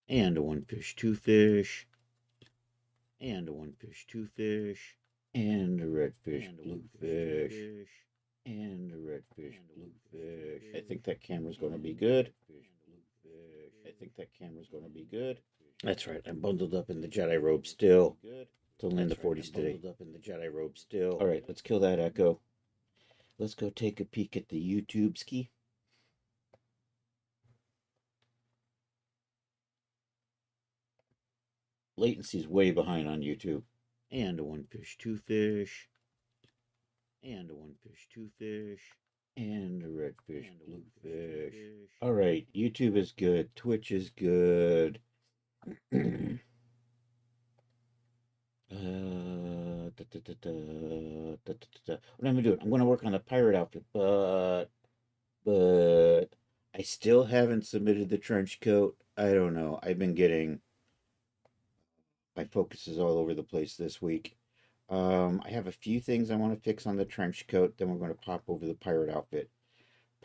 And a one fish, two fish. And a one fish, two fish. And a red fish, blue fish. And a red fish, blue fish. I think that camera's going to be good. I think that camera's going to be good. That's right. I'm bundled up in the Jedi robe still. It's only in the 40s today. Bundled up in the Jedi robe still. All right, let's kill that echo. Let's go take a peek at the YouTube ski. Latency's way behind on YouTube. And a one fish, two fish. And a one fish, two fish. And a red fish, blue fish. All right, YouTube is good. Twitch is good. What am I doing? I'm going to work on the pirate outfit, but I still haven't submitted the trench coat. I don't know. I've been getting my focus is all over the place this week. I have a few things I want to fix on the trench coat. Then we're going to pop over the pirate outfit.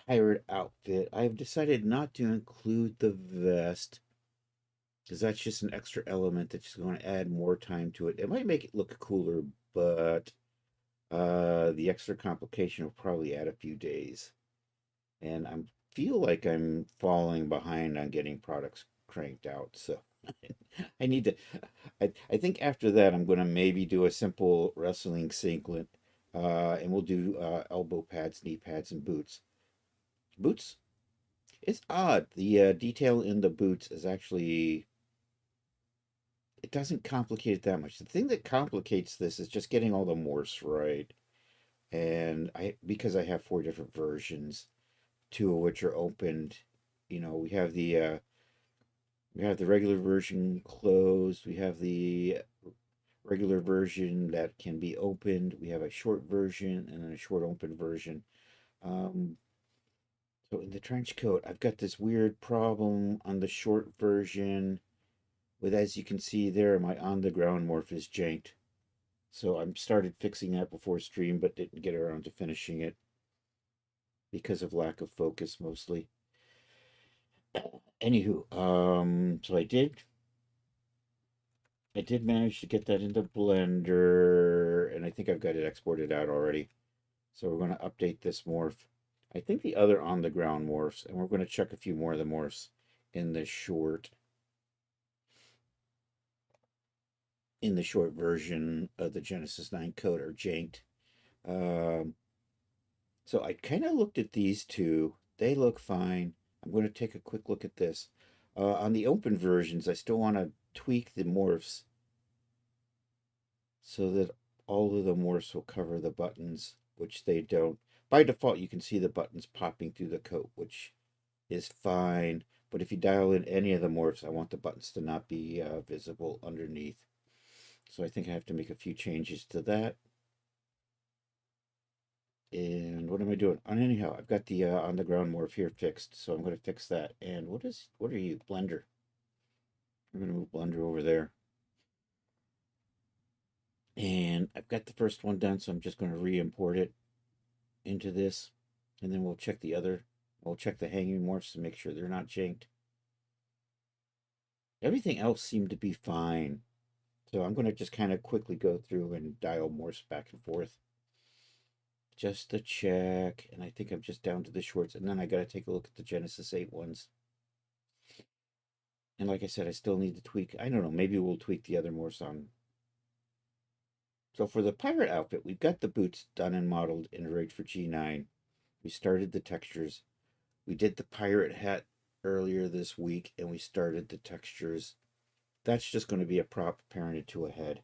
Pirate outfit. I've decided not to include the vest because that's just an extra element that's just going to add more time to it. It might make it look cooler, but the extra complication will probably add a few days. And I feel like I'm falling behind on getting products cranked out. So I need to. I think after that, I'm going to maybe do a simple wrestling singlet, and we'll do elbow pads, knee pads, and boots. Boots. It's odd. The detail in the boots is actually. It doesn't complicate it that much. The thing that complicates this is just getting all the morphs right. And because I have four different versions, two of which are opened. We have the regular version closed. We have the regular version that can be opened. We have a short version and then a short open version. Um, so in the trench coat, I've got this weird problem on the short version with, as you can see there, my on the ground morph is janked. So I started fixing that before stream, but didn't get around to finishing it because of lack of focus mostly. Anywho, so I did manage to get that into Blender, and I think I've got it exported out already. So we're going to update this morph. I think the other on the ground morphs, and we're going to check a few more of the morphs in the short version of the Genesis 9 code are janked. Um, so I kind of looked at these two. They look fine. I'm going to take a quick look at this. On the open versions, I still want to tweak the morphs so that all of the morphs will cover the buttons, which they don't. By default, you can see the buttons popping through the coat, which is fine. But if you dial in any of the morphs, I want the buttons to not be visible underneath. So I think I have to make a few changes to that. And what am I doing? And anyhow, I've got the on the ground morph here fixed, so I'm going to fix that. And what are you, Blender? I'm going to move Blender over there. And I've got the first one done, so I'm just going to re-import it into this. And then we'll check the other. We'll check the hanging morphs to make sure they're not janked. Everything else seemed to be fine. So I'm going to just kind of quickly go through and dial morphs back and forth. Just to check. And I think I'm just down to the shorts. And then I got to take a look at the Genesis 8 ones. And like I said, I still need to tweak. I don't know. Maybe we'll tweak the other morphs on. So for the pirate outfit, we've got the boots done and modeled and rigged for G9. We started the textures. We did the pirate hat earlier this week, and we started the textures. That's just going to be a prop parented to a head.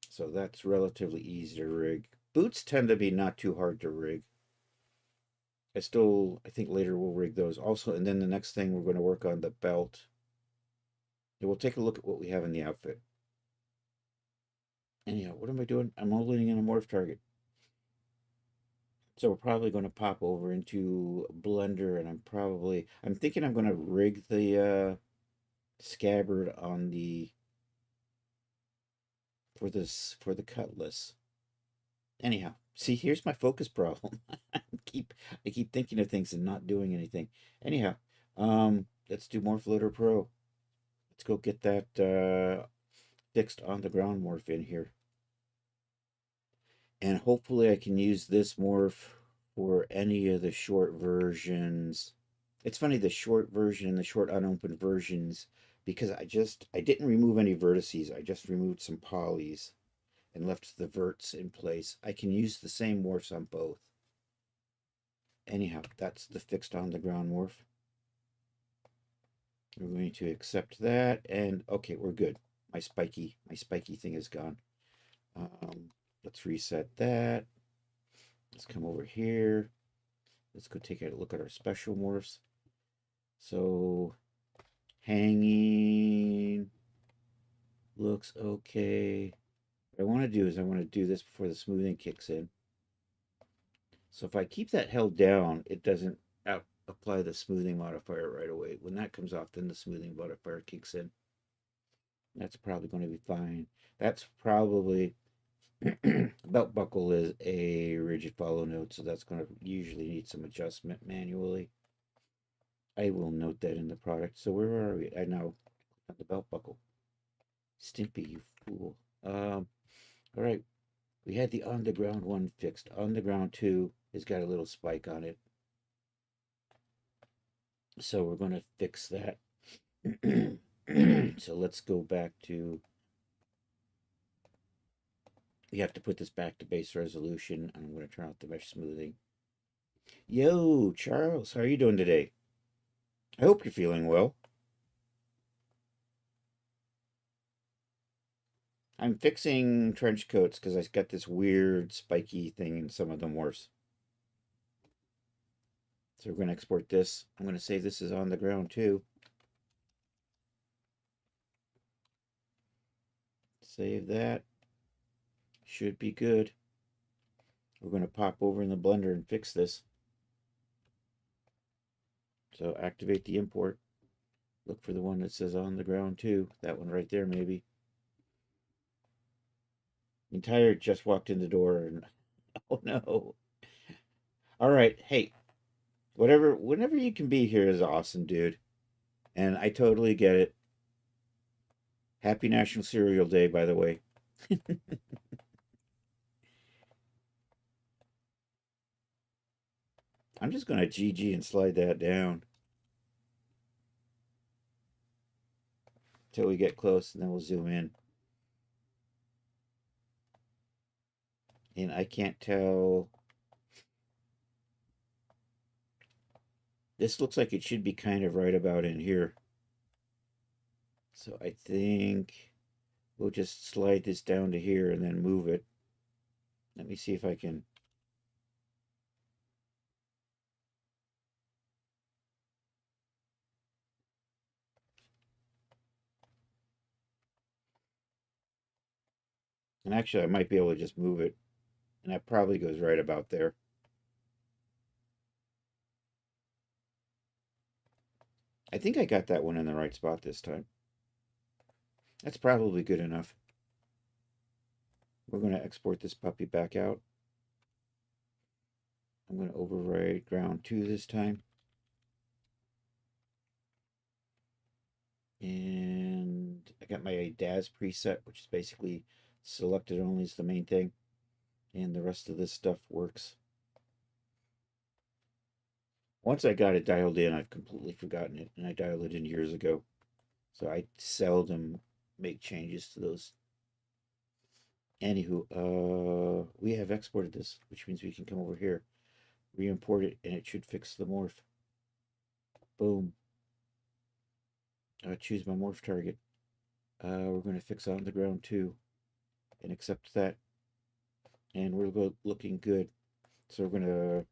So that's relatively easy to rig. Boots tend to be not too hard to rig. I think later we'll rig those also. And then the next thing we're going to work on the belt. And we'll take a look at what we have in the outfit. Anyhow, what am I doing? I'm holding in a morph target. So we're probably going to pop over into Blender, and I'm thinking I'm going to rig the scabbard on the for the cutlass. Anyhow, see, here's my focus problem. I keep thinking of things and not doing anything. Anyhow, let's do Morph Loader Pro. Let's go get that fixed on the ground morph in here. And hopefully I can use this morph for any of the short versions. It's funny, the short version and the short unopened versions, because I didn't remove any vertices. I just removed some polys and left the verts in place. I can use the same morphs on both. Anyhow, that's the fixed on the ground morph. We're going to accept that, and okay, we're good. My spiky thing is gone. Let's reset that. Let's come over here. Let's go take a look at our special morphs. So hanging looks okay. What I want to do is I want to do this before the smoothing kicks in. So if I keep that held down, it doesn't apply the smoothing modifier right away. When that comes off, then the smoothing modifier kicks in. That's probably going to be fine. That's probably belt buckle is a rigid follow node, so that's going to usually need some adjustment manually. I will note that in the product. So where are we? I now on the belt buckle. Stimpy, you fool. All right. We had the on the ground one fixed. On the ground two has got a little spike on it. So we're going to fix that. So let's go back to, we have to put this back to base resolution. I'm going to turn off the mesh smoothing. Yo, Charles, how are you doing today? I hope you're feeling well. I'm fixing trench coats because I got this weird spiky thing in some of them worse. So we're going to export this. I'm going to say this is on the ground too. Save that. Should be good. We're going to pop over in the blender and fix this. So activate the import. Look for the one that says on the ground too. That one right there maybe. I'm tired, just walked in the door and oh no. All right, hey, whenever you can be here is awesome, dude. And I totally get it. Happy National Cereal Day, by the way. I'm just going to GG and slide that down till we get close, and then we'll zoom in. And I can't tell. This looks like it should be kind of right about in here. So I think we'll just slide this down to here and then move it. Let me see if I can. And actually, I might be able to just move it. And that probably goes right about there. I think I got that one in the right spot this time. That's probably good enough. We're going to export this puppy back out. I'm going to override ground 2 this time. And I got my DAS preset, which is basically selected only is the main thing. And the rest of this stuff works. Once I got it dialed in, I've completely forgotten it, and I dialed it in years ago. So I seldom make changes to those. Anywho, we have exported this, which means we can come over here, re-import it, and it should fix the morph. Boom. Choose my morph target. We're going to fix on the ground too, and accept that. And we're looking good. So we're going to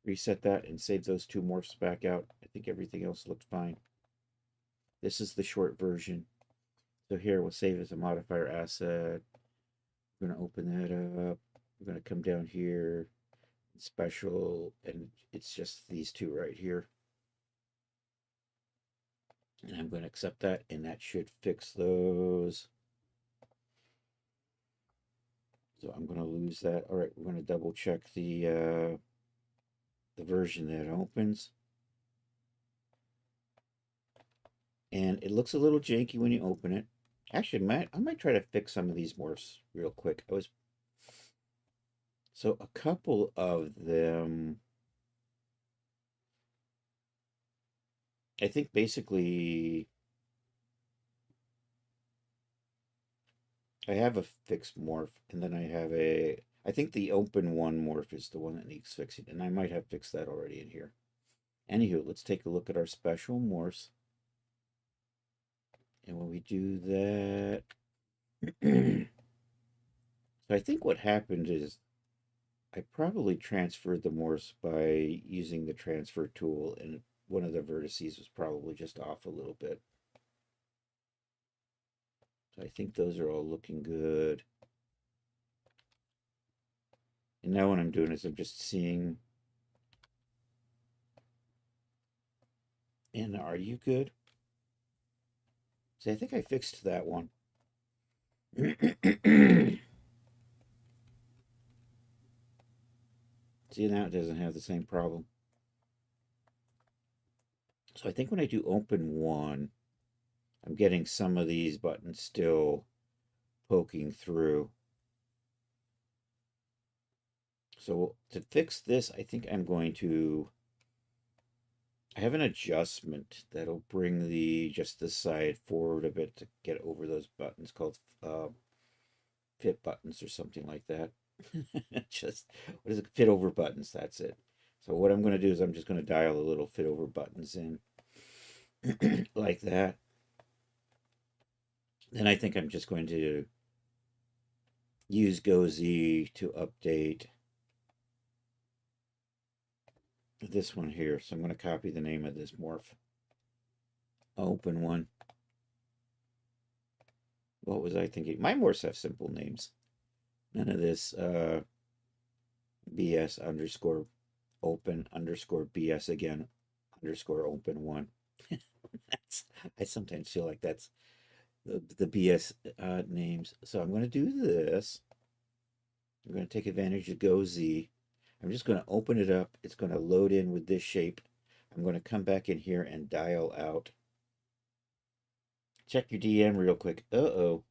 reset that and save those 2 morphs back out. I think everything else looked fine. This is the short version. So here we'll save as a modifier asset. We're going to open that up. We're going to come down here, special, and it's just these 2 right here. And I'm going to accept that, and that should fix those. So I'm going to lose that. All right, we're going to double check the version that opens. And it looks a little janky when you open it. Actually, I might try to fix some of these morphs real quick. So a couple of them, I think basically I have a fixed morph, and then I think the open one morph is the one that needs fixing, and I might have fixed that already in here. Anywho, let's take a look at our special morphs. And when we do that, so I think what happened is I probably transferred the morphs by using the transfer tool, and one of the vertices was probably just off a little bit. So I think those are all looking good. And now what I'm doing is I'm just seeing, and are you good? See, I think I fixed that one. See, now it doesn't have the same problem. So I think when I do open one, I'm getting some of these buttons still poking through. So to fix this, I think I'm going to I have an adjustment that'll bring the just this side forward a bit to get over those buttons called fit buttons or something like that. Just what is it? Fit over buttons. That's it. So what I'm going to do is I'm just going to dial a little fit over buttons in like that. Then I think I'm just going to use GoZ to update this one here. So I'm going to copy the name of this morph. Open one. What was I thinking? My morphs have simple names. None of this BS underscore open underscore BS again underscore open one. I sometimes feel like that's the BS names. So I'm going to do this. I'm going to take advantage of GoZ. I'm just going to open it up. It's going to load in with this shape. I'm going to come back in here and dial out. Check your DM real quick. Uh-oh.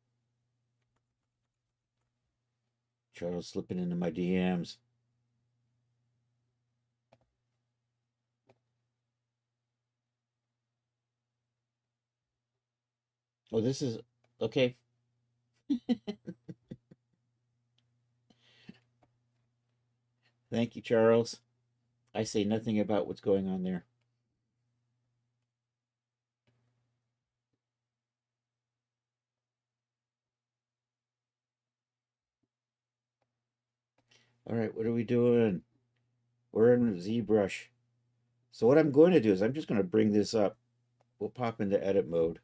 Charles slipping into my DMs. Oh, this is okay. Thank you, Charles. I say nothing about what's going on there. All right, what are we doing? We're in ZBrush. So what I'm going to do is I'm just going to bring this up. We'll pop into edit mode.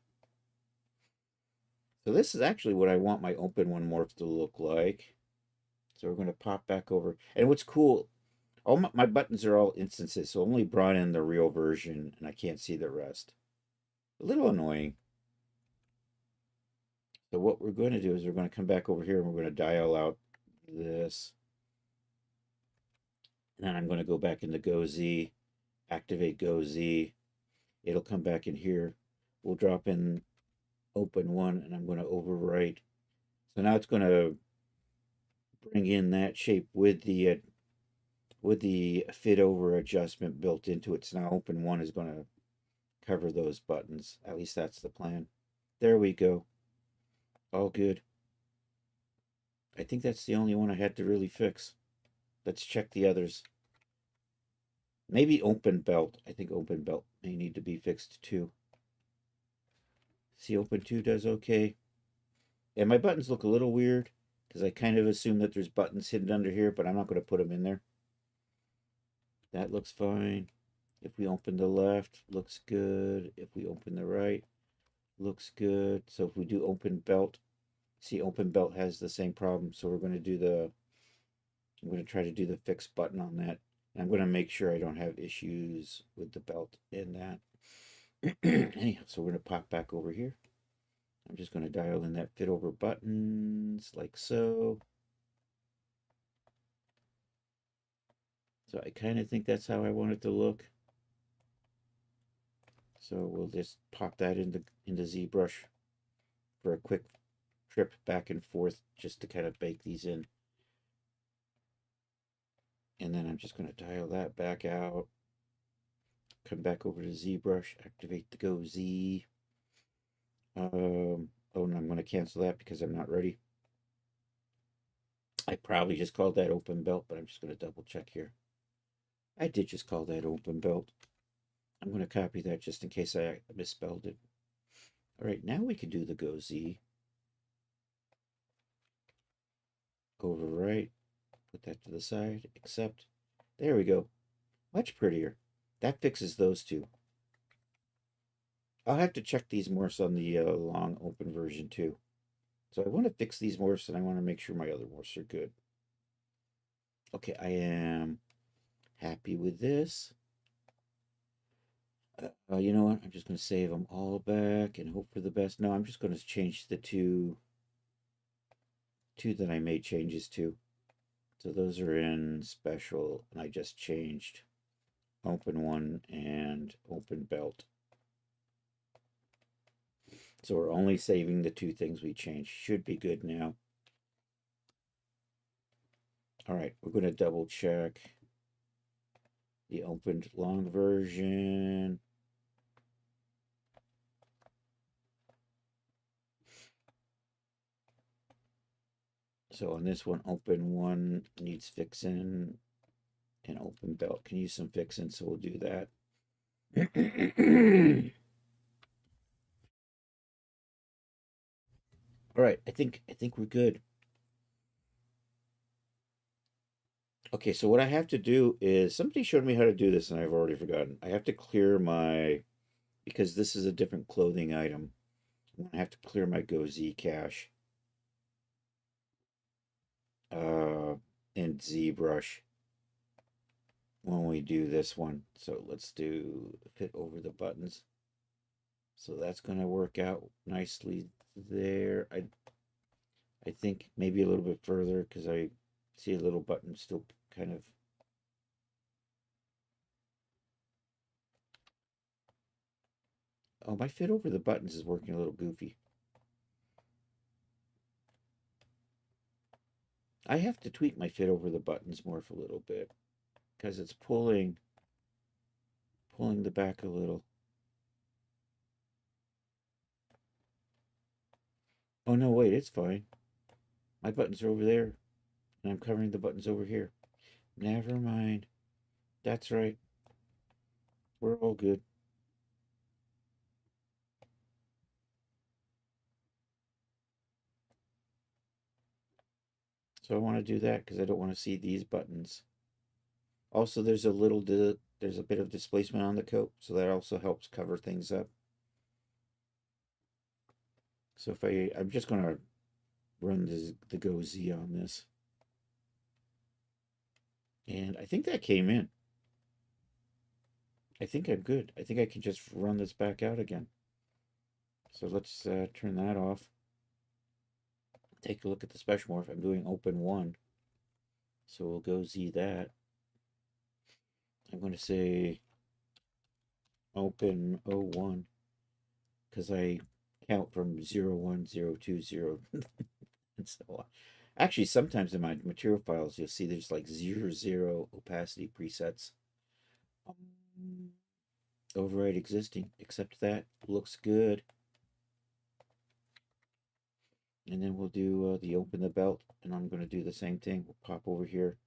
So this is actually what I want my open one morph to look like. So we're going to pop back over. And what's cool, all my buttons are all instances, so I only brought in the real version and I can't see the rest. A little annoying. So what we're going to do is we're going to come back over here and we're going to dial out this. And then I'm going to go back into GoZ, activate GoZ. It'll come back in here. We'll drop in open one and I'm going to overwrite. So now it's going to bring in that shape with the fit over adjustment built into it. So now open one is going to cover those buttons. At least that's the plan. There we go. All good. I think that's the only one I had to really fix. Let's check the others. Maybe open belt. I think open belt may need to be fixed too. See, open 2 does okay. And my buttons look a little weird because I kind of assume that there's buttons hidden under here, but I'm not going to put them in there. That looks fine. If we open the left, looks good. If we open the right, looks good. So if we do open belt, see, open belt has the same problem. So we're going to do I'm going to try to do the fix button on that. And I'm going to make sure I don't have issues with the belt in that. Anyhow, so we're going to pop back over here. I'm just going to dial in that fit over buttons like so. So I kind of think that's how I want it to look. So we'll just pop that into ZBrush for a quick trip back and forth just to kind of bake these in. And then I'm just going to dial that back out. Come back over to ZBrush, activate the GoZ. Oh, and I'm going to cancel that because I'm not ready. I probably just called that open belt, but I'm just going to double check here. I did just call that open belt. I'm going to copy that just in case I misspelled it. All right, now we can do the GoZ. Overwrite, put that to the side, accept. There we go. Much prettier. That fixes those two. I'll have to check these morphs on the long open version too. So I want to fix these morphs and I want to make sure my other morphs are good. Okay, I am happy with this. You know what? I'm just going to save them all back and hope for the best. No, I'm just going to change the two that I made changes to. So those are in special, and I just changed open one and open belt. So we're only saving the 2 things we changed. Should be good now. All right, we're going to double check the opened long version. So on this one, open one needs fixing, and open belt can use some fixing, so we'll do that. All right, I think we're good. Okay, so what I have to do is somebody showed me how to do this and I've already forgotten. I have to clear my, because this is a different clothing item. I have to clear my GoZ cache uh in ZBrush when we do this one. So let's do fit over the buttons. So that's going to work out nicely there. I think maybe a little bit further because I see a little button still kind of. Oh, my fit over the buttons is working a little goofy. I have to tweak my fit over the buttons more for a little bit because it's pulling the back a little. Oh no, wait, it's fine. My buttons are over there and I'm covering the buttons over here. Never mind. That's right. We're all good. So I want to do that because I don't want to see these buttons. Also, there's there's a bit of displacement on the coat, so that also helps cover things up. So if I'm just going to run the GoZ on this. And I think that came in. I think I'm good. I think I can just run this back out again. So let's turn that off. Take a look at the special morph. I'm doing open 1. So we'll GoZ that. I'm going to say open 01 because I count from 0, 1, 0, 2, 0, and so on. Actually, sometimes in my material files, you'll see there's like 0, opacity presets. Override existing, except that looks good. And then we'll do the open the belt, and I'm going to do the same thing. We'll pop over here.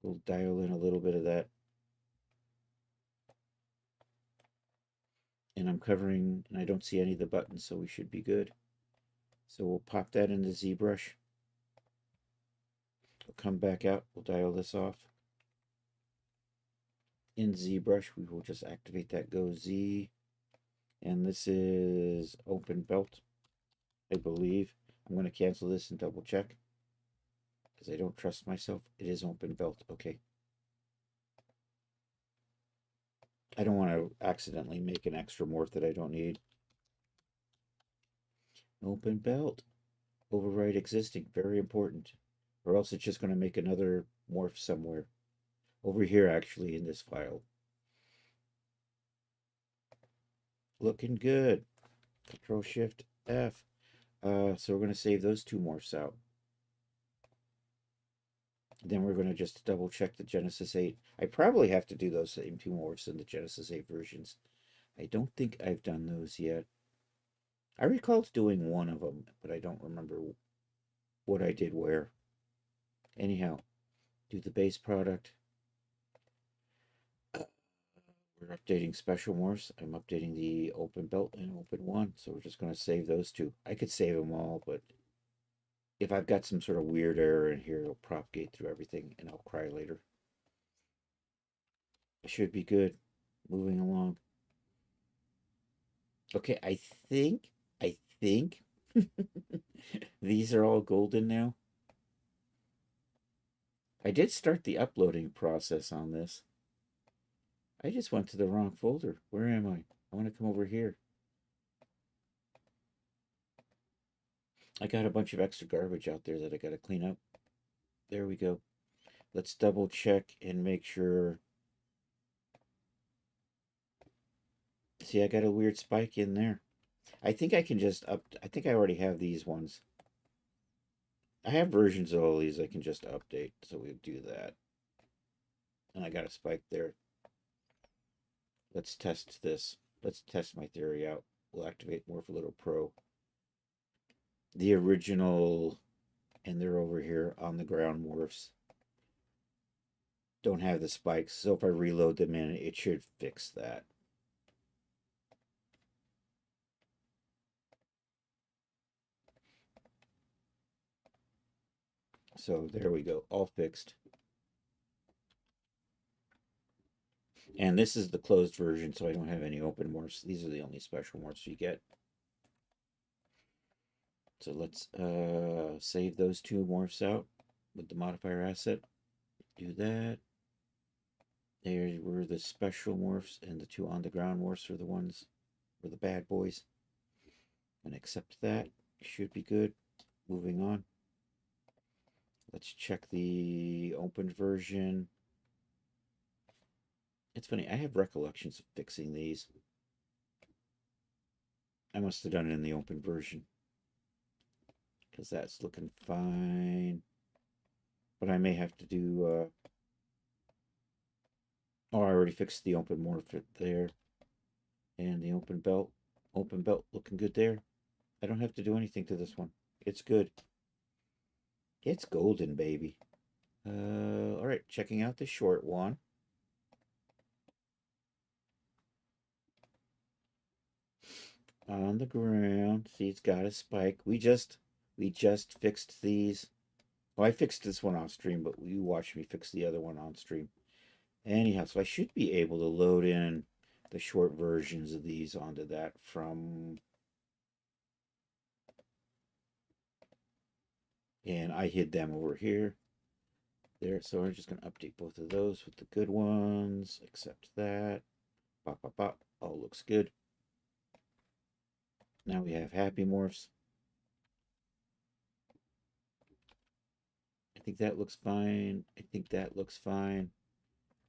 We'll dial in a little bit of that. And I'm covering, and I don't see any of the buttons, so we should be good. So we'll pop that into ZBrush. We'll come back out. We'll dial this off. In ZBrush, we will just activate that GoZ. And this is open belt, I believe. I'm going to cancel this and double check because I don't trust myself. It is open belt. Okay. I don't want to accidentally make an extra morph that I don't need. Open belt. Override existing. Very important. Or else it's just going to make another morph somewhere. Over here, actually, in this file. Looking good. Control Shift F. So we're going to save those 2 morphs out. Then we're going to just double check the Genesis 8. I probably have to do those same 2 morphs in the Genesis 8 versions. I don't think I've done those yet. I recall doing one of them, but I don't remember what I did where. Anyhow, do the base product. We're updating special morphs. I'm updating the open belt and open 1, so we're just going to save those 2. I could save them all, but if I've got some sort of weird error in here, it'll propagate through everything and I'll cry later. It should be good. Moving along. Okay, I think these are all golden now. I did start the uploading process on this. I just went to the wrong folder. Where am I? I want to come over here. I got a bunch of extra garbage out there that I got to clean up. There we go. Let's double check and make sure. See, I got a weird spike in there. I think I can just I think I already have these ones. I have versions of all these I can just update, so we'll do that. And I got a spike there. Let's test this. Let's test my theory out. We'll activate Morpholito Pro. The original, and they're over here on the ground morphs, don't have the spikes. So if I reload them in, it should fix that. So there we go, all fixed. And this is the closed version, so I don't have any open morphs. These are the only special morphs you get. So let's save those two morphs out with the modifier asset. Do that. There were the special morphs, and the two on the ground morphs are the ones for the bad boys. And accept that. Should be good. Moving on. Let's check the open version. It's funny, I have recollections of fixing these. I must have done it in the open version, because that's looking fine. But I may have to do... Oh, I already fixed the open morph there. And the open belt. Open belt looking good there. I don't have to do anything to this one. It's good. It's golden, baby. All right, checking out the short one. On the ground. See, it's got a spike. We just fixed these. Well, I fixed this one off stream, but you watched me fix the other one on stream. Anyhow, so I should be able to load in the short versions of these onto that from... And I hid them over here. There, so I'm just going to update both of those with the good ones. Accept that. Pop, pop, pop. All looks good. Now we have happy morphs. I think that looks fine. I think that looks fine.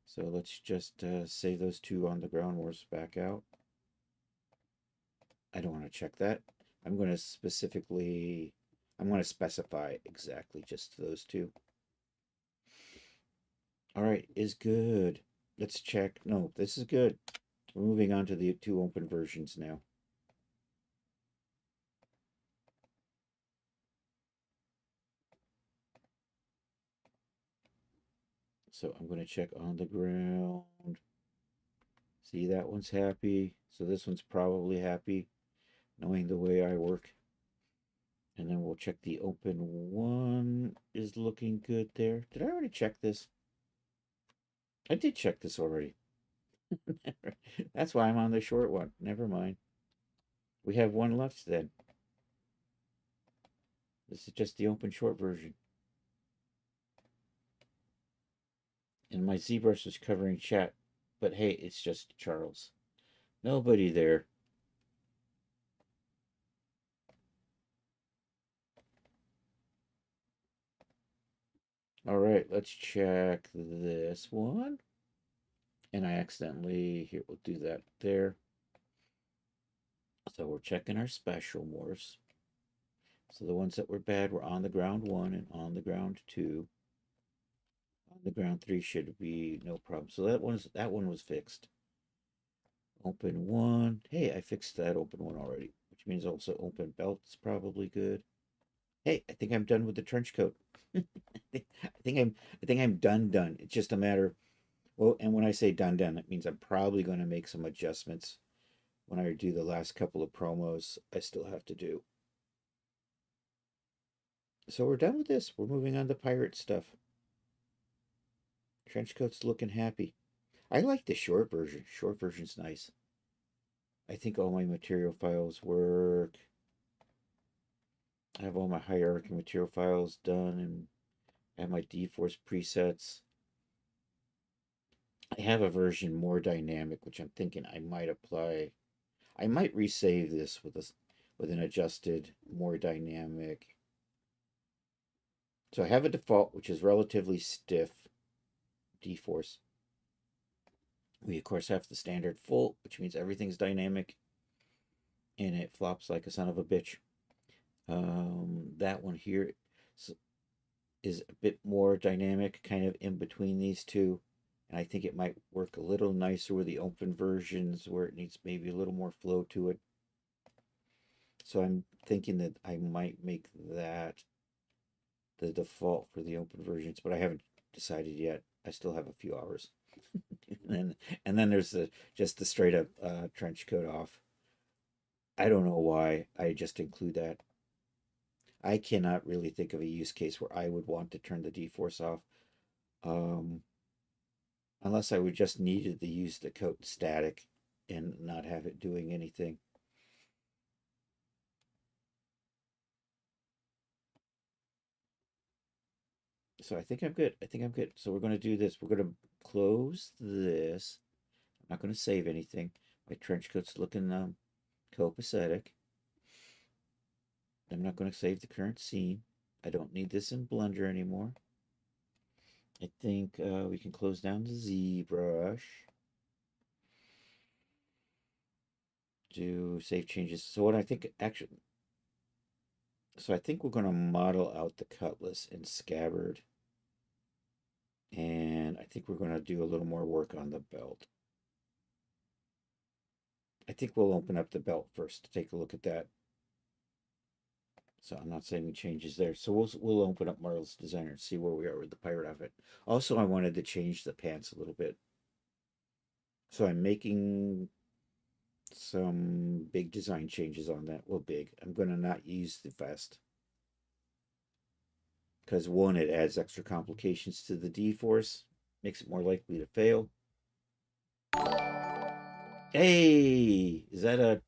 So let's just save those two on the ground morphs back out. I don't want to check that. I'm going to specifically... I'm going to specify exactly just those two. All right, is good. Let's check. No, this is good. We're moving on to the two open versions now. So I'm going to check on the ground. See, that one's happy. So this one's probably happy, knowing the way I work. And then we'll check the open one is looking good there. Did I already check this? I did check this already. That's why I'm on the short one. Never mind. We have one left then. This is just the open short version. And my ZBrush is covering chat. But hey, it's just Charles. Nobody there. All right, let's check this one. And I accidentally, here, we'll do that there. So we're checking our special morphs. So the ones that were bad were on the ground 1 and on the ground 2. On the ground 3 should be no problem. So that one was fixed. Open 1. Hey, I fixed that open one already, which means also open belt is probably good. Hey, I think I'm done with the trench coat. I think I'm done. It's just a matter. Well, and when I say done, it means I'm probably going to make some adjustments when I do the last couple of promos I still have to do. So we're done with this. We're moving on to pirate stuff. Trenchcoat's looking happy. I like the short version. Short version's nice. I think all my material files work. I have all my hierarchy material files done, and I have my D-Force presets. I have a version more dynamic, which I'm thinking I might apply. I might resave this with an adjusted, more dynamic. So I have a default, which is relatively stiff D-Force. We, of course, have the standard full, which means everything's dynamic, and it flops like a son of a bitch. That one here is a bit more dynamic, kind of in between these two, And I think it might work a little nicer with the open versions where it needs maybe a little more flow to it. So I'm thinking that I might make that the default for the open versions, but I haven't decided yet. I still have a few hours. and then there's just the straight up trench coat off. I don't know why I just include that. I cannot really think of a use case where I would want to turn the D-Force off. Um, unless I would just needed to use the coat static and not have it doing anything. So I think I'm good. I think I'm good. So we're going to do this. We're going to close this. I'm not going to save anything. My trench coat's looking copacetic. I'm not going to save the current scene. I don't need this in Blender anymore. I think we can close down the ZBrush. Do save changes. So what I think actually, so I think we're going to model out the cutlass in Scabbard. And I think we're going to do a little more work on the belt. I think we'll open up the belt first to take a look at that. So I'm not saying any changes there. So we'll open up Marvel's Designer and see where we are with the pirate outfit. Also, I wanted to change the pants a little bit. So I'm making some big design changes on that. Well, big. I'm going to not use the vest. Because one, it adds extra complications to the D-Force. Makes it more likely to fail. Hey! Is that a...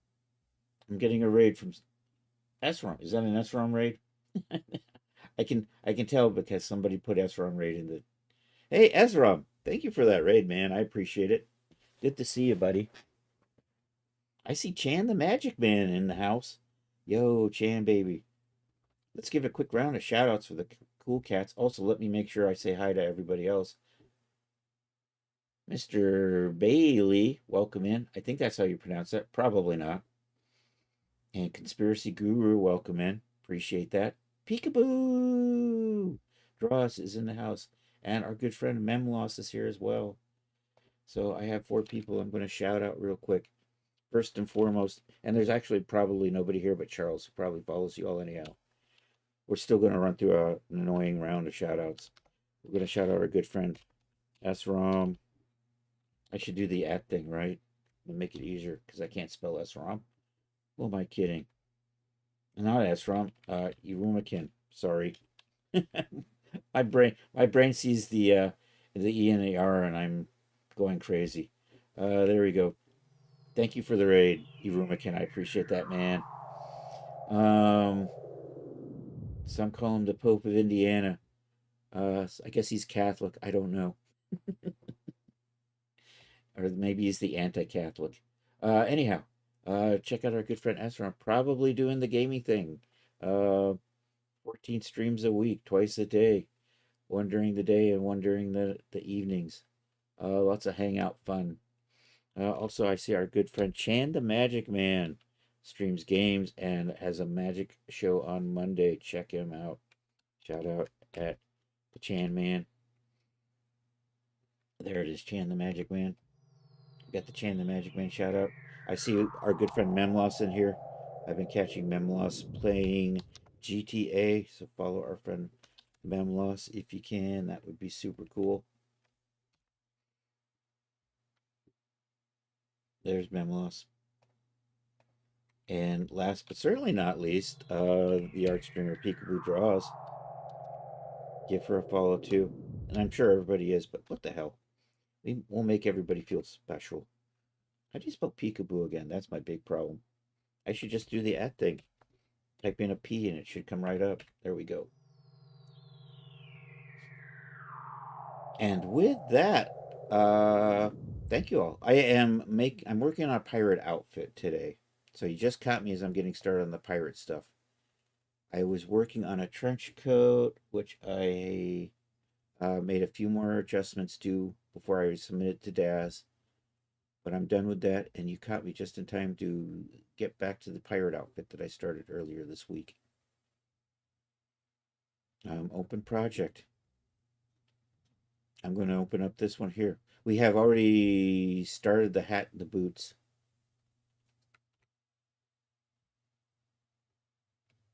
I'm getting a raid from SROM. Is that an SROM raid? I can tell because somebody put SROM raid in the... Hey, SROM! Thank you for that raid, man. I appreciate it. Good to see you, buddy. I see Chan the Magic Man in the house. Yo, Chan, baby. Let's give a quick round of shout outs for the cool cats. Also, let me make sure I say hi to everybody else. Mr. Bailey, welcome in. I think that's how you pronounce that. Probably not. And Conspiracy Guru, welcome in. Appreciate that. Peekaboo! Dross is in the house. And our good friend Memloss is here as well. So I have 4 people I'm going to shout out real quick. First and foremost, and there's actually probably nobody here but Charles, who probably follows you all anyhow. We're still going to run through an annoying round of shout outs. We're going to shout out our good friend SROM. I should do the at thing, right? And make it easier because I can't spell SROM. Who am I kidding? Not SROM. Irumakin. Sorry. my brain sees the E and the R, and I'm going crazy. There we go. Thank you for the raid, Irumakin. I appreciate that, man. Some call him the Pope of Indiana. I guess he's Catholic. I don't know. Or maybe he's the anti-Catholic. Anyhow, check out our good friend Ezra. I'm probably doing the gaming thing. 14 streams a week, twice a day. One during the day and one during the evenings. Lots of hangout fun. Also, I see our good friend Chan the Magic Man streams games and has a magic show on Monday. Check him out. Shout out at the Chan Man. There it is, Chan the Magic Man. Got the Chan the Magic Man shout out. I see our good friend Memloss in here. I've been catching Memloss playing GTA, so follow our friend Memloss if you can. That would be super cool. There's Memloss. And last but certainly not least, the art streamer Peekaboo Draws. Give her a follow too. And I'm sure everybody is, but what the hell? We'll make everybody feel special. How do you spell peekaboo again? That's my big problem. I should just do the at thing. Type in a P and it should come right up. There we go. And with that, thank you all. I'm working on a pirate outfit today. So you just caught me as I'm getting started on the pirate stuff. I was working on a trench coat, which I made a few more adjustments to before I submitted to Daz. But I'm done with that, and you caught me just in time to get back to the pirate outfit that I started earlier this week. Open project. I'm going to open up this one here. We have already started the hat and the boots.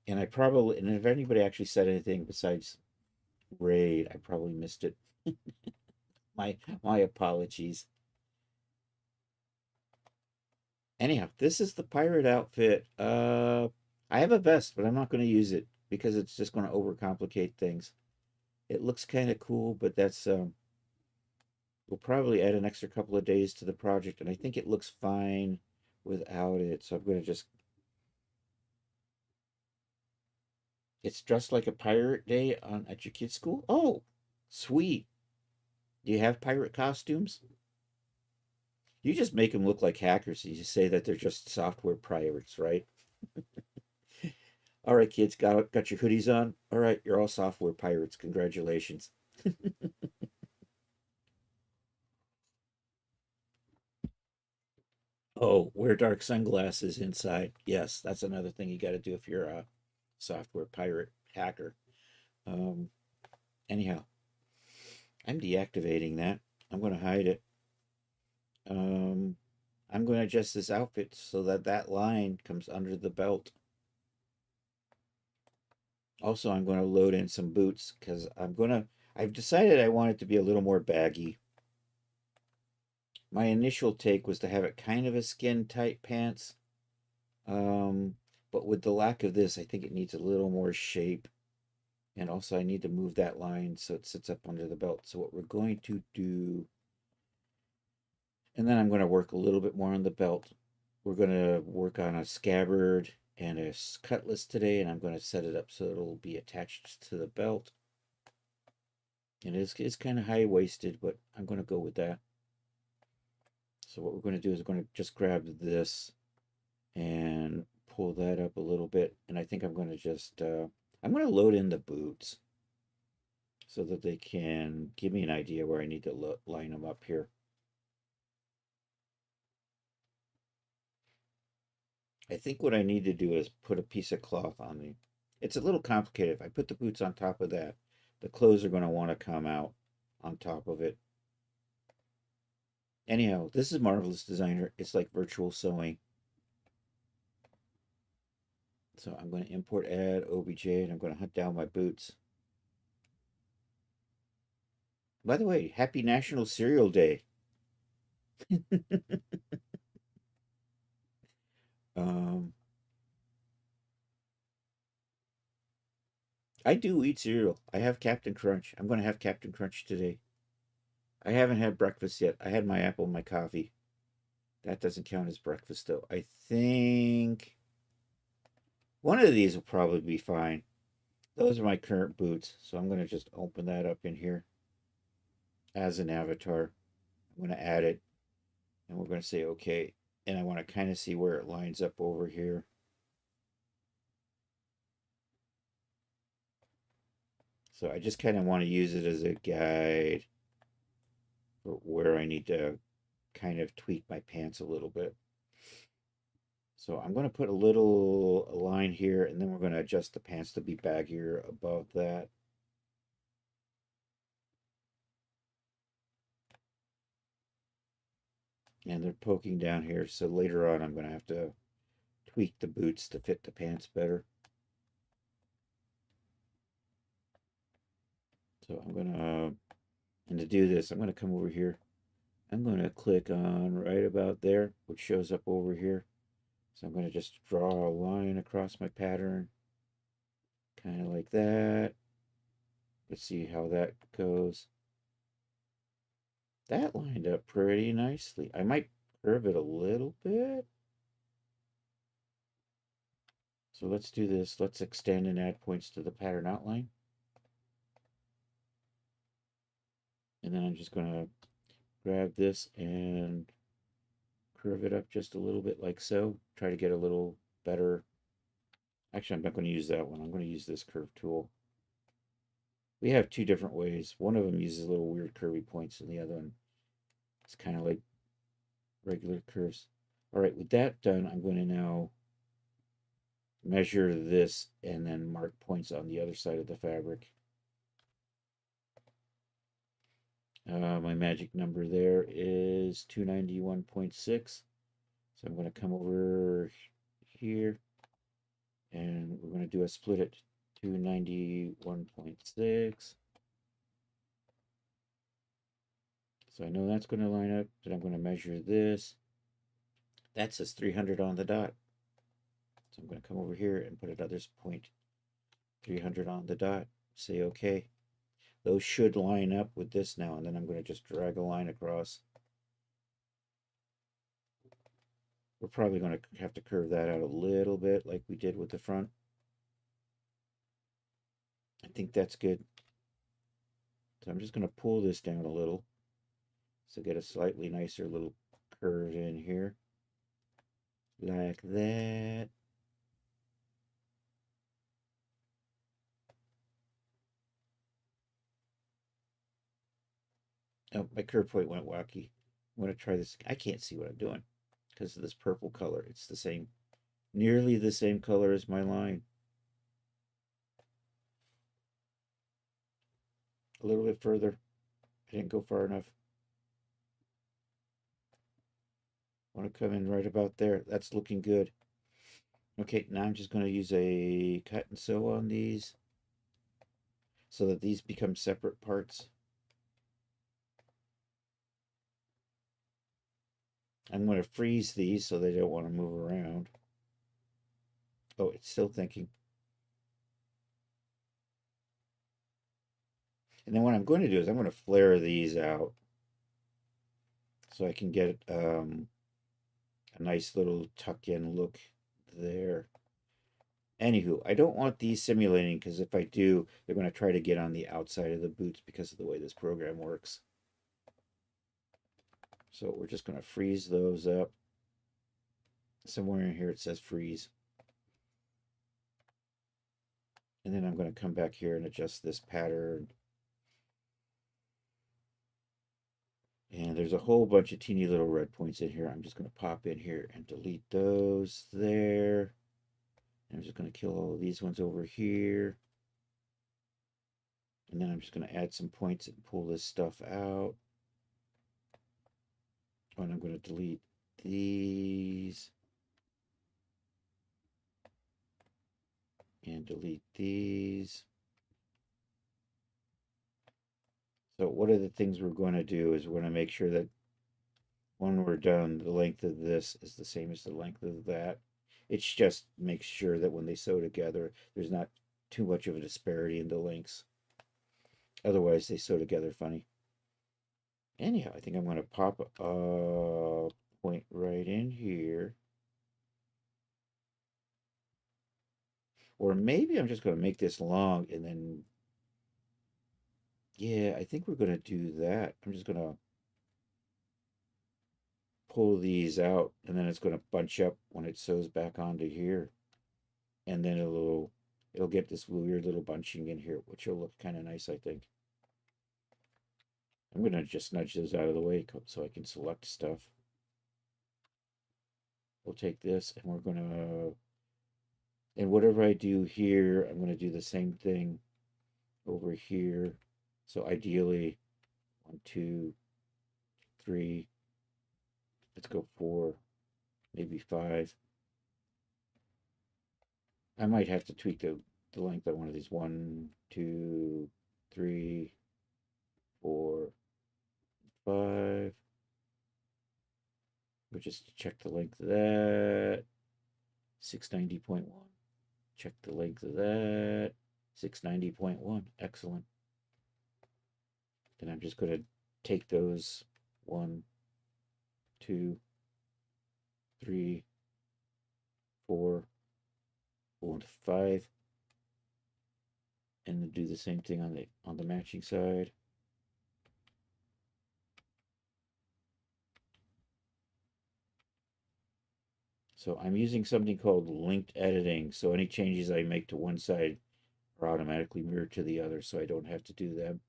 And and if anybody actually said anything besides raid, I probably missed it. My apologies. Anyhow, this is the pirate outfit. I have a vest, but I'm not going to use it because it's just going to overcomplicate things. It looks kind of cool, but that's we'll probably add an extra couple of days to the project, and I think it looks fine without it. So I'm going to just. It's dressed like a pirate day on at your kid's school. Oh, sweet. Do you have pirate costumes? You just make them look like hackers. You just say that they're just software pirates, right? All right, kids, got your hoodies on. All right, you're all software pirates. Congratulations. Oh, wear dark sunglasses inside. Yes, that's another thing you got to do if you're a software pirate hacker. Um, anyhow, I'm deactivating that. I'm going to hide it. Um, I'm going to adjust this outfit so that that line comes under the belt. Also, I'm going to load in some boots because I've decided I want it to be a little more baggy. My initial take was to have it kind of a skin tight pants. Um, but with the lack of this, I think it needs a little more shape. And also I need to move that line so it sits up under the belt. So what we're going to do, and then I'm going to work a little bit more on the belt. We're going to work on a scabbard and a cutlass today, and I'm going to set it up so it'll be attached to the belt. And it's kind of high-waisted, but I'm going to go with that. So what we're going to do is we're going to just grab this and pull that up a little bit. And I think I'm going to just, I'm going to load in the boots so that they can give me an idea where I need to line them up here. I think what I need to do is put a piece of cloth on me. It's a little complicated. If I put the boots on top of that, the clothes are going to want to come out on top of it. Anyhow, this is Marvelous Designer. It's like virtual sewing. So I'm going to import add OBJ and I'm going to hunt down my boots. By the way, happy National Cereal Day. um, I do eat cereal. I have Captain Crunch. I'm going to have Captain Crunch today. I haven't had breakfast yet. I had my apple and my coffee. That doesn't count as breakfast, though. I think one of these will probably be fine. Those are my current boots, so I'm going to just open that up in here as an avatar. I'm going to add it, and we're going to say okay. And I want to kind of see where it lines up over here. So I just kind of want to use it as a guide for where I need to kind of tweak my pants a little bit. So I'm going to put a little line here, and then we're going to adjust the pants to be baggier above that. And they're poking down here, so later on I'm going to have to tweak the boots to fit the pants better. So I'm going to, and to do this, I'm going to come over here. I'm going to click on right about there, which shows up over here. So I'm going to just draw a line across my pattern, kind of like that. Let's see how that goes. That lined up pretty nicely. I might curve it a little bit. So let's do this. Let's extend and add points to the pattern outline. And then I'm just going to grab this and curve it up just a little bit like so. Try to get a little better. Actually, I'm not going to use that one. I'm going to use this curve tool. We have two different ways. One of them uses little weird curvy points, and the other one is kind of like regular curves. All right, with that done, I'm going to now measure this and then mark points on the other side of the fabric. My magic number there is 291.6. So I'm going to come over here and we're going to do a split at 291.6. So I know that's going to line up, but I'm going to measure this. That says 300 on the dot. So I'm going to come over here and put another point 300 on the dot. Say okay. Those should line up with this now, and then I'm going to just drag a line across. We're probably going to have to curve that out a little bit like we did with the front. I think that's good. So I'm just going to pull this down a little so get a slightly nicer little curve in here. Like that. Oh, my curve point went wacky. I'm going to try this. I can't see what I'm doing because of this purple color. It's the same, nearly the same color as my line. A little bit further. I didn't go far enough. I want to come in right about there. That's looking good. Okay, now I'm just going to use a cut and sew on these so that these become separate parts. I'm going to freeze these so they don't want to move around. Oh, it's still thinking. And then what I'm going to do is I'm going to flare these out so I can get a nice little tuck-in look there. Anywho, I don't want these simulating because if I do, they're going to try to get on the outside of the boots because of the way this program works. So we're just going to freeze those up. Somewhere in here it says freeze. And then I'm going to come back here and adjust this pattern. And there's a whole bunch of teeny little red points in here. I'm just going to pop in here and delete those there. And I'm just going to kill all of these ones over here. And then I'm just going to add some points and pull this stuff out. Oh, and I'm going to delete these. And delete these. So one of the things we're going to do is we're going to make sure that when we're done, the length of this is the same as the length of that. It's just makes sure that when they sew together, there's not too much of a disparity in the lengths. Otherwise, they sew together funny. Anyhow, I think I'm going to pop a point right in here. Or maybe I'm just going to make this long and then... Yeah, I think we're going to do that. I'm just going to pull these out and then it's going to bunch up when it sews back onto here. And then it'll get this weird little bunching in here, which will look kind of nice, I think. I'm going to just nudge those out of the way so I can select stuff. We'll take this and we're going to... And whatever I do here, I'm going to do the same thing over here. So ideally, 1, 2, 3, let's go 4, maybe 5. I might have to tweak the length of one of these. 1, 2, 3, 4, 5. We'll just check the length of that. 690.1. Check the length of that. 690.1. Excellent. Then I'm just going to take those 1, 2, 3, 4, 5, and do the same thing on the matching side. So I'm using something called linked editing. So any changes I make to one side are automatically mirrored to the other, so I don't have to do them.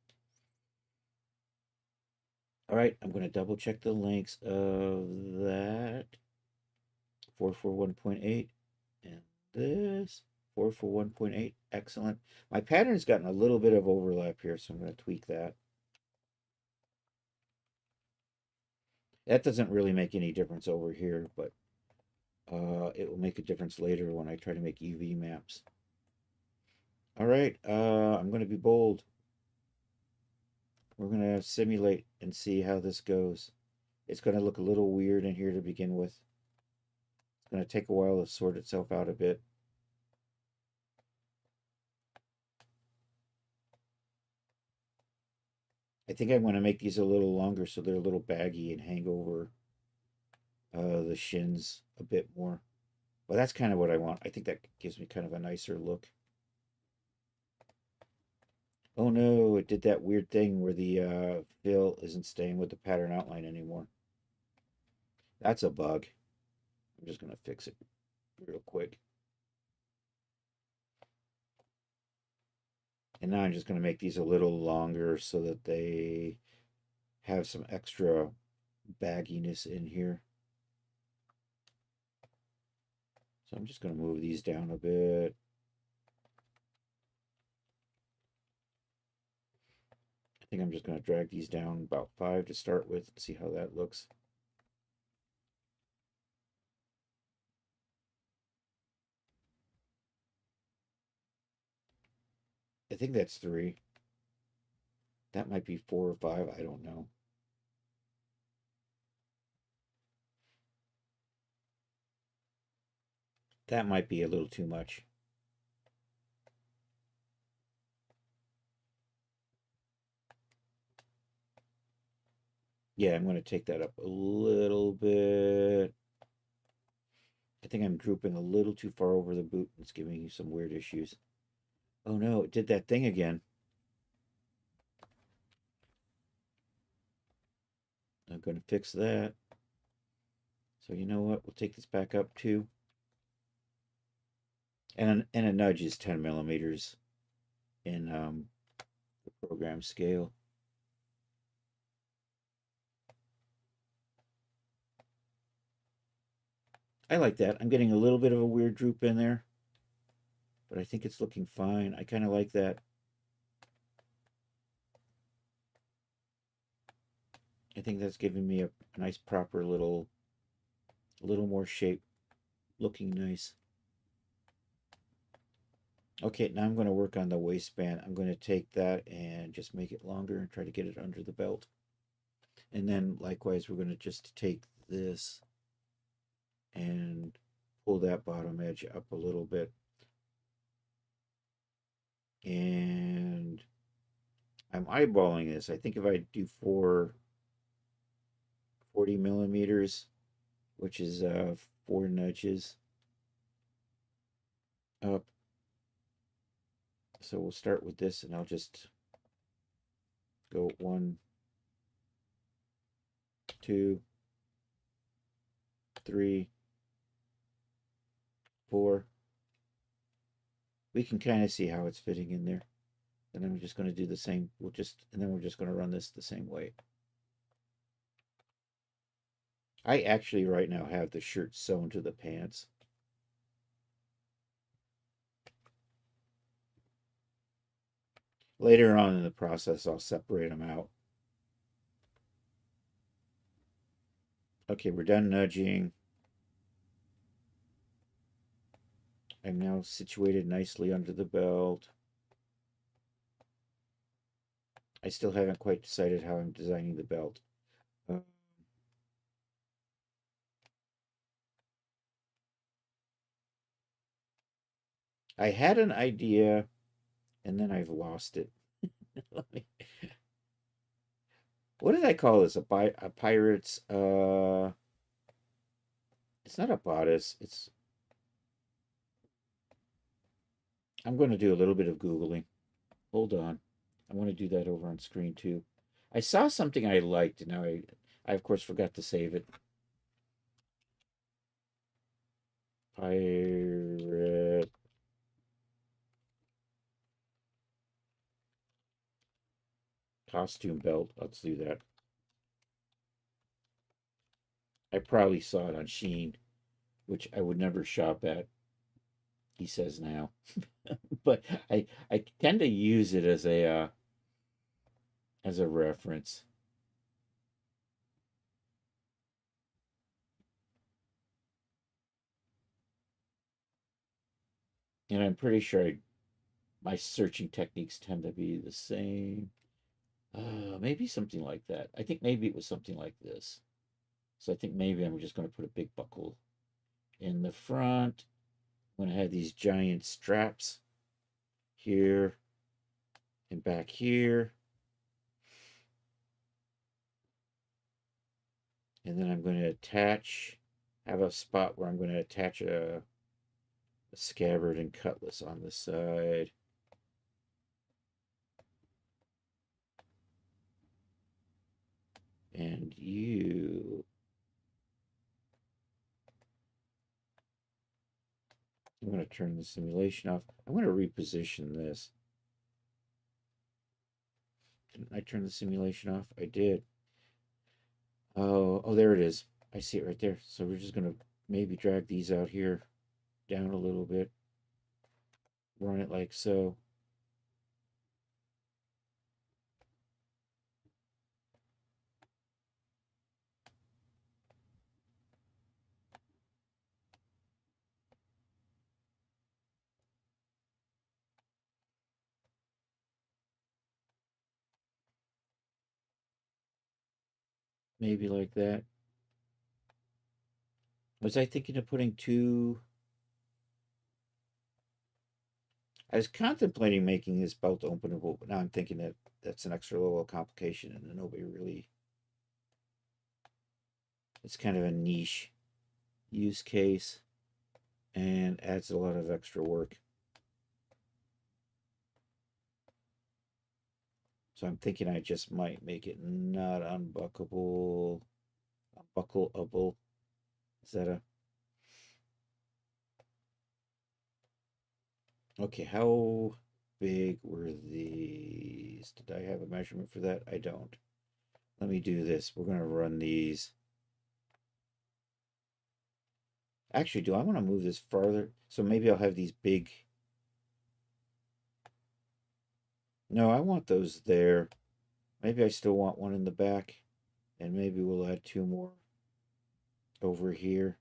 All right, I'm going to double check the lengths of that. 441.8 and this 441.8. Excellent. My pattern's gotten a little bit of overlap here, so I'm going to tweak that. That doesn't really make any difference over here, but it will make a difference later when I try to make UV maps. All right, I'm going to be bold. We're going to simulate and see how this goes. It's going to look a little weird in here to begin with. It's going to take a while to sort itself out a bit. I think I'm going to make these a little longer so they're a little baggy and hang over the shins a bit more. Well, that's kind of what I want. I think that gives me kind of a nicer look. Oh no, it did that weird thing where the fill isn't staying with the pattern outline anymore. That's a bug. I'm just going to fix it real quick. And now I'm just going to make these a little longer so that they have some extra bagginess in here. So I'm just going to move these down a bit. I think I'm just going to drag these down about 5 to start with and see how that looks. I think that's 3. That might be 4 or 5. I don't know. That might be a little too much. Yeah, I'm going to take that up a little bit. I think I'm drooping a little too far over the boot. It's giving you some weird issues. Oh no, it did that thing again. I'm going to fix that. So you know what? We'll take this back up too. And a nudge is 10 millimeters in the program scale. I like that. I'm getting a little bit of a weird droop in there, but I think it's looking fine. I kind of like that. I think that's giving me a nice proper a little more shape, looking nice. Okay, now I'm going to work on the waistband. I'm going to take that and just make it longer and try to get it under the belt. And then likewise, we're going to just take this and pull that bottom edge up a little bit. And I'm eyeballing this. I think if I do 40 millimeters, which is 4 nudges up. So we'll start with this and I'll just go 1, 2, 3, 4. We can kind of see how it's fitting in there. And then we're just going to do the same. And then we're just going to run this the same way. I actually right now have the shirt sewn to the pants. Later on in the process, I'll separate them out. Okay, we're done nudging. I'm now situated nicely under the belt. I still haven't quite decided how I'm designing the belt. I had an idea and then I've lost it. What did I call this? A pirate's it's not a bodice. I'm going to do a little bit of Googling. Hold on. I want to do that over on screen too. I saw something I liked, and now I of course forgot to save it. Pirate costume belt. Let's do that. I probably saw it on Shein, which I would never shop at, he says now. But I tend to use it as a reference. And I'm pretty sure my searching techniques tend to be the same. Maybe something like that. I think maybe it was something like this. So I think maybe I'm just going to put a big buckle in the front. I'm going to have these giant straps here and back here. And then I'm going to have a spot where I'm going to attach a scabbard and cutlass on the side. And I'm going to turn the simulation off. I'm going to reposition this. Didn't I turn the simulation off? I did. Oh, there it is. I see it right there. So we're just going to maybe drag these out here down a little bit. Run it like so. Maybe like that. Was I thinking of putting two? I was contemplating making this belt openable, but now I'm thinking that that's an extra level of complication and nobody really. It's kind of a niche use case and adds a lot of extra work. So I'm thinking I just might make it not unbuckleable. Unbuckleable. Is that a. Okay, how big were these? Did I have a measurement for that? I don't. Let me do this. We're going to run these. Actually, do I want to move this farther? So maybe I'll have these big. No, I want those there. Maybe I still want one in the back. And maybe we'll add two more over here.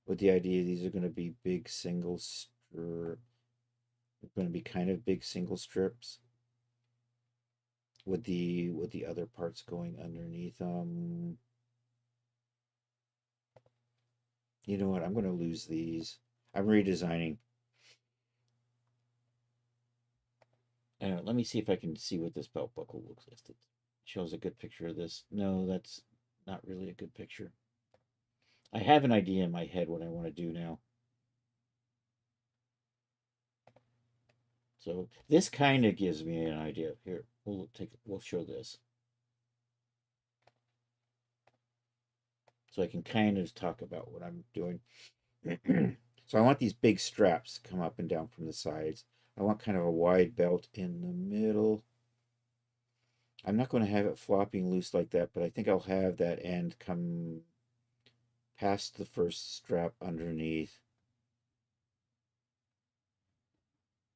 With the idea these are going to be big single strip. They're going to be kind of big single strips. With the other parts going underneath them. You know what? I'm going to lose these. I'm redesigning. Let me see if I can see what this belt buckle looks like. It shows a good picture of this. No, that's not really a good picture. I have an idea in my head what I want to do now. So this kind of gives me an idea. Here, we'll show this. So I can kind of talk about what I'm doing. So I want these big straps to come up and down from the sides. I want kind of a wide belt in the middle. I'm not going to have it flopping loose like that, but I think I'll have that end come past the first strap underneath.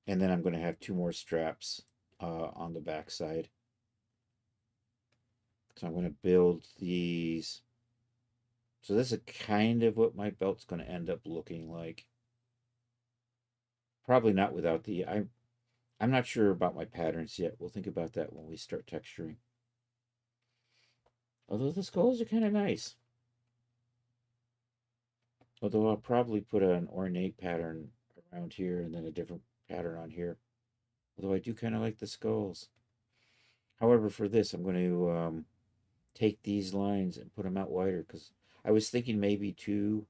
And then I'm going to have two more straps on the back side. So I'm going to build these. So this is kind of what my belt's going to end up looking like. Probably not without I'm not sure about my patterns yet. We'll think about that when we start texturing. Although the skulls are kind of nice. Although I'll probably put an ornate pattern around here and then a different pattern on here. Although I do kind of like the skulls. However, for this, I'm going to take these lines and put them out wider because I was thinking maybe two,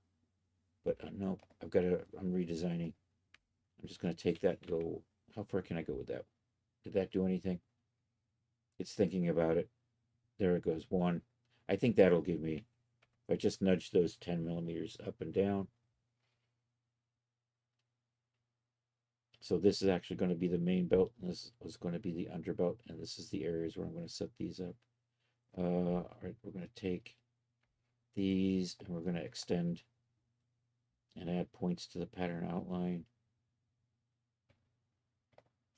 but no, I'm redesigning. I'm just going to take that and go. How far can I go with that? Did that do anything? It's thinking about it. There it goes. One. I think that'll give me, if I just nudge those 10 millimeters up and down. So this is actually going to be the main belt, and this is going to be the underbelt, and this is the areas where I'm going to set these up. All right, we're going to take these and we're going to extend and add points to the pattern outline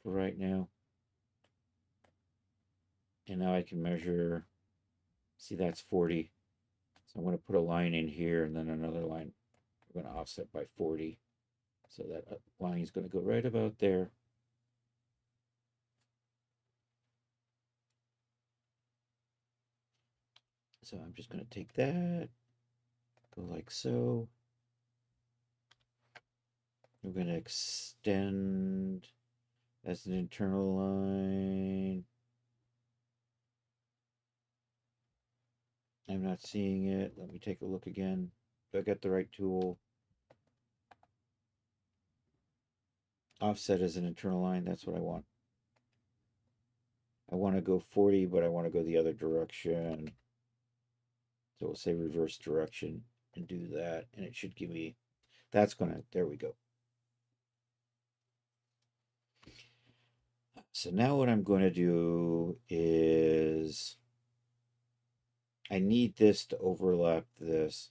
for right now. And now I can measure, see that's 40. So I'm going to put a line in here and then another line We're going to offset by 40. So that line is going to go right about there. So I'm just going to take that, go like so. We're going to extend as an internal line. I'm not seeing it. Let me take a look again. Do I got the right tool? Offset as an internal line. That's what I want. I want to go 40, but I want to go the other direction. So we'll say reverse direction and do that. And it should give me, that's going to, there we go. So now what I'm going to do is I need this to overlap this.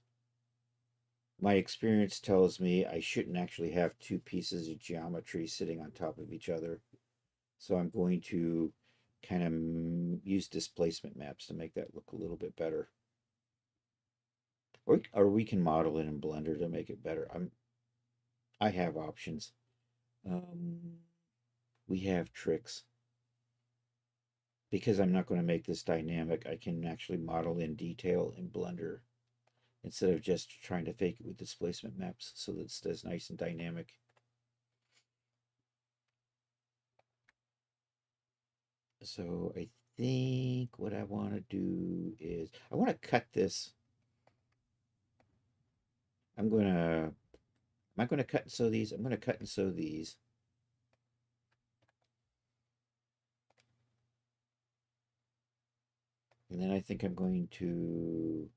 My experience tells me I shouldn't actually have two pieces of geometry sitting on top of each other. So I'm going to kind of use displacement maps to make that look a little bit better. Or we can model it in Blender to make it better. I have options. We have tricks. Because I'm not going to make this dynamic, I can actually model in detail in Blender instead of just trying to fake it with displacement maps so that it stays nice and dynamic. So I think what I want to do is I want to cut this. Am I going to cut and sew these? I'm going to cut and sew these. And then I think I'm going to,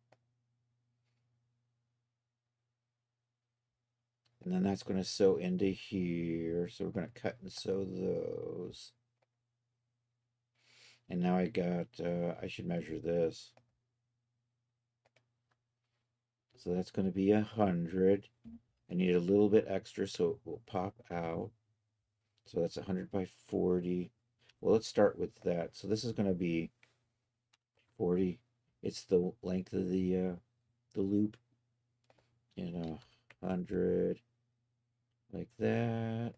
and then that's going to sew into here. So we're going to cut and sew those. And now I got, I should measure this. So that's going to be 100. I need a little bit extra so it will pop out. So that's 100 by 40. Well, let's start with that. So this is going to be 40. It's the length of the loop. And 100 like that.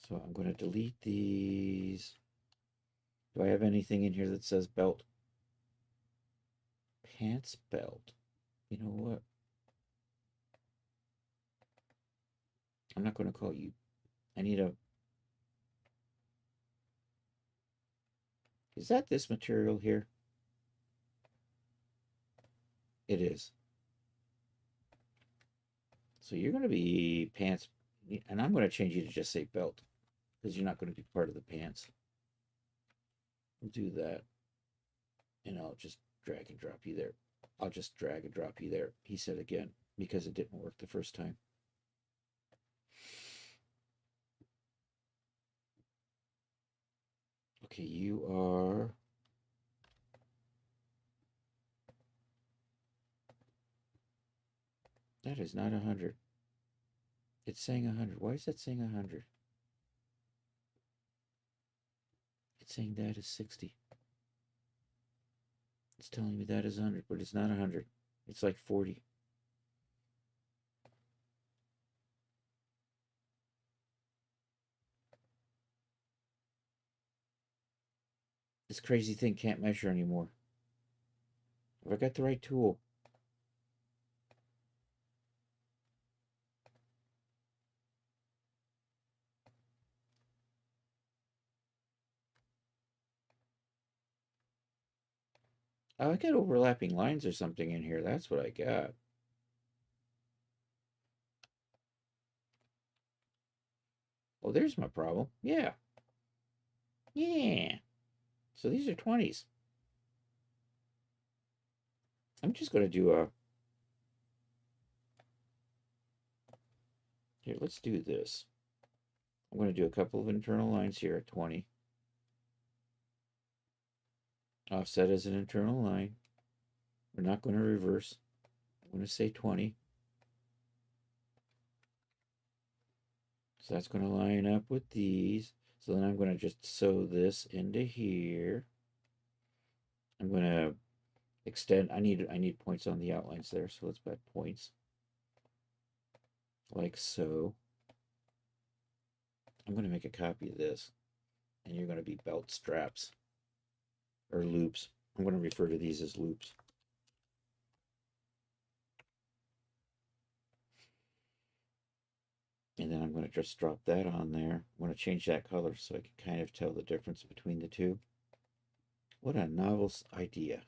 So I'm going to delete these. Do I have anything in here that says belt? Pants belt. You know what? I'm not going to call you. I need a. Is that this material here? It is. So you're going to be pants. And I'm going to change you to just say belt because you're not going to be part of the pants. We'll do that. And I'll just drag and drop you there. I'll just drag and drop you there. He said again because it didn't work the first time. Okay, you are. That is not 100. It's saying 100. Why is that saying 100? It's saying that is 60. It's telling me that is 100, but it's not 100. It's like 40. This crazy thing can't measure anymore. Have I got the right tool? Oh, I got overlapping lines or something in here. That's what I got. Oh, there's my problem. Yeah. Yeah. So these are 20s. I'm just going to do a... Here, let's do this. I'm going to do a couple of internal lines here at 20. Offset as an internal line. We're not going to reverse. I'm going to say 20. So that's going to line up with these. So then I'm going to just sew this into here. I'm going to extend. I need points on the outlines there, so let's put points like so. I'm going to make a copy of this, and you're going to be belt straps or loops. I'm going to refer to these as loops. And then I'm going to just drop that on there. I'm going to change that color so I can kind of tell the difference between the two. What a novel idea.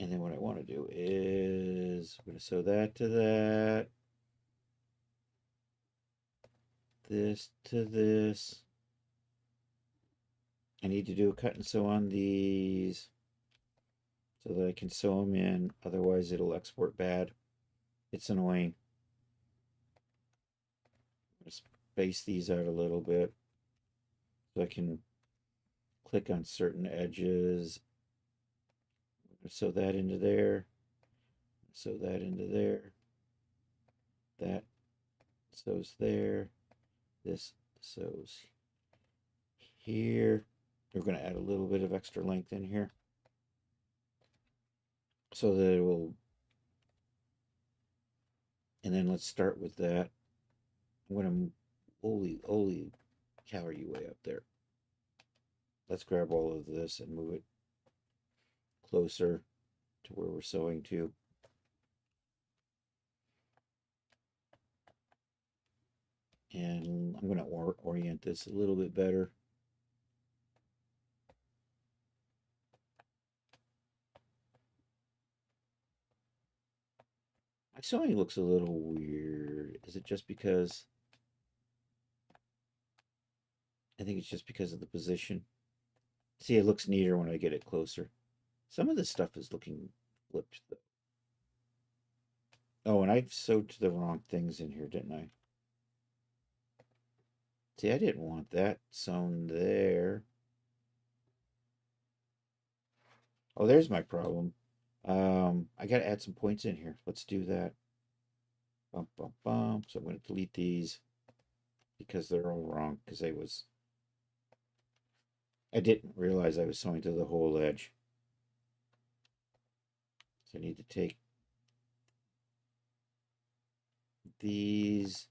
And then what I want to do is I'm going to sew that to that. This to this. I need to do a cut and sew on these so that I can sew them in. Otherwise it'll export bad. It's annoying. Space these out a little bit so I can click on certain edges. Sew that into there. Sew that into there. That sews there. This sews here. We're going to add a little bit of extra length in here so that it will. And then let's start with that. I'm going to holy cow, are you way up there? Let's grab all of this and move it closer to where we're sewing to. And I'm going to orient this a little bit better. My sewing looks a little weird. Is it just because? I think it's just because of the position. See, it looks neater when I get it closer. Some of this stuff is looking flipped, though. Oh, and I sewed to the wrong things in here, didn't I? See, I didn't want that sewn there. Oh, there's my problem. I got to add some points in here. Let's do that. Bump, bump, bump. So I'm going to delete these because they're all wrong. Because I didn't realize I was sewing to the whole edge. So I need to take these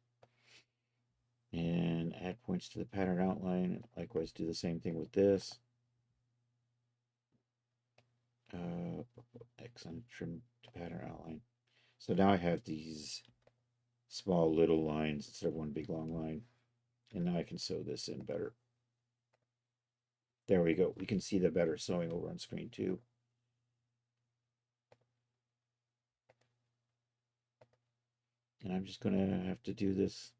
and add points to the pattern outline. Likewise, do the same thing with this. X on trim to pattern outline. So now I have these small little lines instead of one big long line. And now I can sew this in better. There we go. We can see the better sewing over on screen too. And I'm just going to have to do this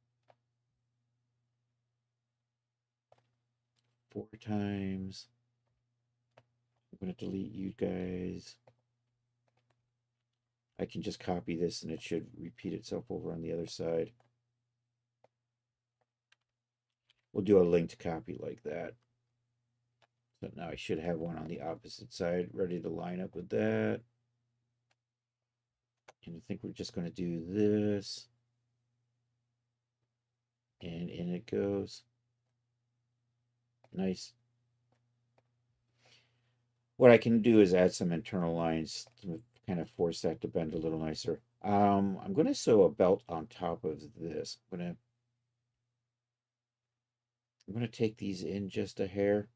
4 times. I'm going to delete you guys. I can just copy this and it should repeat itself over on the other side. We'll do a linked copy like that. So now I should have one on the opposite side ready to line up with that. And I think we're just going to do this. And in it goes. Nice. What I can do is add some internal lines to kind of force that to bend a little nicer. I'm going to sew a belt on top of this. I'm going to take these in just a hair.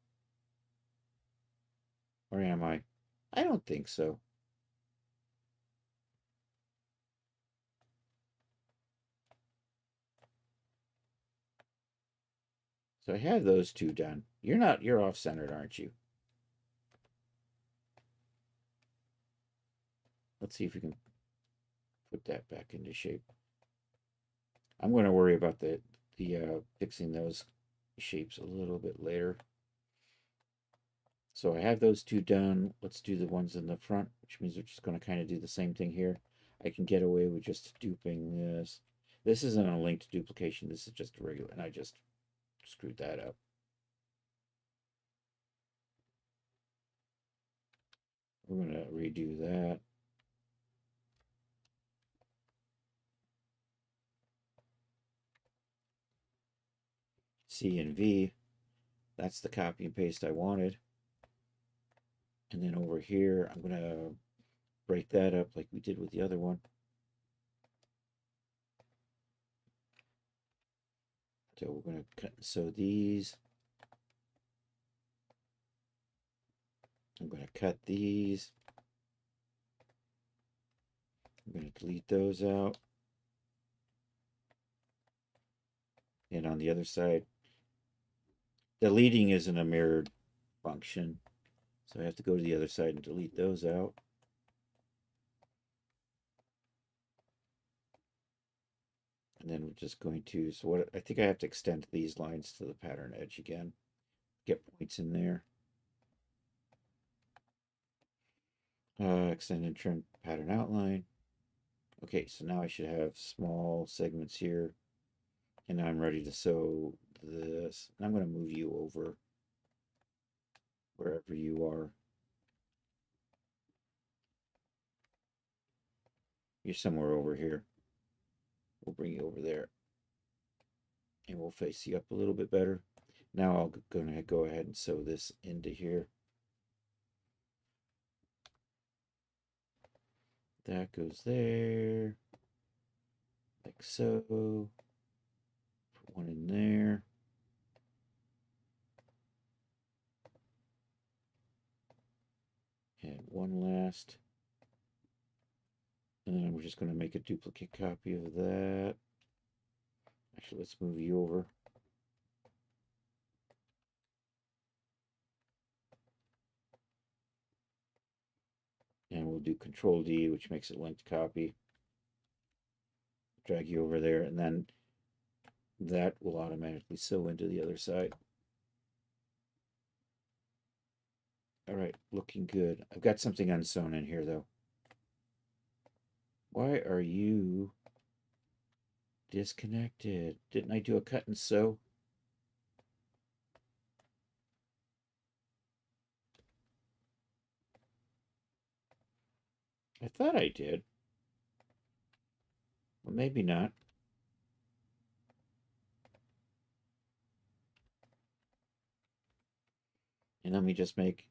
Or am I? I don't think so. So I have those two done. You're off-centered, aren't you? Let's see if we can put that back into shape. I'm going to worry about the fixing those shapes a little bit later. So I have those two done. Let's do the ones in the front, which means we're just going to kind of do the same thing here. I can get away with just duping this. This isn't a linked duplication. This is just a regular, and I just screwed that up. We're going to redo that. C and V. That's the copy and paste I wanted. And then over here, I'm going to break that up like we did with the other one. So we're going to cut and sew these. I'm going to cut these. I'm going to delete those out. And on the other side, deleting isn't a mirrored function. So I have to go to the other side and delete those out. And then we're just going to, so what I think I have to extend these lines to the pattern edge again. Get points in there. Extend and trim pattern outline. Okay, so now I should have small segments here. And now I'm ready to sew this. And I'm going to move you over wherever you are. You're somewhere over here. We'll bring you over there. And we'll face you up a little bit better. Now I'm going to go ahead and sew this into here. That goes there. Like so. Put one in there. And one last. And then we're just going to make a duplicate copy of that. Actually, let's move you over. And we'll do Control D, which makes it linked copy. Drag you over there, and then that will automatically sew into the other side. All right, looking good. I've got something unsewn in here, though. Why are you disconnected? Didn't I do a cut and sew? I thought I did. Well, maybe not. And let me just make...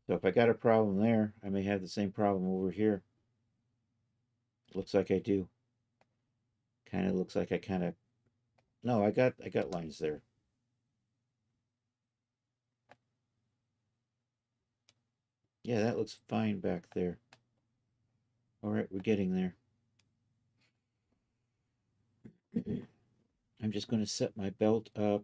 So if I got a problem there, I may have the same problem over here. Looks like I do. Kind of looks like I kind of... No, I got lines there. Yeah, that looks fine back there. All right, we're getting there. I'm just going to set my belt up.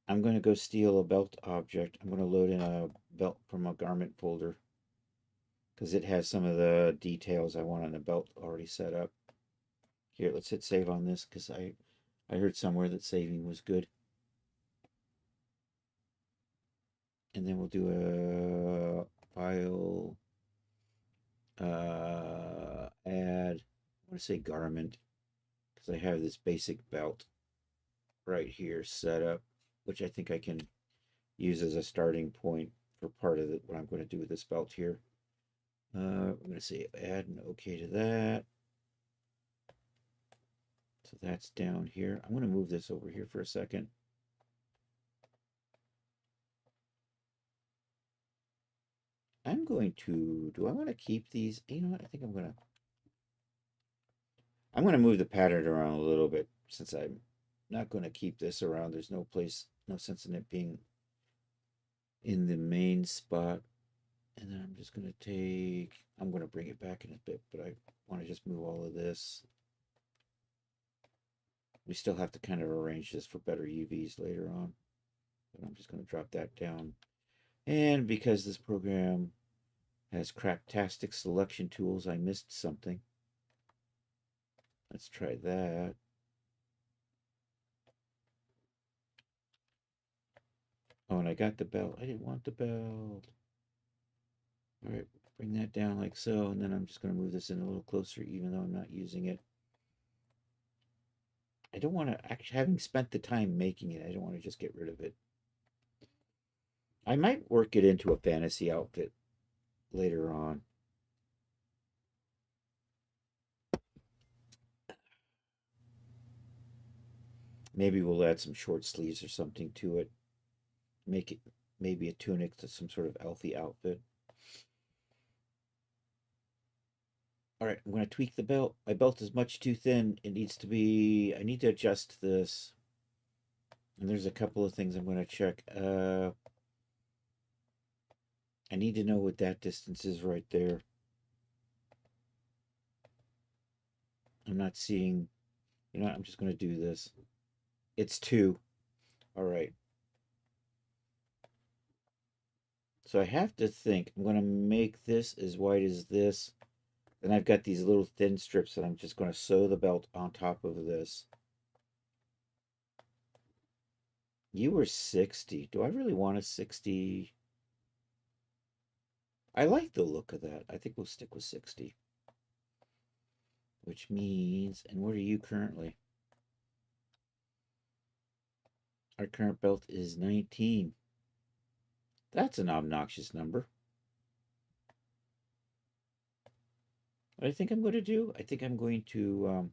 I'm going to go steal a belt object. I'm going to load in a belt from a garment folder because it has some of the details I want on the belt already set up. Here, let's hit save on this because I heard somewhere that saving was good. And then we'll do a file, add, I want to say garment because I have this basic belt right here set up, which I think I can use as a starting point for part of what I'm going to do with this belt here. I'm going to say add and OK to that. So that's down here. I'm going to move this over here for a second. I'm going to, do I want to keep these? You know what? I think I'm going to move the pattern around a little bit since I'm not going to keep this around. There's no place, no sense in it being in the main spot. And then I'm just going to take, I'm going to bring it back in a bit, but I want to just move all of this. We still have to kind of arrange this for better UVs later on. But I'm just going to drop that down. And because this program has craptastic selection tools, I missed something. Let's try that. Oh, and I got the belt. I didn't want the belt. All right, bring that down like so, and then I'm just going to move this in a little closer, even though I'm not using it. I don't want to, actually, having spent the time making it, I don't want to just get rid of it. I might work it into a fantasy outfit later on. Maybe we'll add some short sleeves or something to it. make it maybe a tunic to some sort of elfy outfit. All right, I'm going to tweak the belt. My belt is much too thin. It needs to be, I need to adjust this. And there's a couple of things I'm going to check. I need to know what that distance is right there. I'm not seeing, you know what, I'm just going to do this. It's 2. All right. So I have to think, I'm going to make this as wide as this. Then I've got these little thin strips that I'm just going to sew the belt on top of this. You were 60. Do I really want a 60? I like the look of that. I think we'll stick with 60. Which means, and what are you currently? Our current belt is 19. That's an obnoxious number. What I think I'm going to do, I think I'm going to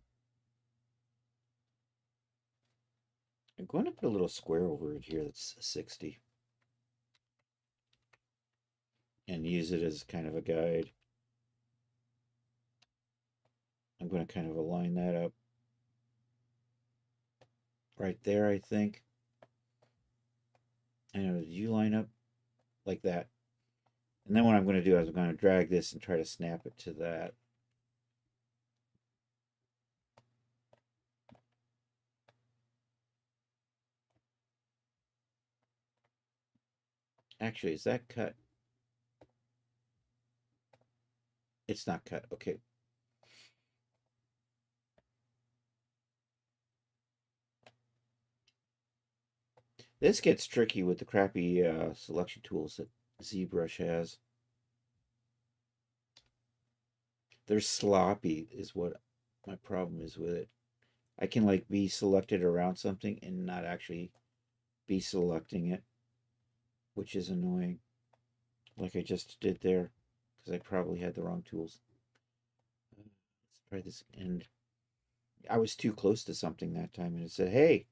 put a little square over it here that's 60. And use it as kind of a guide. I'm going to kind of align that up right there, I think. I know, did you line up like that? And then what I'm going to do is I'm going to drag this and try to snap it to that. Actually, is that cut? It's not cut. Okay. This gets tricky with the crappy selection tools that ZBrush has. They're sloppy is what my problem is with it. I can like be selected around something and not actually be selecting it, which is annoying. Like I just did there, because I probably had the wrong tools. Let's try this, and I was too close to something that time, and it said, "Hey,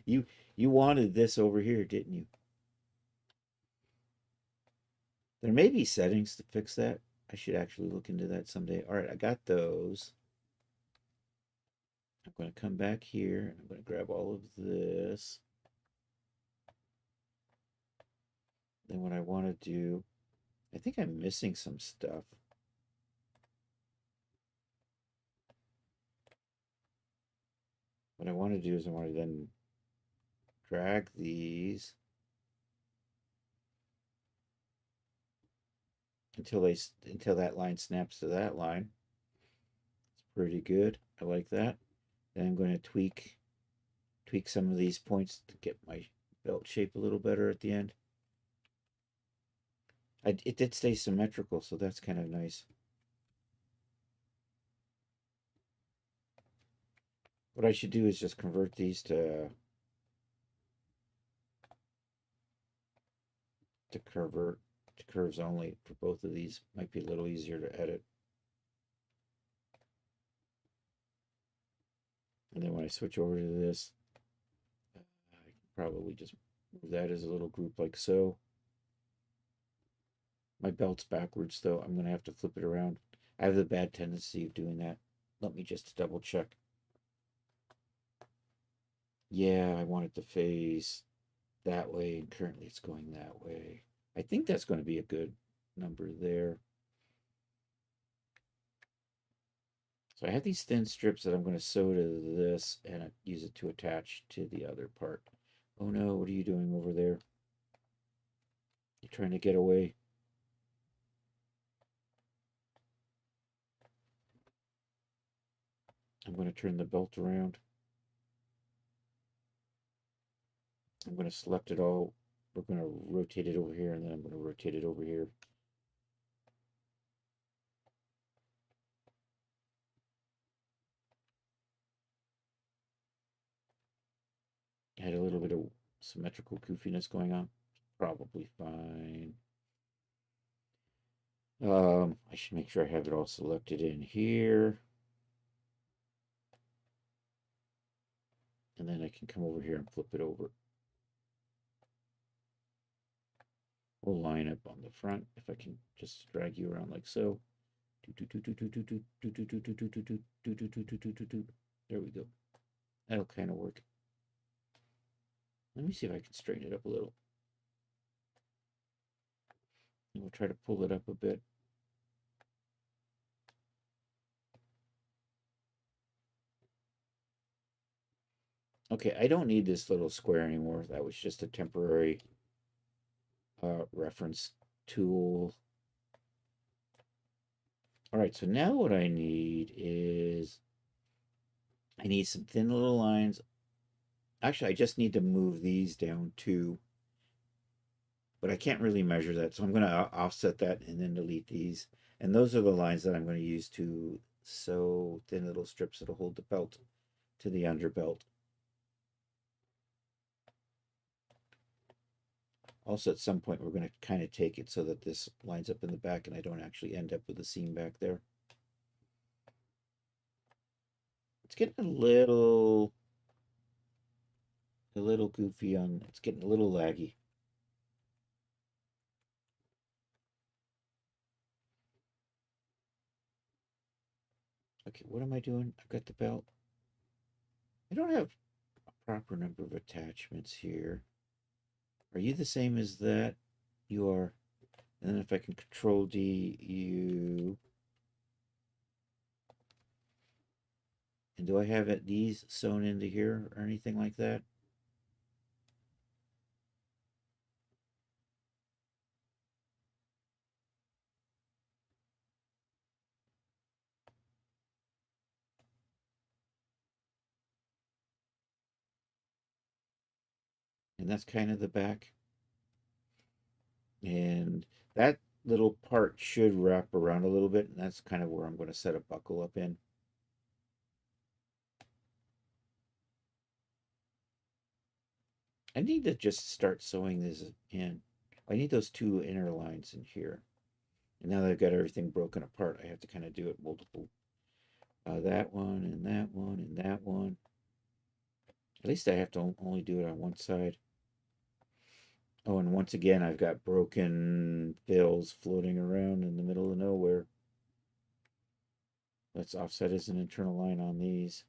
you you wanted this over here, didn't you?" There may be settings to fix that. I should actually look into that someday. All right, I got those. I'm going to come back here. I'm going to grab all of this. Then what I want to do, I think I'm missing some stuff. What I want to do is I want to then drag these until that line snaps to that line. It's pretty good. I like that. Then I'm going to tweak some of these points to get my belt shape a little better at the end. It did stay symmetrical, so that's kind of nice. What I should do is just convert these to curves only for both of these. Might be a little easier to edit. And then when I switch over to this, I can probably just move that as a little group like so. My belt's backwards though. I'm going to have to flip it around. I have the bad tendency of doing that. Let me just double check. Yeah, I want it to face that way, and currently it's going that way. I think that's going to be a good number there. So I have these thin strips that I'm going to sew to this and use it to attach to the other part. Oh no, what are you doing over there? You're trying to get away. I'm going to turn the belt around. I'm going to select it all. We're going to rotate it over here, and then I'm going to rotate it over here. I had a little bit of symmetrical goofiness going on. Probably fine. I should make sure I have it all selected in here. And then I can come over here and flip it over. We'll line up on the front if I can just drag you around like so. There we go. That'll kind of work. Let me see if I can straighten it up a little. We'll try to pull it up a bit. Okay, I don't need this little square anymore. That was just a temporary reference tool. All right, so now what I need is I need some thin little lines. Actually, I just need to move these down too, but I can't really measure that. So I'm going to offset that and then delete these. And those are the lines that I'm going to use to sew thin little strips that'll hold the belt to the underbelt. Also, at some point, we're going to kind of take it so that this lines up in the back and I don't actually end up with a seam back there. It's getting a little goofy on, it's getting a little laggy. Okay, what am I doing? I've got the belt. I don't have a proper number of attachments here. Are you the same as that? You are. And then if I can control D, you. And do I have these sewn into here or anything like that? And that's kind of the back. And that little part should wrap around a little bit. And that's kind of where I'm going to set a buckle up in. I need to just start sewing this in. I need those two inner lines in here. And now that I've got everything broken apart, I have to kind of do it multiple. That one and that one and that one. At least I have to only do it on one side. Oh, and once again, I've got broken fills floating around in the middle of nowhere. Let's offset as an internal line on these.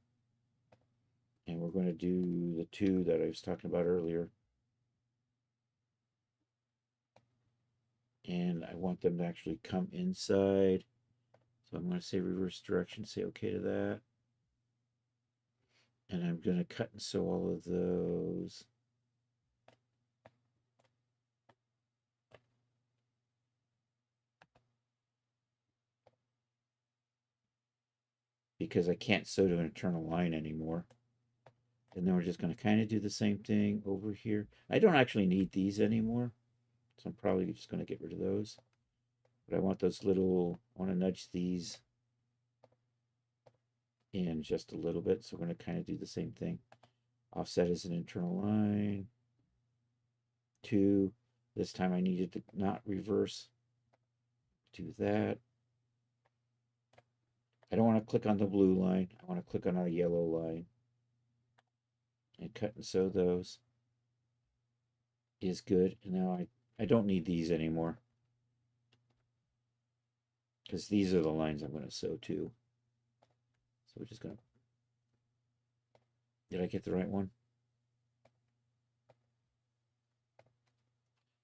And we're going to do the two that I was talking about earlier. And I want them to actually come inside. So I'm going to say reverse direction, say okay to that. And I'm going to cut and sew all of those. Because I can't sew to an internal line anymore. And then we're just going to kind of do the same thing over here. I don't actually need these anymore. So I'm probably just going to get rid of those. But I want those little, I want to nudge these in just a little bit. So we're going to kind of do the same thing. Offset as an internal line. 2. This time I needed to not reverse. Do that. I don't want to click on the blue line. I want to click on our yellow line. And cut and sew those. Is good. And now I don't need these anymore. Because these are the lines I'm going to sew to. So we're just going to. Did I get the right one?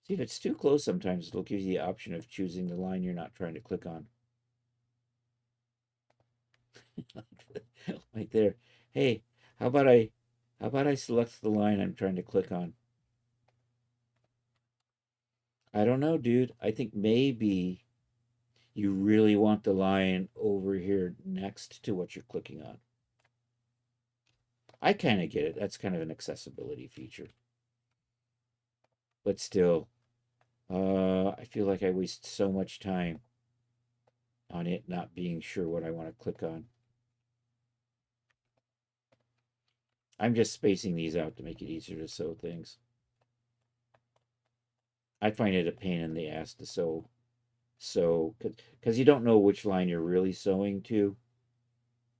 See, if it's too close, sometimes it'll give you the option of choosing the line you're not trying to click on. Right there. Hey, how about I select the line I'm trying to click on? I don't know, dude. I think maybe you really want the line over here next to what you're clicking on. I kind of get it. That's kind of an accessibility feature. But still, I feel like I waste so much time on it not being sure what I want to click on. I'm just spacing these out to make it easier to sew things. I find it a pain in the ass to sew because you don't know which line you're really sewing to,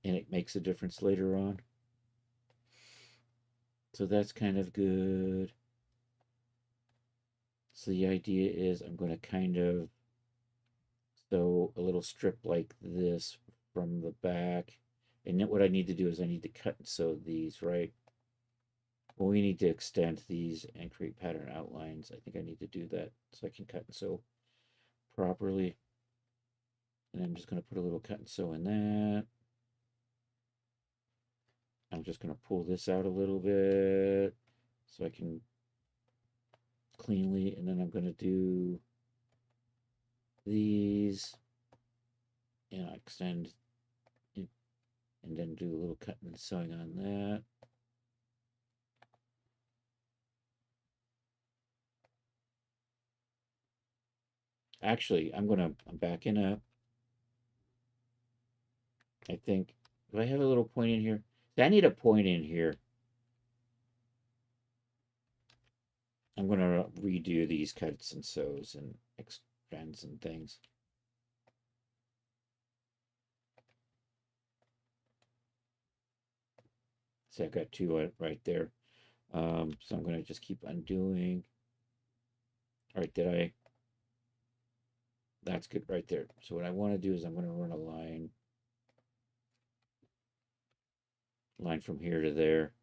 and it makes a difference later on. So that's kind of good. So the idea is I'm going to kind of sew a little strip like this from the back. And then what I need to do is I need to cut and sew these, right? Well, we need to extend these and create pattern outlines. I think I need to do that so I can cut and sew properly. And I'm just going to put a little cut and sew in that. I'm just going to pull this out a little bit so I can cleanly, and then I'm going to do these and I extend it, and then do a little cutting and sewing on that. Actually, I'm backing up. I think, do I have a little point in here? I need a point in here. I'm going to redo these cuts and sews and extends and things. See, I've got two right there. So I'm going to just keep undoing. All right, did I? That's good right there. So what I want to do is I'm going to run a line from here to there.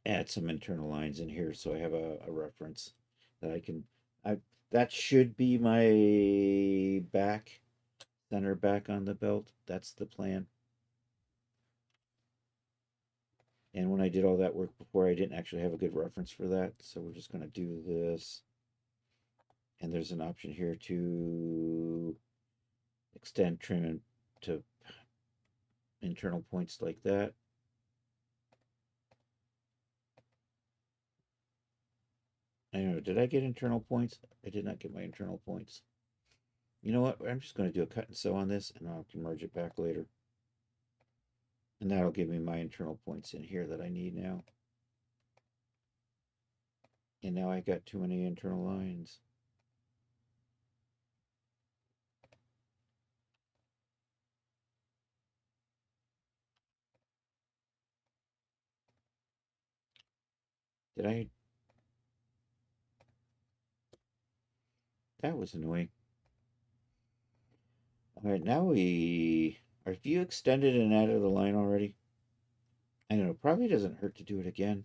Add some internal lines in here so I have a reference that I can. That should be my center back on the belt. That's the plan. And when I did all that work before, I didn't actually have a good reference for that. So we're just going to do this. And there's an option here to extend trim to internal points like that. I don't know, did I get internal points? I did not get my internal points. You know what? I'm just going to do a cut and sew on this, and I can merge it back later. And that'll give me my internal points in here that I need now. And now I got too many internal lines. Did I? That was annoying. All right, now are you extended and added the line already? I don't know, probably doesn't hurt to do it again.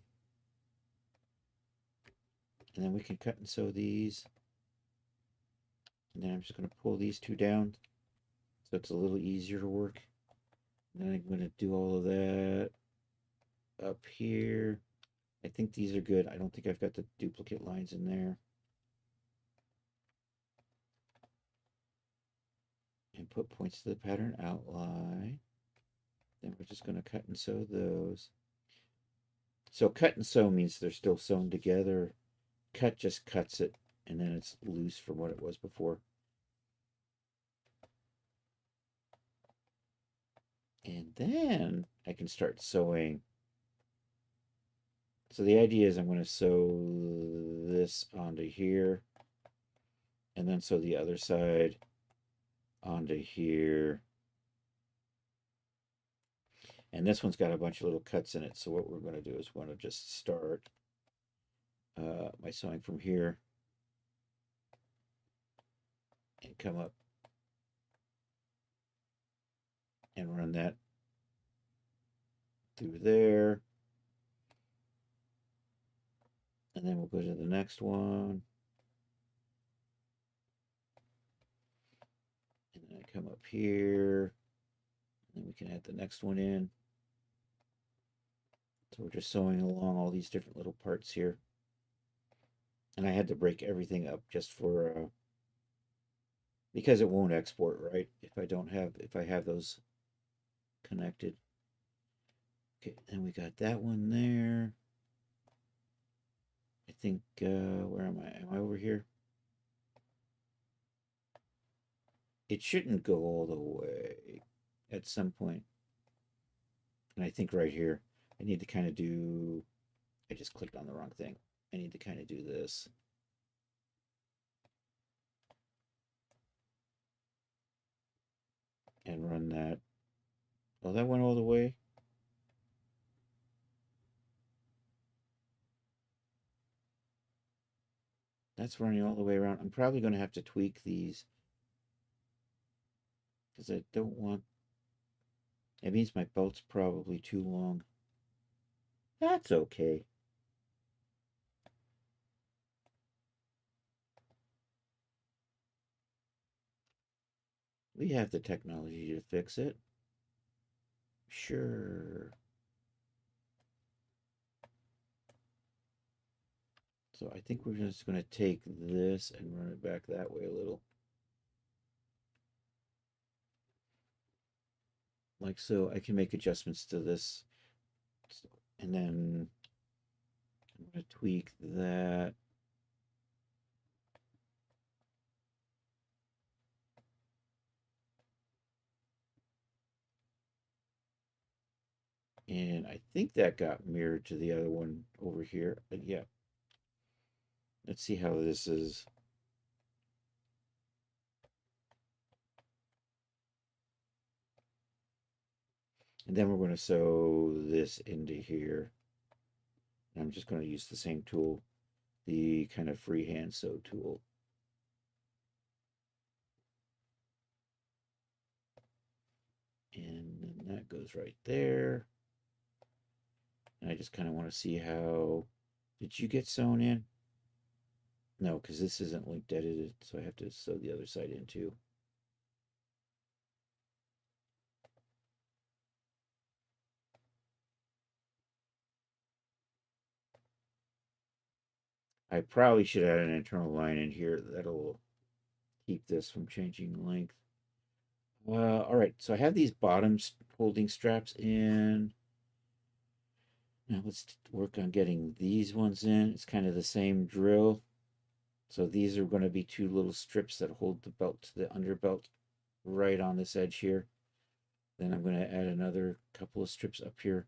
And then we can cut and sew these. And then I'm just going to pull these two down so it's a little easier to work. And then I'm going to do all of that up here. I think these are good. I don't think I've got the duplicate lines in there. And put points to the pattern outline. Then we're just going to cut and sew those. So cut and sew means they're still sewn together. Cut just cuts it, and then it's loose from what it was before. And then I can start sewing. So the idea is I'm going to sew this onto here, and then sew the other side onto here. And this one's got a bunch of little cuts in it. So what we're going to do is we're going to just start my sewing from here and come up and run that through there. And then we'll go to the next one. And then I come up here. And we can add the next one in. So we're just sewing along all these different little parts here. And I had to break everything up just for because it won't export, right? If I have those connected. Okay, and we got that one there. I think where am I? Am I over here? It shouldn't go all the way at some point. And I think right here, I need to kind of do, I just clicked on the wrong thing. I need to kind of do this. And run that. Oh, that went all the way. That's running all the way around. I'm probably going to have to tweak these because I don't want. It means my belt's probably too long. That's okay. We have the technology to fix it. Sure. So I think we're just going to take this and run it back that way a little. Like so. I can make adjustments to this. And then I'm going to tweak that. And I think that got mirrored to the other one over here. But yeah. Let's see how this is. And then we're going to sew this into here. And I'm just going to use the same tool, the kind of freehand sew tool. And then that goes right there. And I just kind of want to see how, did you get sewn in? No, because this isn't linked edited, so I have to sew the other side in too. I probably should add an internal line in here that'll keep this from changing length. All right, so I have these bottom holding straps in. Now let's work on getting these ones in. It's kind of the same drill. So these are going to be two little strips that hold the belt to the underbelt right on this edge here. Then I'm going to add another couple of strips up here.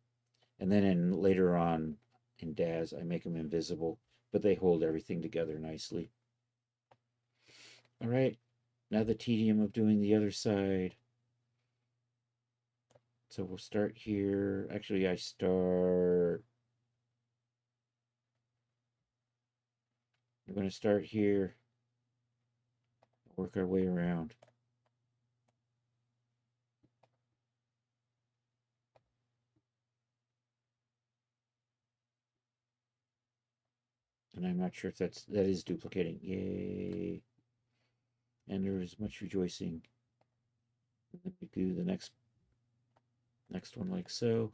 And then later on in Daz, I make them invisible, but they hold everything together nicely. All right, now the tedium of doing the other side. So we'll start here. Actually, I start. We're going to start here, work our way around. And I'm not sure if that is duplicating. Yay. And there is much rejoicing. And then we do the next one like so.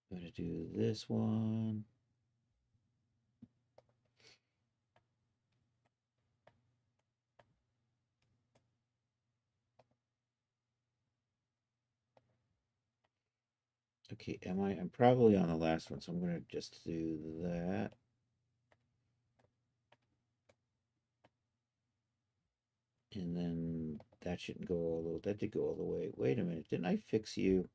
I'm going to do this one. Okay, I'm probably on the last one, so I'm going to just do that. And then that shouldn't go all the way. That did go all the way. Wait a minute, didn't I fix you?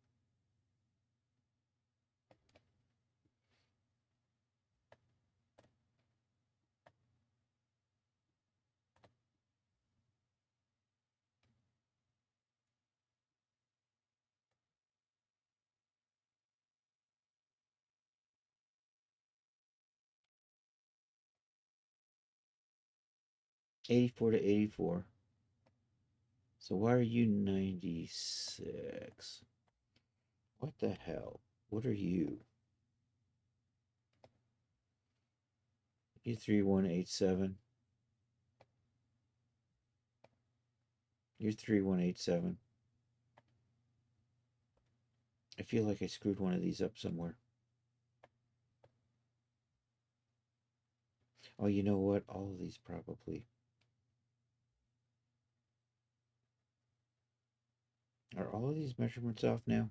'84 to '84. So why are you 96? What the hell? What are you? You 3187. You're 3187. I feel like I screwed one of these up somewhere. Oh, you know what? All of these probably. Are all of these measurements off now?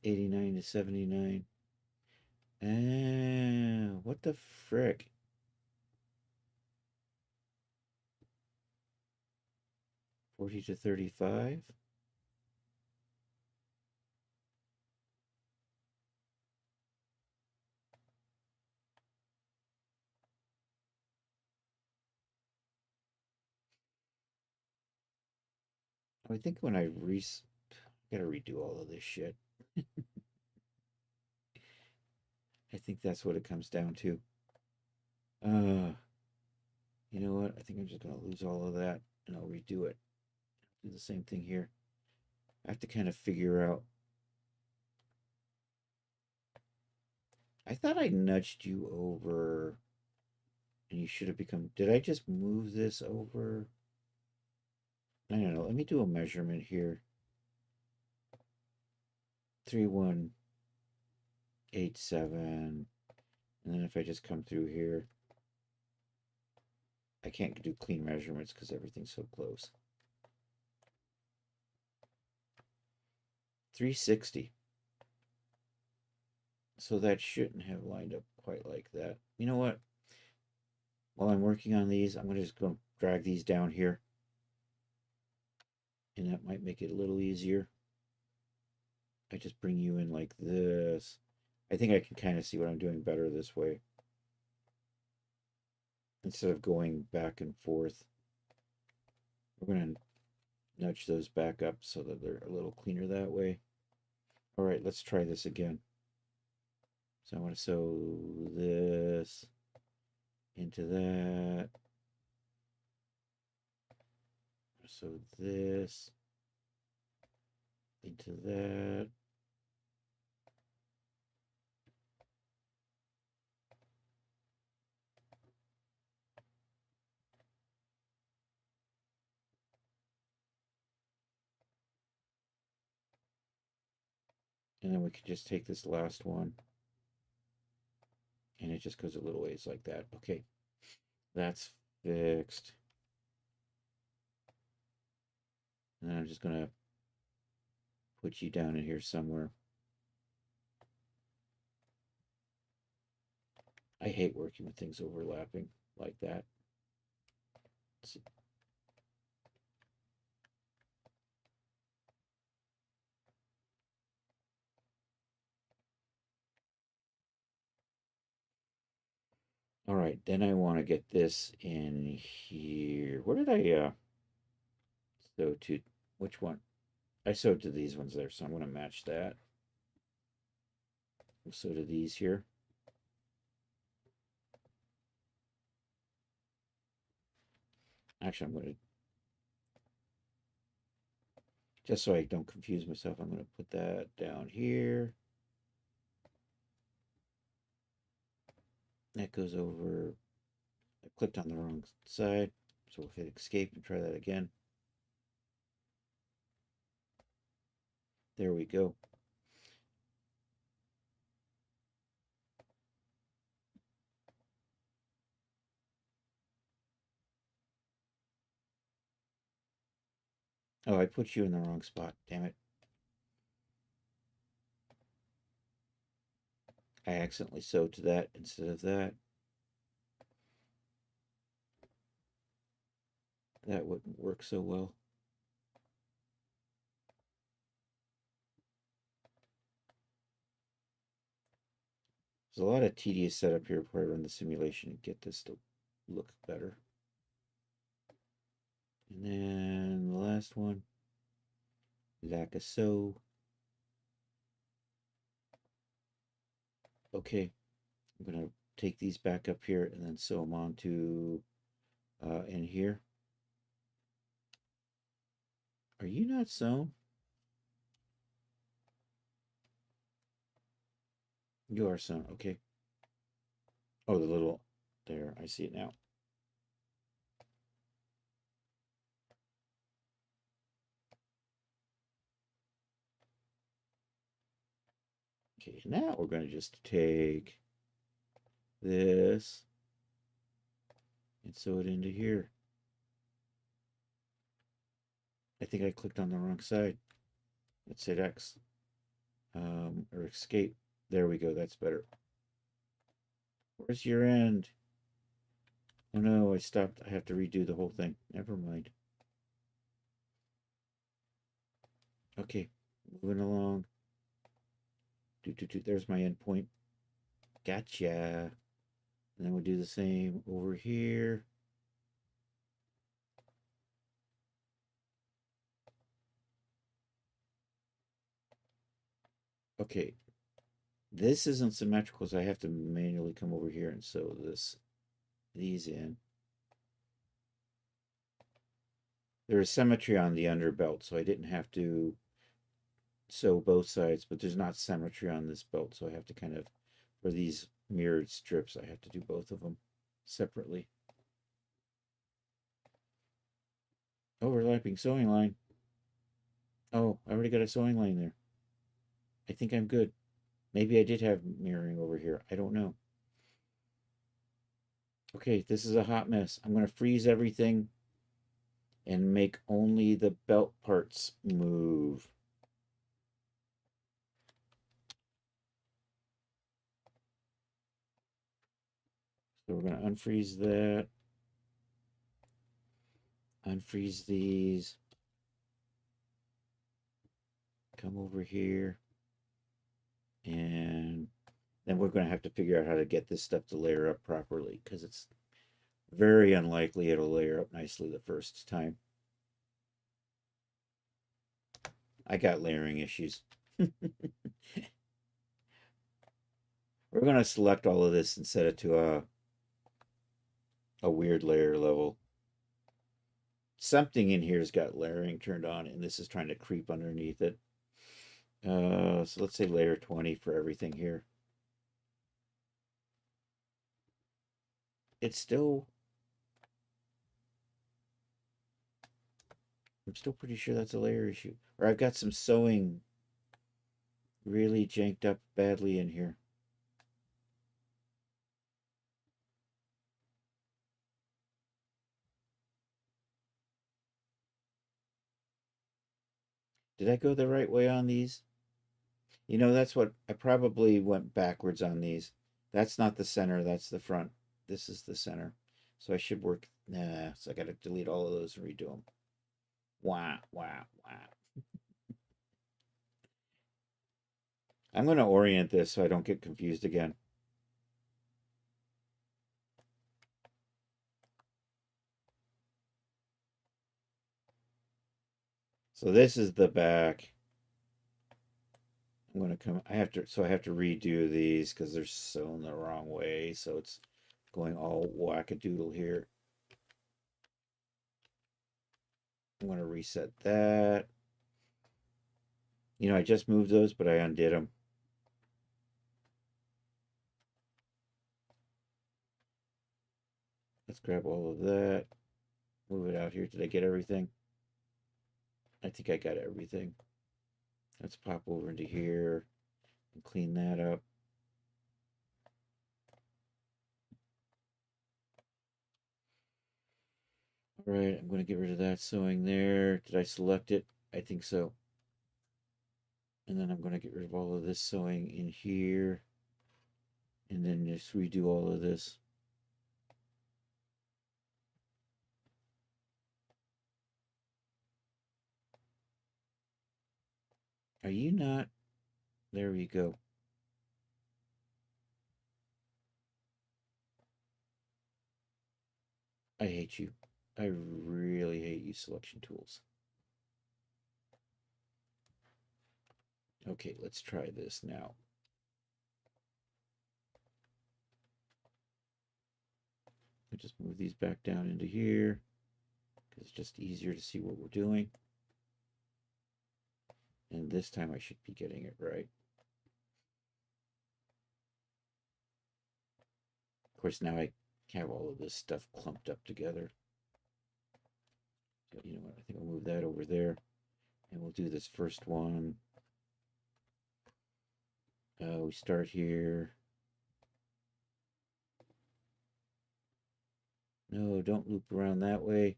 89 to 79. Ah, what the frick? 40 to 35? I think when I gotta redo all of this shit. I think that's what it comes down to. Uh, you know what? I think I'm just gonna lose all of that and I'll redo it. Do the same thing here. I have to kind of figure out. I thought I nudged you over and you should have become. Did I just move this over? I don't know. Let me do a measurement here. 3187. And then if I just come through here, I can't do clean measurements because everything's so close. 360. So that shouldn't have lined up quite like that. You know what? While I'm working on these, I'm just going to drag these down here. And that might make it a little easier. I just bring you in like this. I think I can kind of see what I'm doing better this way. Instead of going back and forth. We're going to nudge those back up so that they're a little cleaner that way. All right, let's try this again. So I want to sew this into that. So this into that. And then we could just take this last one and it just goes a little ways like that. Okay, that's fixed. And then I'm just gonna put you down in here somewhere. I hate working with things overlapping like that. All right, then I want to get this in here. Where did I sew to? Which one? I sewed to these ones there, so I'm going to match that. We'll sew to these here. Actually, I'm going to, just so I don't confuse myself, I'm going to put that down here. That goes over. I clicked on the wrong side, so we'll hit escape and try that again. There we go. Oh, I put you in the wrong spot. Damn it. I accidentally sewed to that instead of that. That wouldn't work so well. There's a lot of tedious setup here before I run the simulation and get this to look better. And then the last one, like a so. Okay, I'm gonna take these back up here and then sew them onto in here. Are you not sewn? You are sewn. Okay. Oh, the little there. I see it now. Okay, now we're going to just take this and sew it into here. I think I clicked on the wrong side. Let's hit X or escape. There we go. That's better. Where's your end? Oh no, I stopped. I have to redo the whole thing. Never mind. Okay, moving along. There's my endpoint. Gotcha. And then we'll do the same over here. Okay, this isn't symmetrical, so I have to manually come over here and sew these in. There is symmetry on the underbelt, so I didn't have to sew both sides, but there's not symmetry on this belt, so I have to kind of, for these mirrored strips, I have to do both of them separately. Overlapping sewing line. Oh, I already got a sewing line there. I think I'm good. Maybe I did have mirroring over here. I don't know. Okay, this is a hot mess. I'm going to freeze everything and make only the belt parts move. So we're going to unfreeze that. Unfreeze these. Come over here. And then we're going to have to figure out how to get this stuff to layer up properly because it's very unlikely it'll layer up nicely the first time. I got layering issues. We're going to select all of this and set it to a weird layer level. Something in here's got layering turned on, and this is trying to creep underneath it. So let's say layer 20 for everything here. It's still... I'm still pretty sure that's a layer issue. Or I've got some sewing really janked up badly in here. Did I go the right way on these? You know, that's what I probably went backwards on these. That's not the center, that's the front. This is the center. So I should work. Nah, so I got to delete all of those and redo them. Wah, wah, wah. I'm going to orient this so I don't get confused again. So this is the back. I'm going to come, I have to redo these because they're sewn the wrong way. So it's going all wackadoodle here. I'm going to reset that. You know, I just moved those, but I undid them. Let's grab all of that. Move it out here. Did I get everything? I think I got everything. Let's pop over into here and clean that up. All right, I'm going to get rid of that sewing there. Did I select it? I think so. And then I'm going to get rid of all of this sewing in here. And then just redo all of this. Are you not? There we go. I hate you. I really hate you, selection tools. Okay, let's try this now. I'll just move these back down into here because it's just easier to see what we're doing. And this time I should be getting it right. Of course, now I have all of this stuff clumped up together. So, you know what? I think I'll move that over there. And we'll do this first one. We start here. No, don't loop around that way.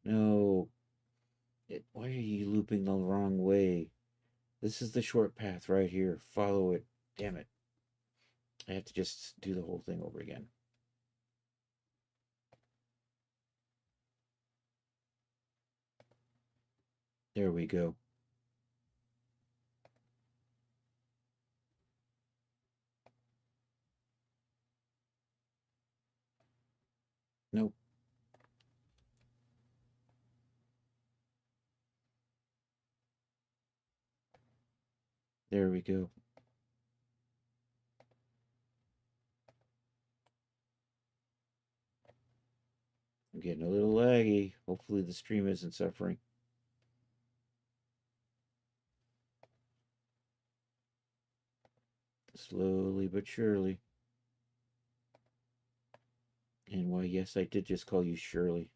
No. Why are you looping the wrong way? This is the short path right here. Follow it. Damn it. I have to just do the whole thing over again. There we go. Nope. There we go. getting a little laggy. Hopefully the stream isn't suffering. Slowly but surely. And why, yes, I did just call you Shirley.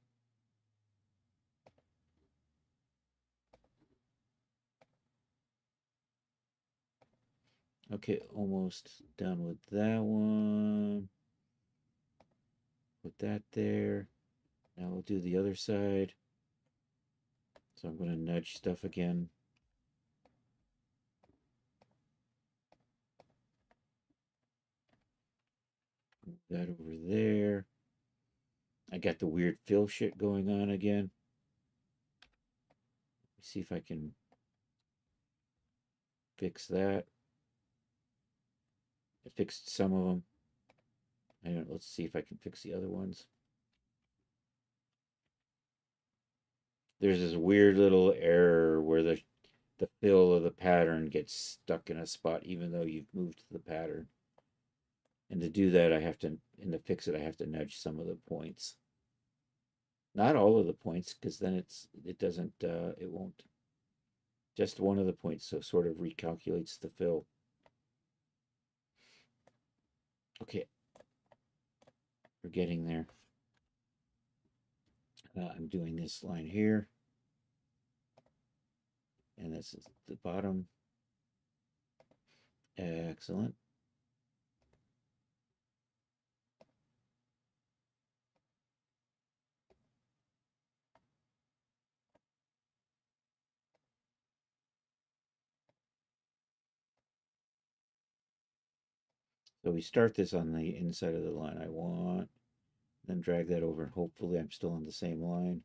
Okay, almost done with that one. Put that there. Now we'll do the other side. So I'm going to nudge stuff again. Move that over there. I got the weird fill shit going on again. Let me see if I can fix that. I fixed some of them. Let's see if I can fix the other ones. There's this weird little error where the fill of the pattern gets stuck in a spot even though you've moved the pattern. And to do that, and to fix it, I have to nudge some of the points. Not all of the points, because then it won't. Just one of the points, so sort of recalculates the fill. Okay. We're getting there. I'm doing this line here. And this is the bottom. Excellent. So we start this on the inside of the line I want, then drag that over, and hopefully I'm still on the same line,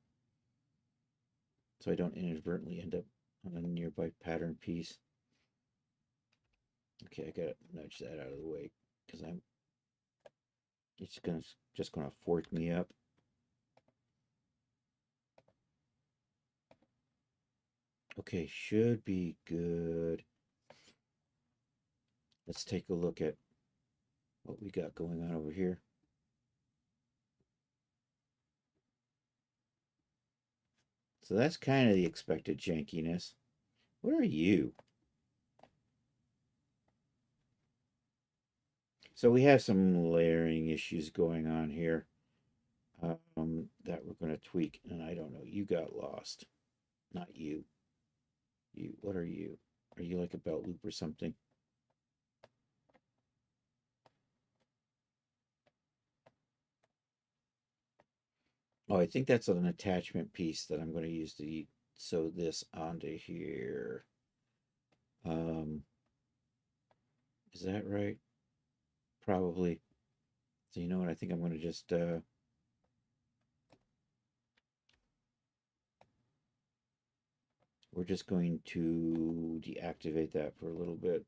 so I don't inadvertently end up on a nearby pattern piece. Okay, I gotta nudge that out of the way because it's just gonna fork me up. Okay, should be good. Let's take a look at what we got going on over here. So that's kind of the expected jankiness. What are you? So we have some layering issues going on here that we're going to tweak. And I don't know, you got lost. Not you. What are you? Are you like a belt loop or something? Oh, I think that's an attachment piece that I'm going to use to sew this onto here. Is that right? Probably. So you know what? I think I'm going to just we're just going to deactivate that for a little bit.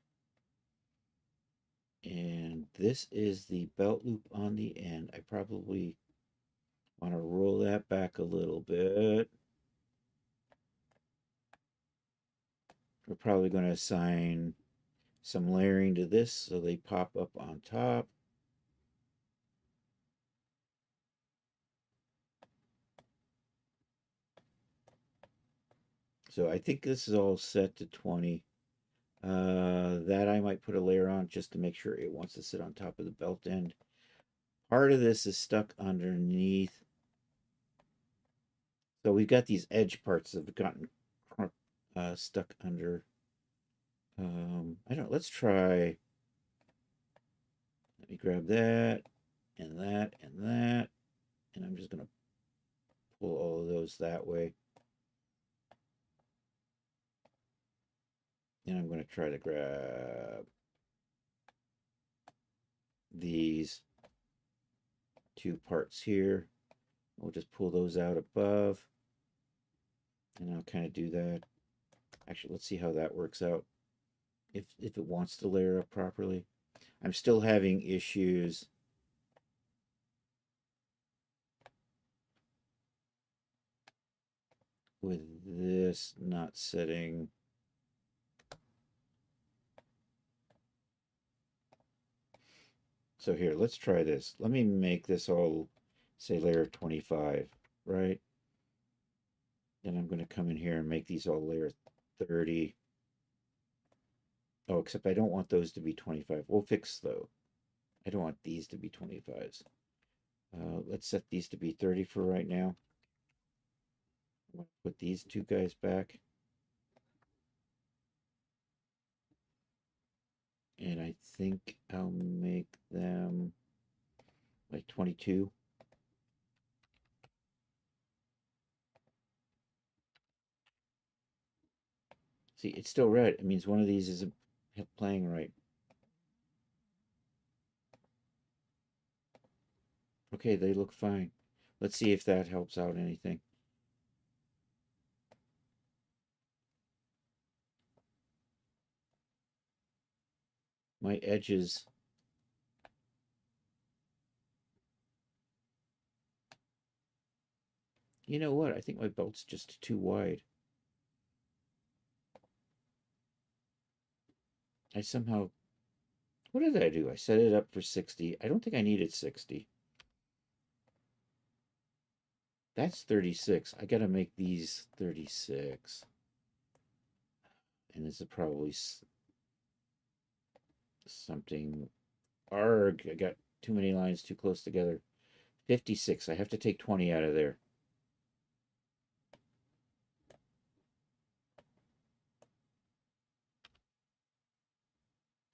And this is the belt loop on the end. I probably want to roll that back a little bit. We're probably going to assign some layering to this so they pop up on top. So I think this is all set to 20. That I might put a layer on just to make sure it wants to sit on top of the belt end. Part of this is stuck underneath. So we've got these edge parts that have gotten stuck under. I don't, let's try. Let me grab that and that and that. And I'm just going to pull all of those that way. And I'm going to try to grab these two parts here. We'll just pull those out above. And I'll kind of do that. Actually, let's see how that works out. If it wants to layer up properly. I'm still having issues with this not setting. So here, let's try this. Let me make this all, say, layer 25. right. Then I'm going to come in here and make these all layer 30. Oh, except I don't want those to be 25. We'll fix though. I don't want these to be 25s. Let's set these to be 30 for right now. I'm going to put these two guys back. And I think I'll make them like 22. See, it's still red. It means one of these isn't playing right. Okay, they look fine. Let's see if that helps out anything. My edges. You know what? I think my belt's just too wide. I somehow... What did I do? I set it up for 60. I don't think I needed 60. That's 36. I gotta make these 36. And this is probably something... Arg, I got too many lines too close together. 56. I have to take 20 out of there.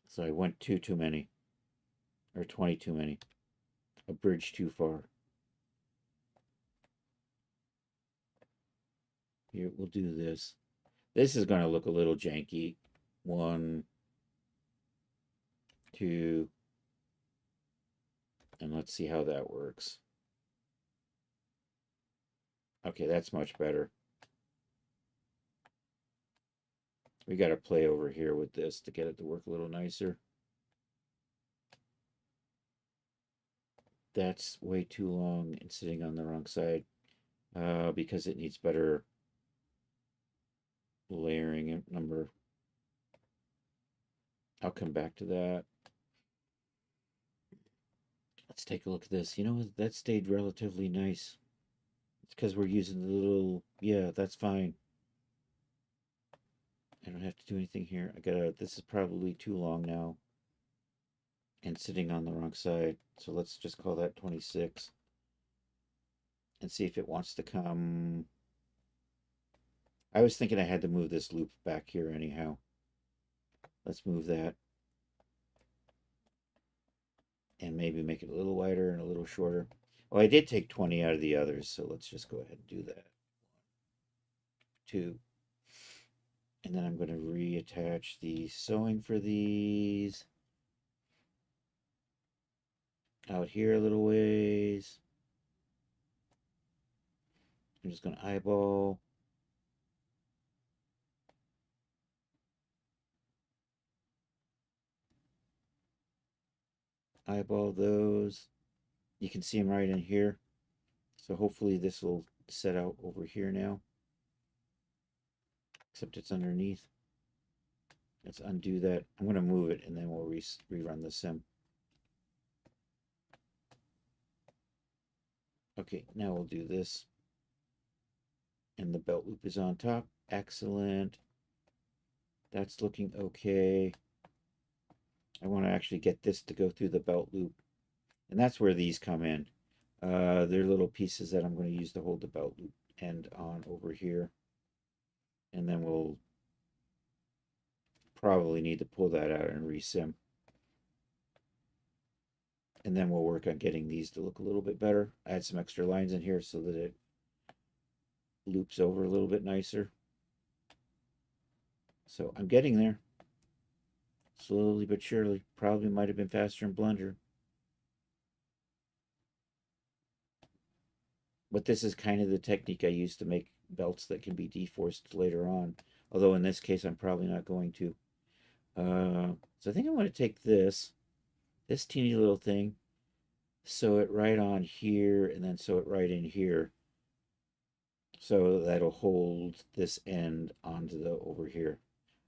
So I went too many. Or 20 too many. A bridge too far. Here, we'll do this. This is going to look a little janky. 1, 2, and let's see how that works. Okay, that's much better. We got to play over here with this to get it to work a little nicer. That's way too long and sitting on the wrong side because it needs better layering number. I'll come back to that. Let's take a look at this. You know, that stayed relatively nice. It's because we're using the little, yeah, that's fine. I don't have to do anything here. This is probably too long now and sitting on the wrong side. So let's just call that 26 and see if it wants to come. I was thinking I had to move this loop back here anyhow. Let's move that. And maybe make it a little wider and a little shorter. Oh, I did take 20 out of the others, so let's just go ahead and do that. 2. And then I'm going to reattach the sewing for these. Out here a little ways. I'm just going to eyeball. Eyeball those. You can see them right in here. So hopefully this will set out over here now. Except it's underneath. Let's undo that. I'm going to move it and then we'll rerun the sim. Okay, now we'll do this. And the belt loop is on top. Excellent. That's looking okay. I want to actually get this to go through the belt loop. And that's where these come in. They're little pieces that I'm going to use to hold the belt loop end on over here. And then we'll probably need to pull that out and resim. And then we'll work on getting these to look a little bit better. Add some extra lines in here so that it loops over a little bit nicer. So I'm getting there. Slowly but surely. Probably might have been faster in Blender. But this is kind of the technique I use to make belts that can be deforced later on. Although in this case, I'm probably not going to. So I think I'm going to take this teeny little thing, sew it right on here, and then sew it right in here. So that'll hold this end onto the over here.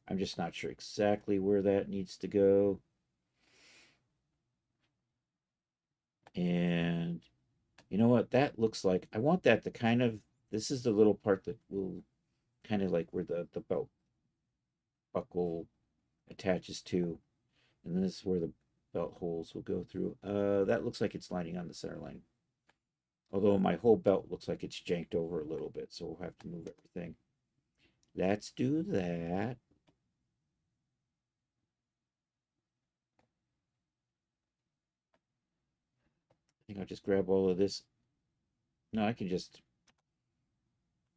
I'm just not sure exactly where that needs to go. And You know what that looks like? I want that to kind of, this is the little part that will kind of like where the belt buckle attaches to, and then this is where the belt holes will go through. That looks like it's lining on the center line. Although my whole belt looks like it's janked over a little bit, so we'll have to move everything. Let's do that. I think I'll just grab all of this. No, I can just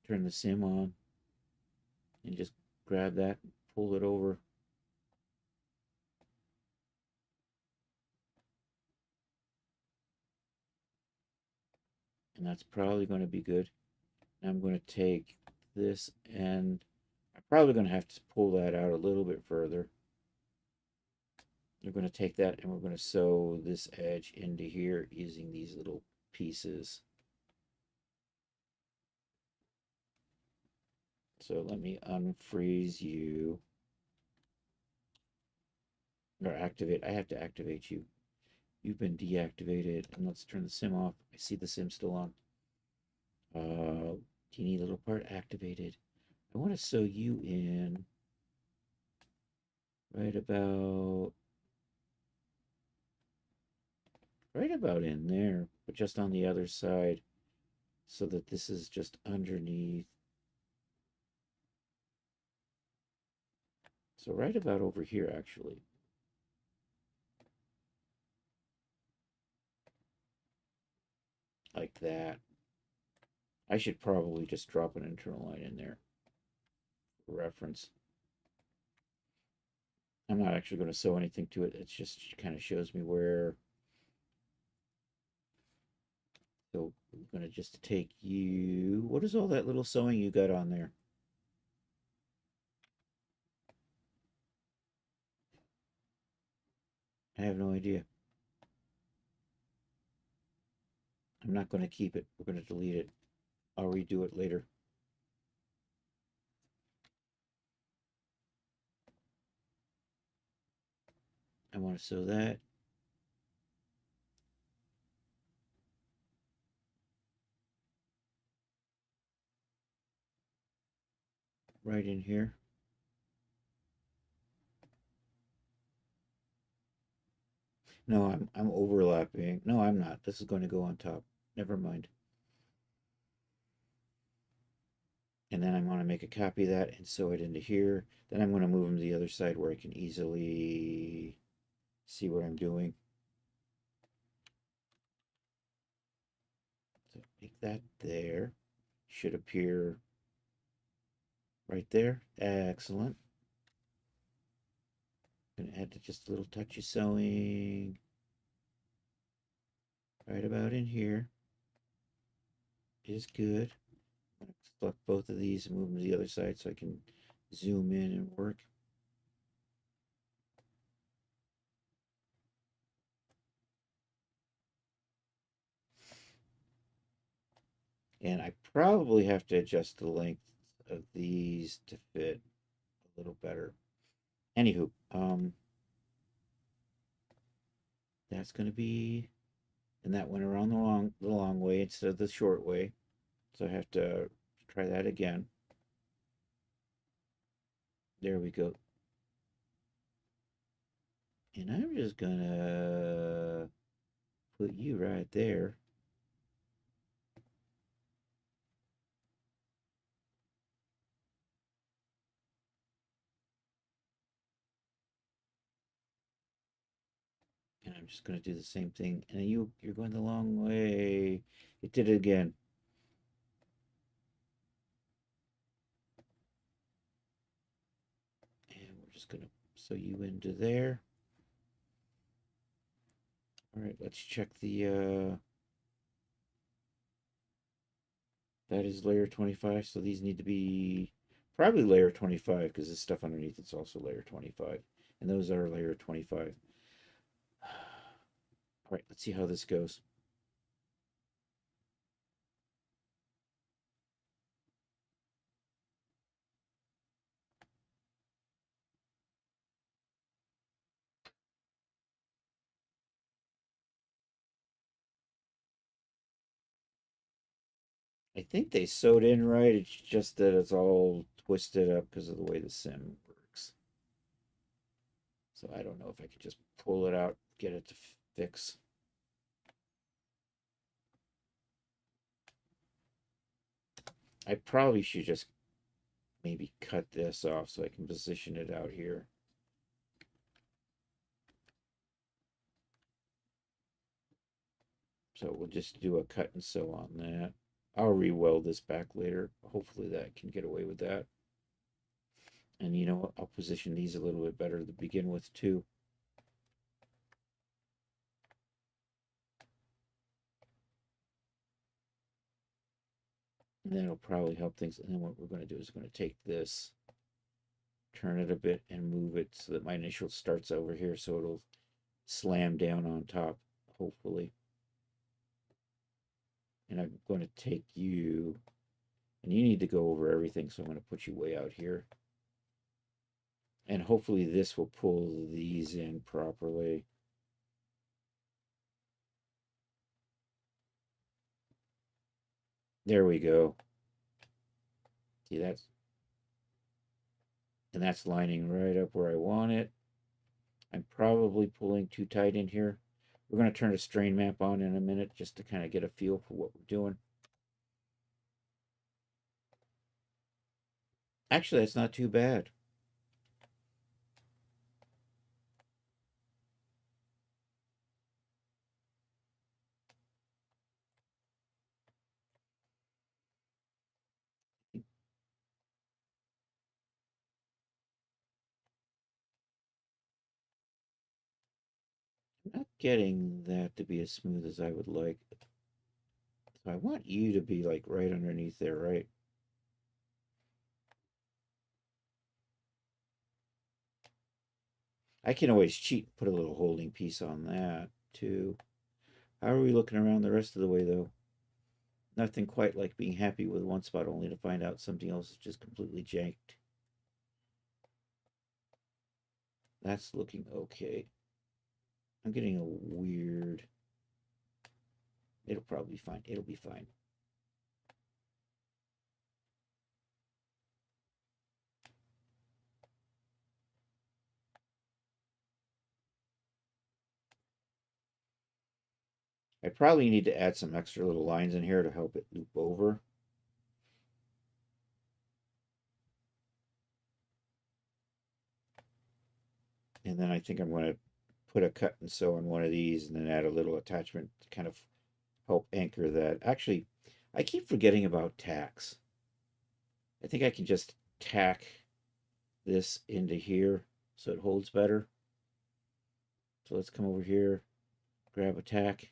turn the sim on and just grab that, pull it over. And that's probably going to be good. I'm going to take this and I'm probably going to have to pull that out a little bit further. We're going to take that and we're going to sew this edge into here using these little pieces. So let me unfreeze you. Or activate. I have to activate you. You've been deactivated. And let's turn the sim off. I see the sim still on. Teeny little part activated. I want to sew you in right about in there, but just on the other side, so that this is just underneath. So right about over here, actually. Like that. I should probably just drop an internal line in there for reference. I'm not actually going to sew anything to it. It just kind of shows me where. So I'm going to just take you. What is all that little sewing you got on there? I have no idea. I'm not going to keep it. We're going to delete it. I'll redo it later. I want to sew that. Right in here. No, I'm overlapping. No, I'm not. This is going to go on top. Never mind. And then I'm going to make a copy of that and sew it into here. Then I'm going to move them to the other side where I can easily see what I'm doing. So make that there. Should appear right there. Excellent. Gonna add just a little touch of sewing right about in here. Is good. I'm gonna select both of these and move them to the other side so I can zoom in and work. And I probably have to adjust the length of these to fit a little better. Anywho, that's going to be, and that went around the long way instead of the short way. So I have to try that again. There we go. And I'm just gonna put you right there. And I'm just gonna do the same thing. And you're going the long way. It did it again. And we're just gonna sew you into there. All right, let's check the that is layer 25, so these need to be probably layer 25 because this stuff underneath it's also layer 25. And those are layer 25. All right, let's see how this goes. I think they sewed in right. It's just that it's all twisted up because of the way the sim works. So I don't know if I could just pull it out, get it to fix. I probably should just maybe cut this off so I can position it out here. So we'll just do a cut and sew on that. I'll re-weld this back later. Hopefully that can get away with that. And you know what? I'll position these a little bit better to begin with too. And that'll probably help things. And then what we're going to do is we're going to take this, turn it a bit, and move it so that my initial starts over here so it'll slam down on top, hopefully. And I'm going to take you, and you need to go over everything, so I'm going to put you way out here. And hopefully this will pull these in properly. There we go. See, that's lining right up where I want it. I'm probably pulling too tight in here. We're going to turn a strain map on in a minute just to kind of get a feel for what we're doing. Actually, that's not too bad. I'm not getting that to be as smooth as I would like. So I want you to be like right underneath there, right? I can always cheat and put a little holding piece on that too. How are we looking around the rest of the way though? Nothing quite like being happy with one spot only to find out something else is just completely janked. That's looking okay. I'm getting a weird. It'll probably be fine. It'll be fine. I probably need to add some extra little lines in here to help it loop over. And then I think I'm going to put a cut and sew on one of these and then add a little attachment to kind of help anchor that. Actually, I keep forgetting about tacks. I think I can just tack this into here so it holds better. So let's come over here, grab a tack,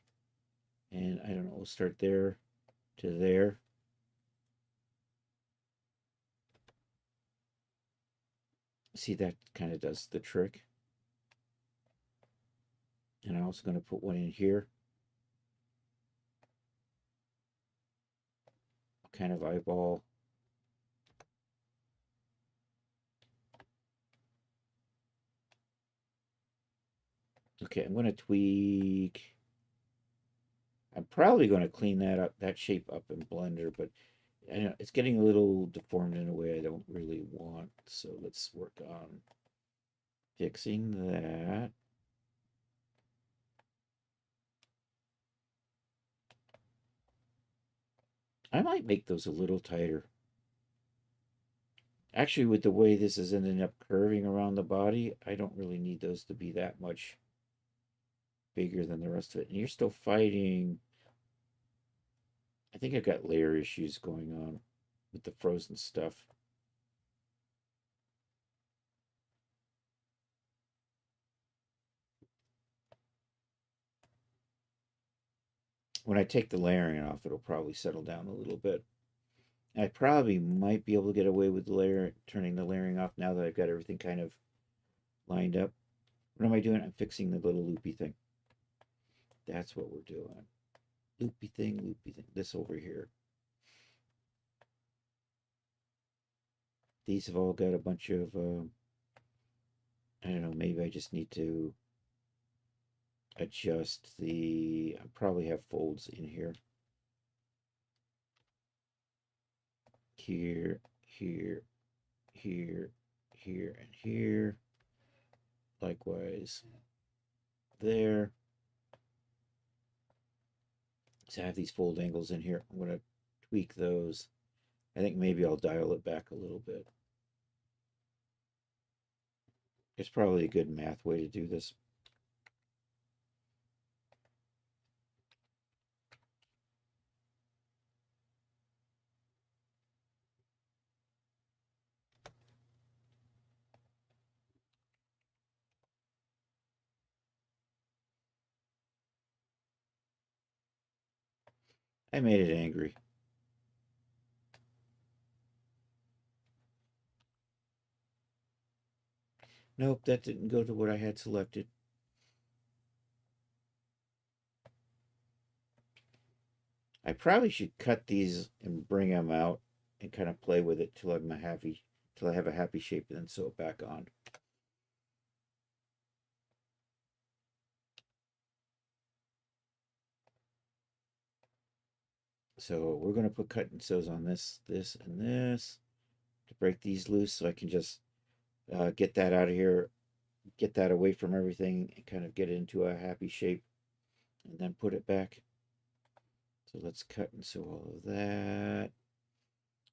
and I don't know, we'll start there to there. See, that kind of does the trick. And I'm also going to put one in here. Kind of eyeball. Okay, I'm going to tweak. I'm probably going to clean that shape up in Blender, but I know it's getting a little deformed in a way I don't really want. So let's work on fixing that. I might make those a little tighter. Actually, with the way this is ending up curving around the body, I don't really need those to be that much bigger than the rest of it. And you're still fighting. I think I've got layer issues going on with the frozen stuff. When I take the layering off, it'll probably settle down a little bit. I probably might be able to get away with turning the layering off now that I've got everything kind of lined up. What am I doing? I'm fixing the little loopy thing. That's what we're doing. Loopy thing, loopy thing. This over here. These have all got a bunch of, I don't know, maybe I just need to adjust I probably have folds in here. here, here, here, here, and here. Likewise there. So I have these fold angles in here. I'm going to tweak those. I think maybe I'll dial it back a little bit. It's probably a good math way to do this. I made it angry. Nope, that didn't go to what I had selected. I probably should cut these and bring them out and kind of play with it till I have a happy shape and then sew it back on. So we're going to put cut and sews on this, this, and this to break these loose so I can just get that out of here, get that away from everything and kind of get it into a happy shape and then put it back. So let's cut and sew all of that.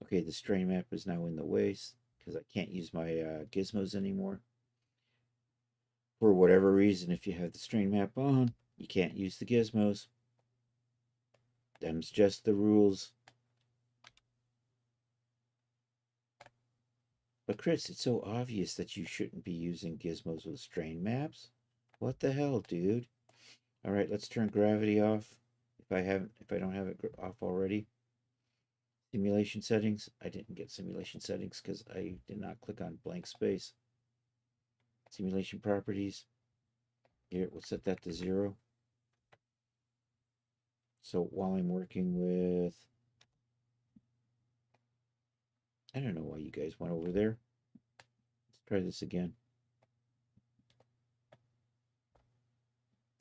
Okay, the strain map is now in the way because I can't use my gizmos anymore. For whatever reason, if you have the strain map on, you can't use the gizmos. Them's just the rules. But Chris, it's so obvious that you shouldn't be using gizmos with strain maps. What the hell, dude? All right, let's turn gravity off. If I don't have it off already. Simulation settings. I didn't get simulation settings because I did not click on blank space. Simulation properties. Here, we'll set that to 0. So while I'm working with, I don't know why you guys went over there. Let's try this again.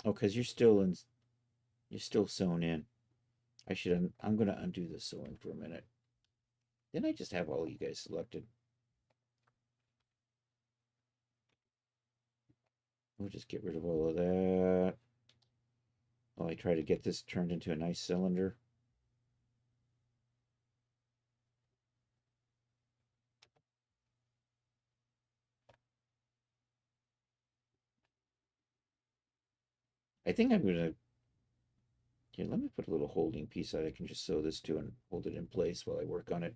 Oh, because you're still sewn in. I'm going to undo the sewing for a minute. Didn't I just have all you guys selected? We'll just get rid of all of that. While I try to get this turned into a nice cylinder. I think I'm going to, here, let me put a little holding piece that I can just sew this to and hold it in place while I work on it.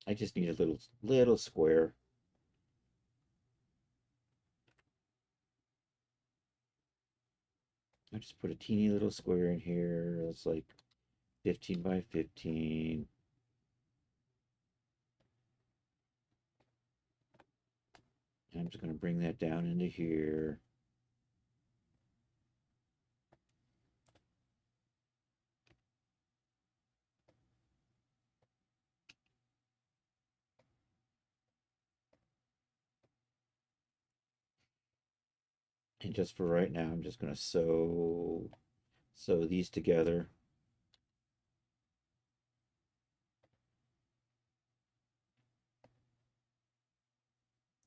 I just need a little square. I just put a teeny little square in here. It's like 15 by 15. And I'm just going to bring that down into here. And just for right now, I'm just going to sew these together.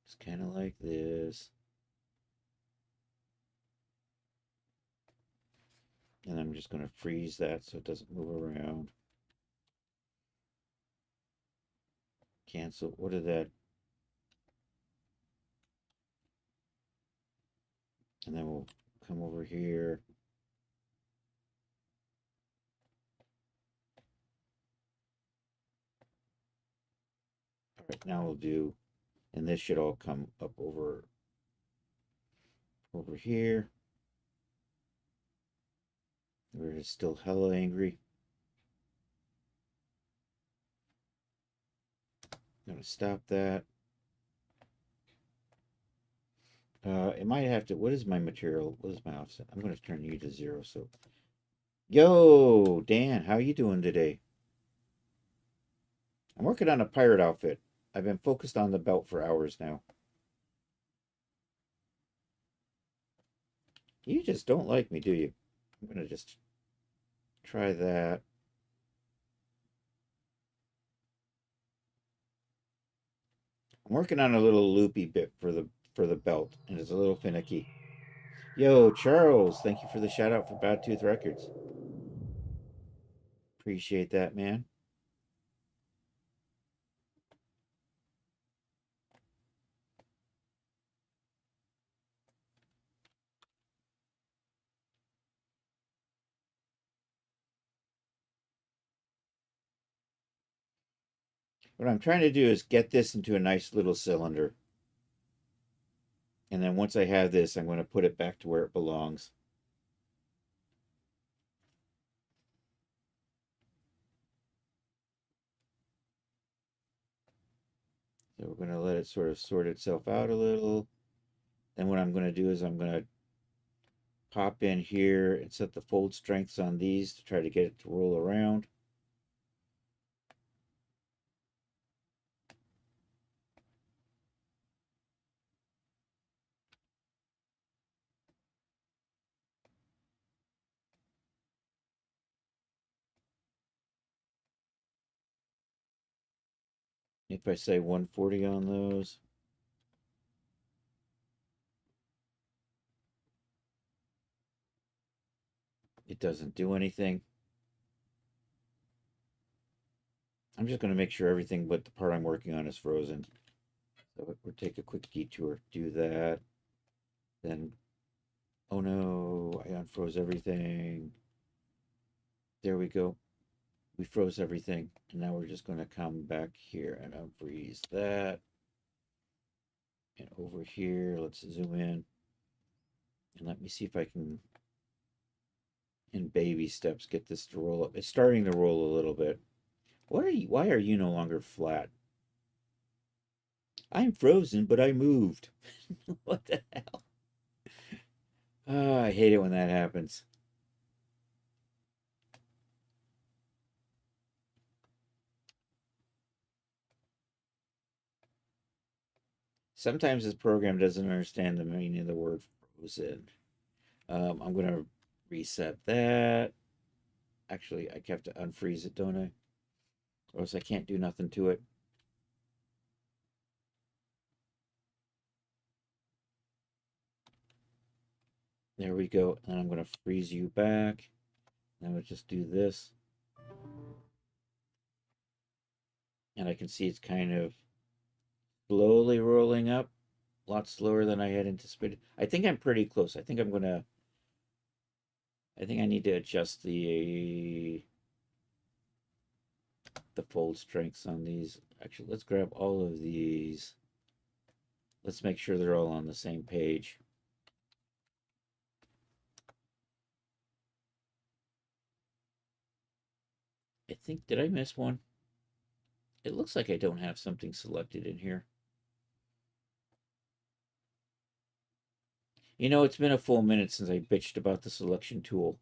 Just kind of like this. And I'm just going to freeze that so it doesn't move around. Cancel. What is that? And then we'll come over here. All right, now we'll do, and this should all come up over here. We're still hella angry. I'm gonna stop that. It might have to, what is my material? What is my offset? I'm gonna turn you to 0, so. Yo, Dan, how you doing today? I'm working on a pirate outfit. I've been focused on the belt for hours now. You just don't like me, do you? I'm gonna just try that. I'm working on a little loopy bit for the belt, and it's a little finicky. Yo, Charles, thank you for the shout out for Bad Tooth Records. Appreciate that, man. What I'm trying to do is get this into a nice little cylinder. And then once I have this, I'm going to put it back to where it belongs. So we're going to let it sort of sort itself out a little. Then what I'm going to do is I'm going to pop in here and set the fold strengths on these to try to get it to roll around. If I say 140 on those, it doesn't do anything. I'm just going to make sure everything but the part I'm working on is frozen. So we'll take a quick detour, do that. Then, oh no, I unfroze everything. There we go. We froze everything. And now we're just going to come back here and unfreeze that. And over here, let's zoom in. And let me see if I can, in baby steps, get this to roll up. It's starting to roll a little bit. Why are you no longer flat? I'm frozen, but I moved. What the hell? Oh, I hate it when that happens. Sometimes this program doesn't understand the meaning of the word frozen. I'm going to reset that. Actually, I have to unfreeze it, don't I? Or else I can't do nothing to it. There we go. And I'm going to freeze you back. Now we'll just do this. And I can see it's kind of slowly rolling up. A lot slower than I had anticipated. I think I'm pretty close. I think I need to adjust the fold strengths on these. Actually, let's grab all of these. Let's make sure they're all on the same page. I think, did I miss one? It looks like I don't have something selected in here. You know, it's been a full minute since I bitched about the selection tool.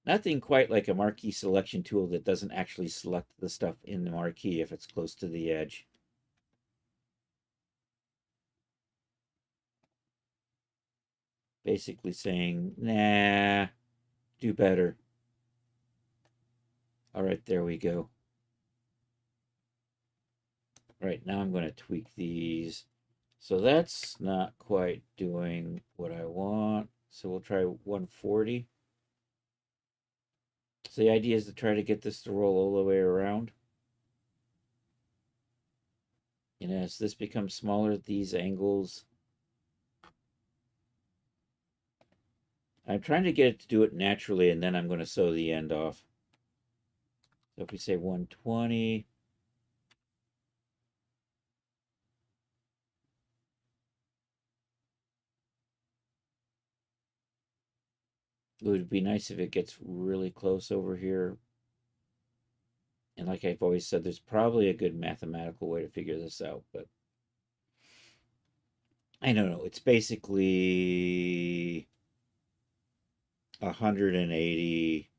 Nothing quite like a marquee selection tool that doesn't actually select the stuff in the marquee if it's close to the edge. Basically saying, nah, do better. All right, there we go. All right, now I'm going to tweak these. So that's not quite doing what I want. So we'll try 140. So the idea is to try to get this to roll all the way around. And as this becomes smaller, these angles, I'm trying to get it to do it naturally, and then I'm going to sew the end off. So if we say 120, it would be nice if it gets really close over here. And like I've always said, there's probably a good mathematical way to figure this out, but I don't know. It's basically 180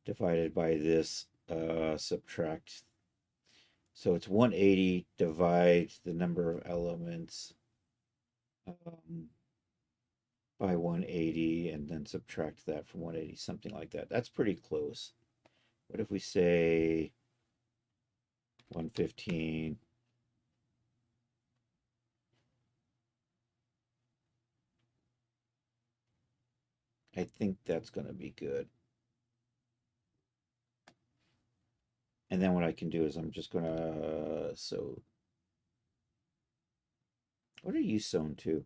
divided by this, subtract. So it's 180 divide the number of elements. Um, by 180 and then subtract that from 180, something like that. That's pretty close. What if we say 115? I think that's going to be good. And then what I can do is I'm just going to, so what are you sewn to?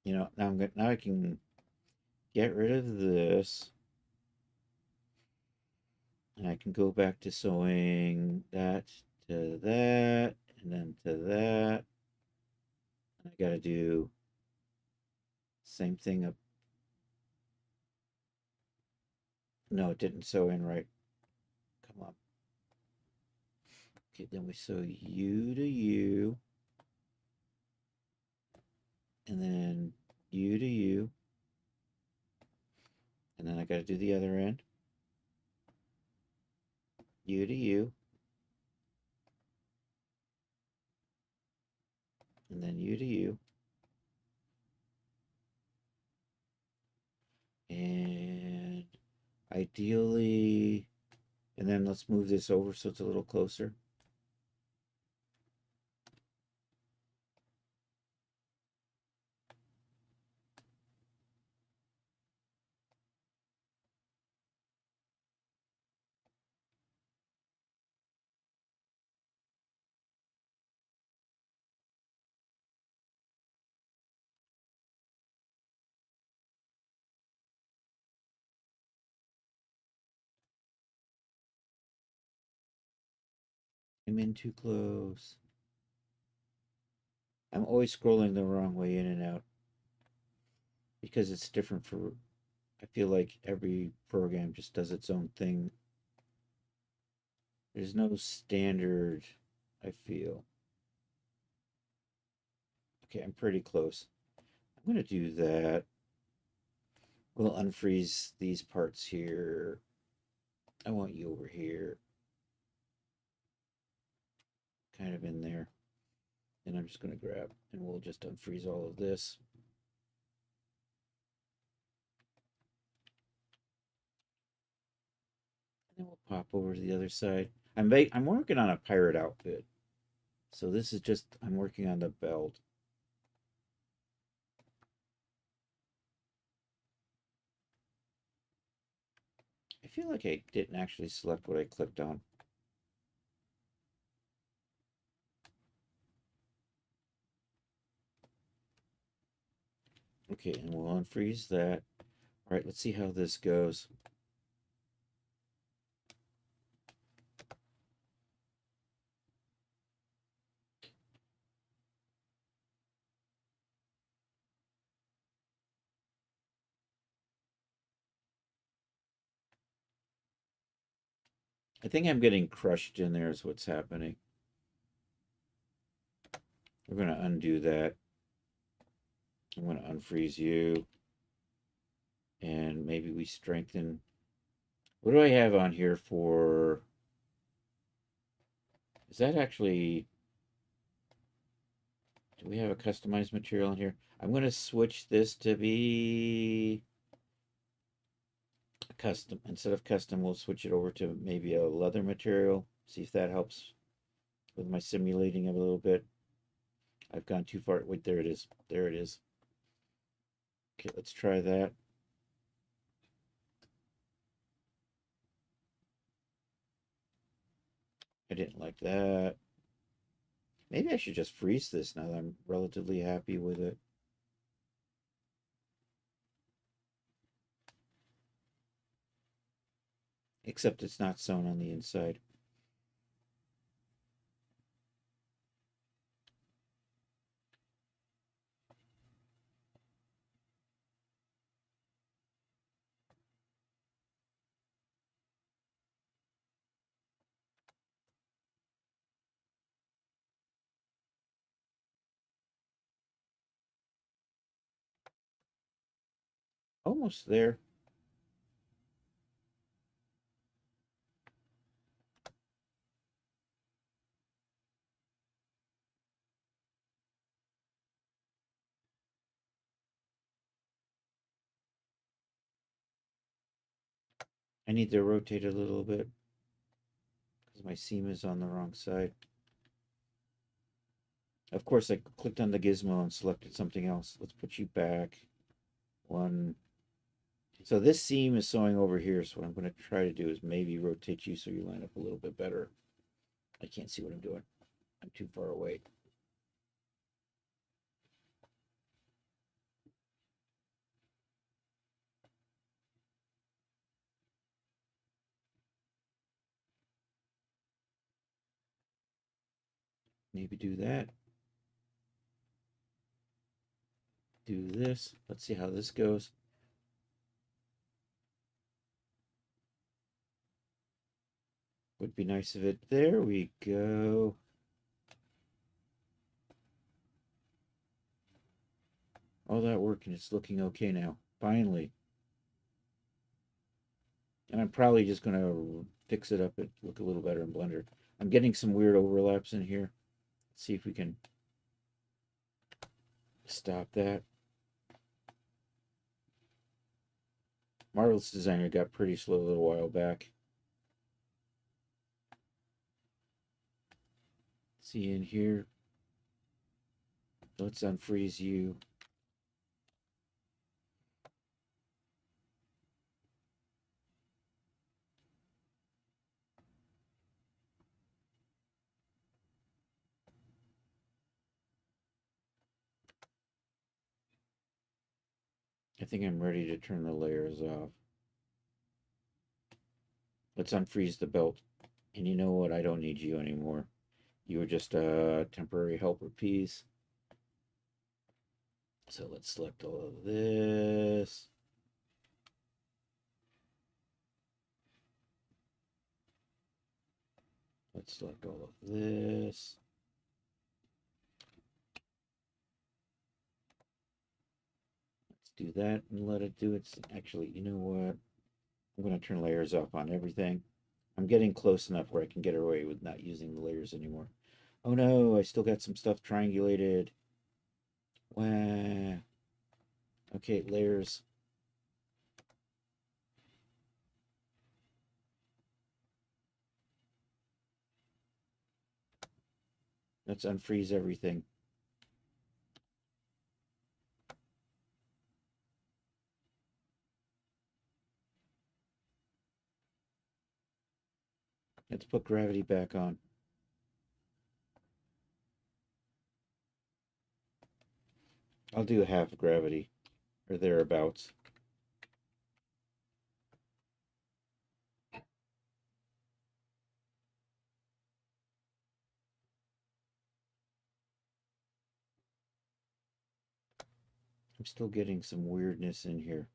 You know, now I can get rid of this and I can go back to sewing that to that and then to that. And I got to do same thing up. No, it didn't sew in right. Come on. Okay, then we sew you to you. And then you to you. And then I got to do the other end. You to you. And then you to you. And ideally, and then let's move this over so it's a little closer. I'm in too close. I'm always scrolling the wrong way in and out because it's different for, I feel like every program just does its own thing. There's no standard, I feel. Okay, I'm pretty close. I'm going to do that. We'll unfreeze these parts here. I want you over here. Kind of in there. And I'm just going to grab, and we'll just unfreeze all of this. And then we'll pop over to the other side. I'm working on a pirate outfit. So this is just, I'm working on the belt. I feel like I didn't actually select what I clicked on. Okay, and we'll unfreeze that. All right, let's see how this goes. I think I'm getting crushed in there is what's happening. We're going to undo that. I'm going to unfreeze you. And maybe we strengthen. What do I have on here for? Is that actually, do we have a customized material in here? I'm going to switch this to be custom. Instead of custom, we'll switch it over to maybe a leather material. See if that helps with my simulating a little bit. I've gone too far. Wait, there it is. There it is. Okay, let's try that. I didn't like that. Maybe I should just freeze this now that I'm relatively happy with it. Except it's not sewn on the inside. Almost there. I need to rotate a little bit because my seam is on the wrong side. Of course, I clicked on the gizmo and selected something else. Let's put you back. One. So this seam is sewing over here. So what I'm going to try to do is maybe rotate you so you line up a little bit better. I can't see what I'm doing. I'm too far away. Maybe do that. Do this. Let's see how this goes. Would be nice if it. There we go. All that work and it's looking okay now. Finally. And I'm probably just going to fix it up and look a little better in Blender. I'm getting some weird overlaps in here. Let's see if we can stop that. Marvelous Designer got pretty slow a little while back. See in here. Let's unfreeze you. I think I'm ready to turn the layers off. Let's unfreeze the belt. And you know what? I don't need you anymore. You were just a temporary helper piece. So let's select all of this. Let's select all of this. Let's do that and let it do its. Actually, you know what? I'm going to turn layers off on everything. I'm getting close enough where I can get away with not using the layers anymore. Oh no, I still got some stuff triangulated. Wow. Okay, layers. Let's unfreeze everything. Let's put gravity back on. I'll do half gravity, or thereabouts. I'm still getting some weirdness in here.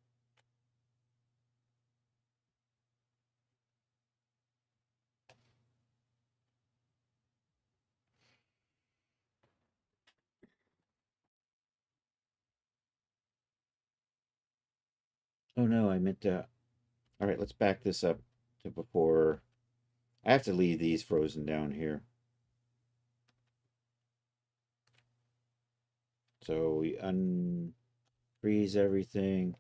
Oh no, I meant to. All right, let's back this up to before. I have to leave these frozen down here. So we unfreeze everything.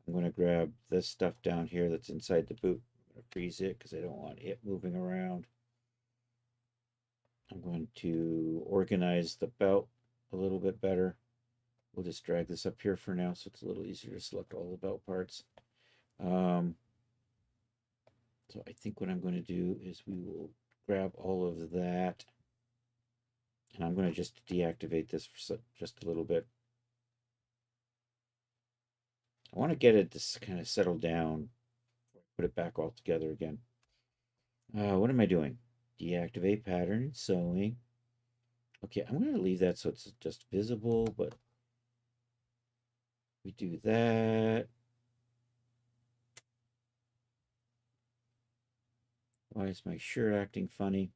I'm going to grab this stuff down here that's inside the boot. I'm going to freeze it because I don't want it moving around. I'm going to organize the belt a little bit better. We'll just drag this up here for now so it's a little easier to select all the belt parts. So I think what I'm going to do is we will grab all of that. And I'm going to just deactivate this for just a little bit. I want to get it to kind of settle down. Put it back all together again. What am I doing? Deactivate pattern, sewing. Okay, I'm going to leave that so it's just visible, but we do that. Why is my shirt acting funny?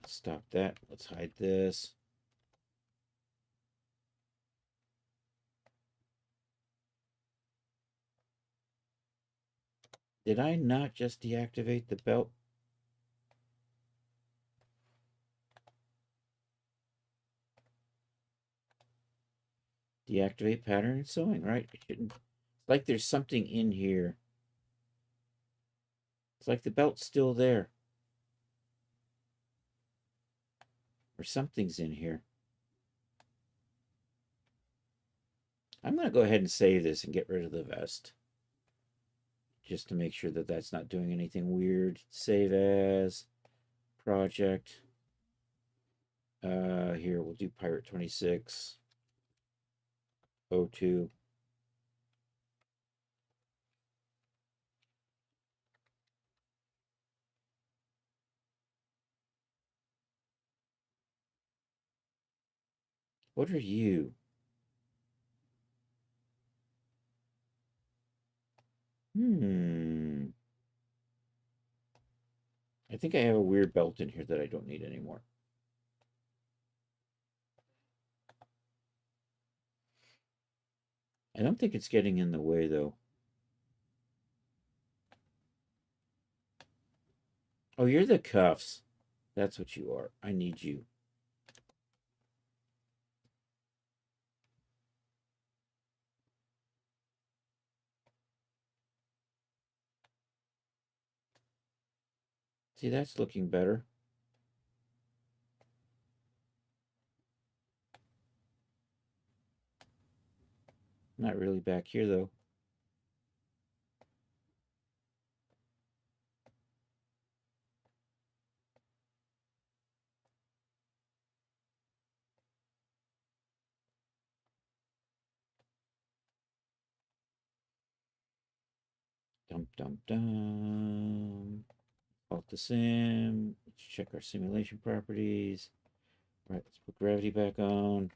Stop that. Let's hide this. Did I not just deactivate the belt? Deactivate pattern and sewing, right? It shouldn't. It's like there's something in here It's like the belt's still there. Or something's in here. I'm going to go ahead and save this and get rid of the vest. Just to make sure that that's not doing anything weird. Save as project. Here, we'll do Pirate 26. 02. What are you? I think I have a weird belt in here that I don't need anymore. I don't think it's getting in the way, though. Oh, you're the cuffs. That's what you are. I need you. See, that's looking better. Not really back here, though. Dum, dum, dum. Alt the sim. Let's check our simulation properties. All right, let's put gravity back on.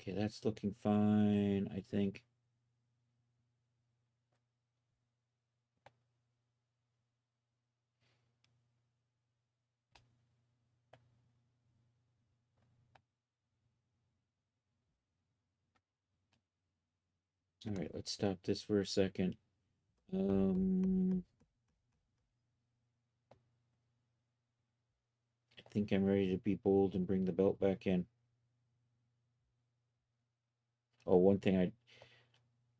Okay, that's looking fine, I think. All right, let's stop this for a second. I think I'm ready to be bold and bring the belt back in. Oh, one thing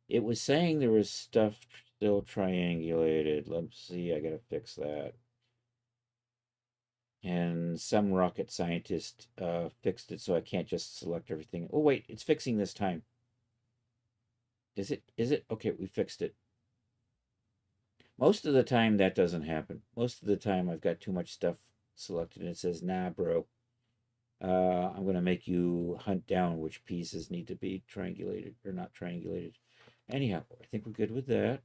it was saying there was stuff still triangulated. Let's see, I gotta fix that. And some rocket scientist fixed it so I can't just select everything. Oh, wait, it's fixing this time. Is it? Is it? Okay, we fixed it. Most of the time that doesn't happen. Most of the time I've got too much stuff selected and it says, nah, bro. I'm going to make you hunt down which pieces need to be triangulated or not triangulated. Anyhow, I think we're good with that.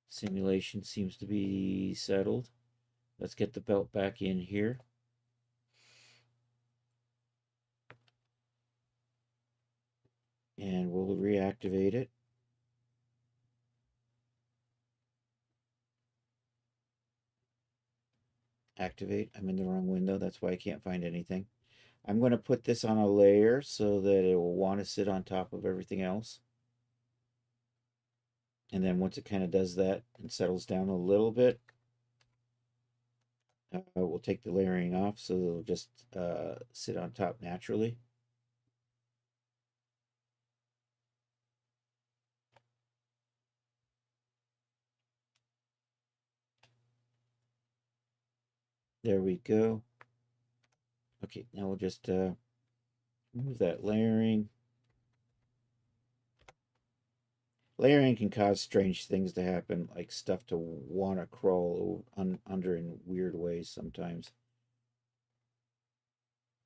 Simulation seems to be settled. Let's get the belt back in here. And we'll reactivate it. Activate. I'm in the wrong window. That's why I can't find anything. I'm going to put this on a layer so that it will want to sit on top of everything else. And then once it kind of does that and settles down a little bit, we'll take the layering off so it'll just sit on top naturally. There we go. Okay, now we'll just remove that layering. Layering can cause strange things to happen, like stuff to want to crawl under in weird ways sometimes.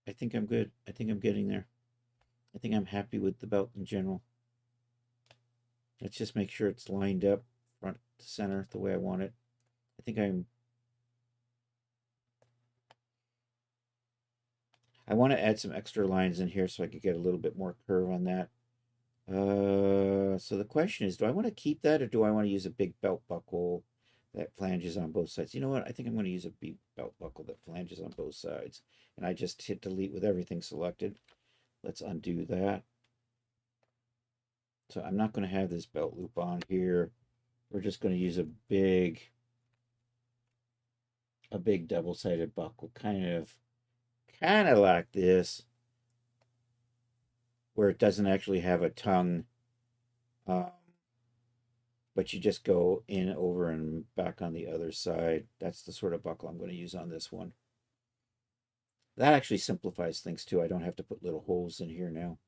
I think I'm good. I think I'm getting there. I think I'm happy with the belt in general. Let's just make sure it's lined up front to center the way I want it. I think I want to add some extra lines in here so I could get a little bit more curve on that. So the question is, do I want to keep that or do I want to use a big belt buckle that flanges on both sides? You know what? I think I'm going to use a big belt buckle that flanges on both sides. And I just hit delete with everything selected. Let's undo that. So I'm not going to have this belt loop on here. We're just going to use a big double-sided buckle, kind of like this. where it doesn't actually have a tongue, um, but you just go in, over, and back on the other side. That's the sort of buckle I'm going to use on this one. That actually simplifies things too. I don't have to put little holes in here now.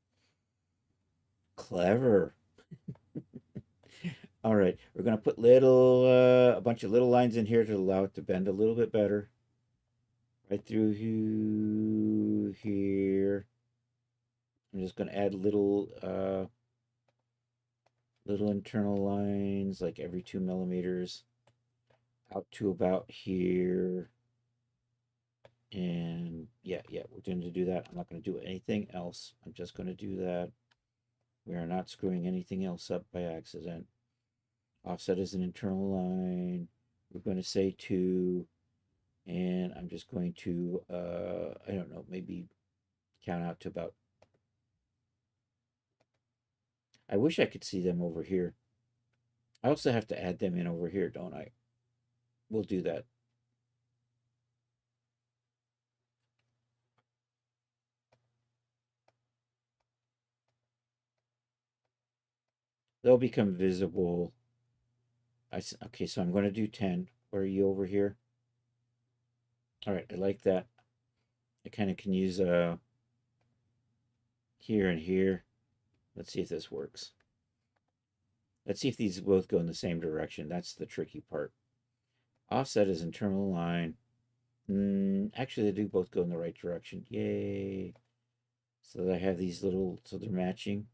Clever. All right, we're going to put a bunch of little lines in here to allow it to bend a little bit better. Right through here. I'm just going to add little internal lines, like every 2 millimeters, out to about here. And yeah, we're going to do that. I'm not going to do anything else. I'm just going to do that. We are not screwing anything else up by accident. Offset is an internal line. We're going to say 2, and I'm just going to, I don't know, maybe count out to about, I wish I could see them over here. I also have to add them in over here, don't I? We'll do that. They'll become visible. Okay, so I'm going to do 10. Where are you over here? All right, I like that. I kind of can use here and here. Let's see if this works. Let's see if these both go in the same direction. That's the tricky part. Offset is internal line. Actually, they do both go in the right direction. Yay. So that I have these little, so they're matching.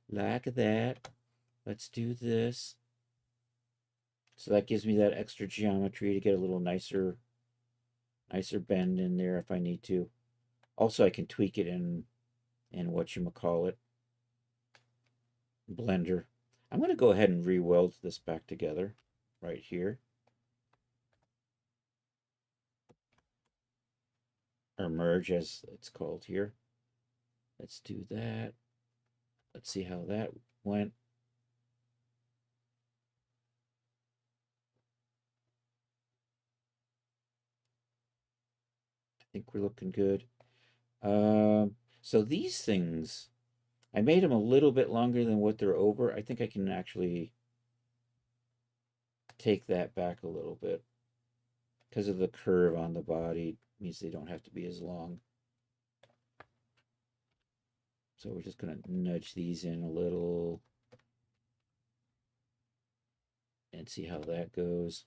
Like that. Let's do this. So that gives me that extra geometry to get a little nicer bend in there if I need to. Also, I can tweak it in whatchamacallit, Blender. I'm going to go ahead and re-weld this back together right here. Or merge, as it's called here. Let's do that. Let's see how that went. I think we're looking good. So these things, I made them a little bit longer than what they're over. I think I can actually take that back a little bit because of the curve on the body. Means they don't have to be as long. So we're just going to nudge these in a little and see how that goes.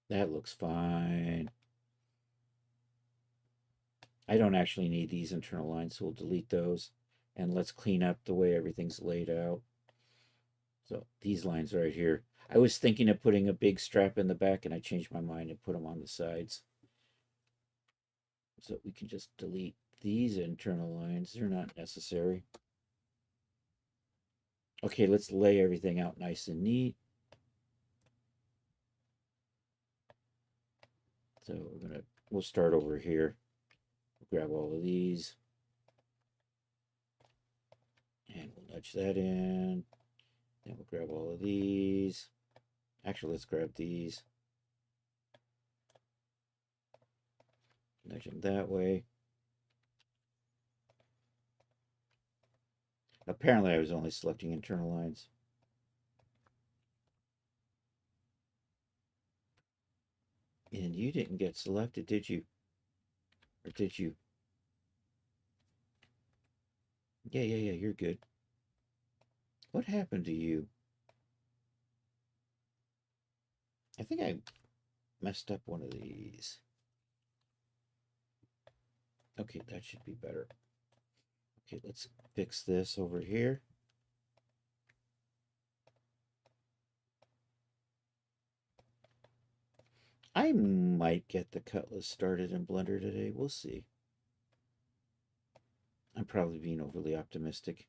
That looks fine. I don't actually need these internal lines, so we'll delete those. And let's clean up the way everything's laid out. So these lines right here. I was thinking of putting a big strap in the back, and I changed my mind and put them on the sides. So we can just delete these internal lines. They're not necessary. Okay, let's lay everything out nice and neat. So we'll start over here. Grab all of these. And we'll nudge that in. Then we'll grab all of these. Actually, let's grab these. Nudge them that way. Apparently, I was only selecting internal lines. And you didn't get selected, did you? Or did you? Yeah, you're good. What happened to you? I think I messed up one of these. Okay, that should be better. Okay, let's fix this over here. I might get the Cutlass started in Blender today. We'll see. I'm probably being overly optimistic.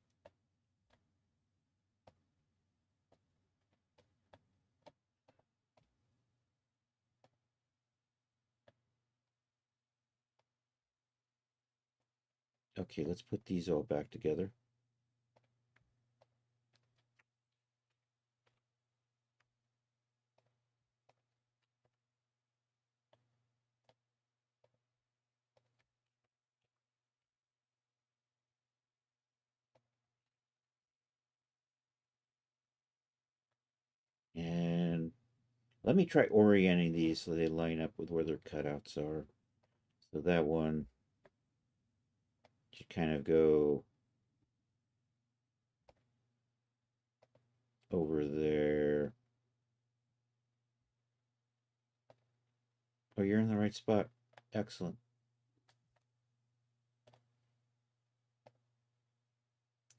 Okay, let's put these all back together. And let me try orienting these so they line up with where their cutouts are. So that one should kind of go over there. Oh, you're in the right spot. Excellent.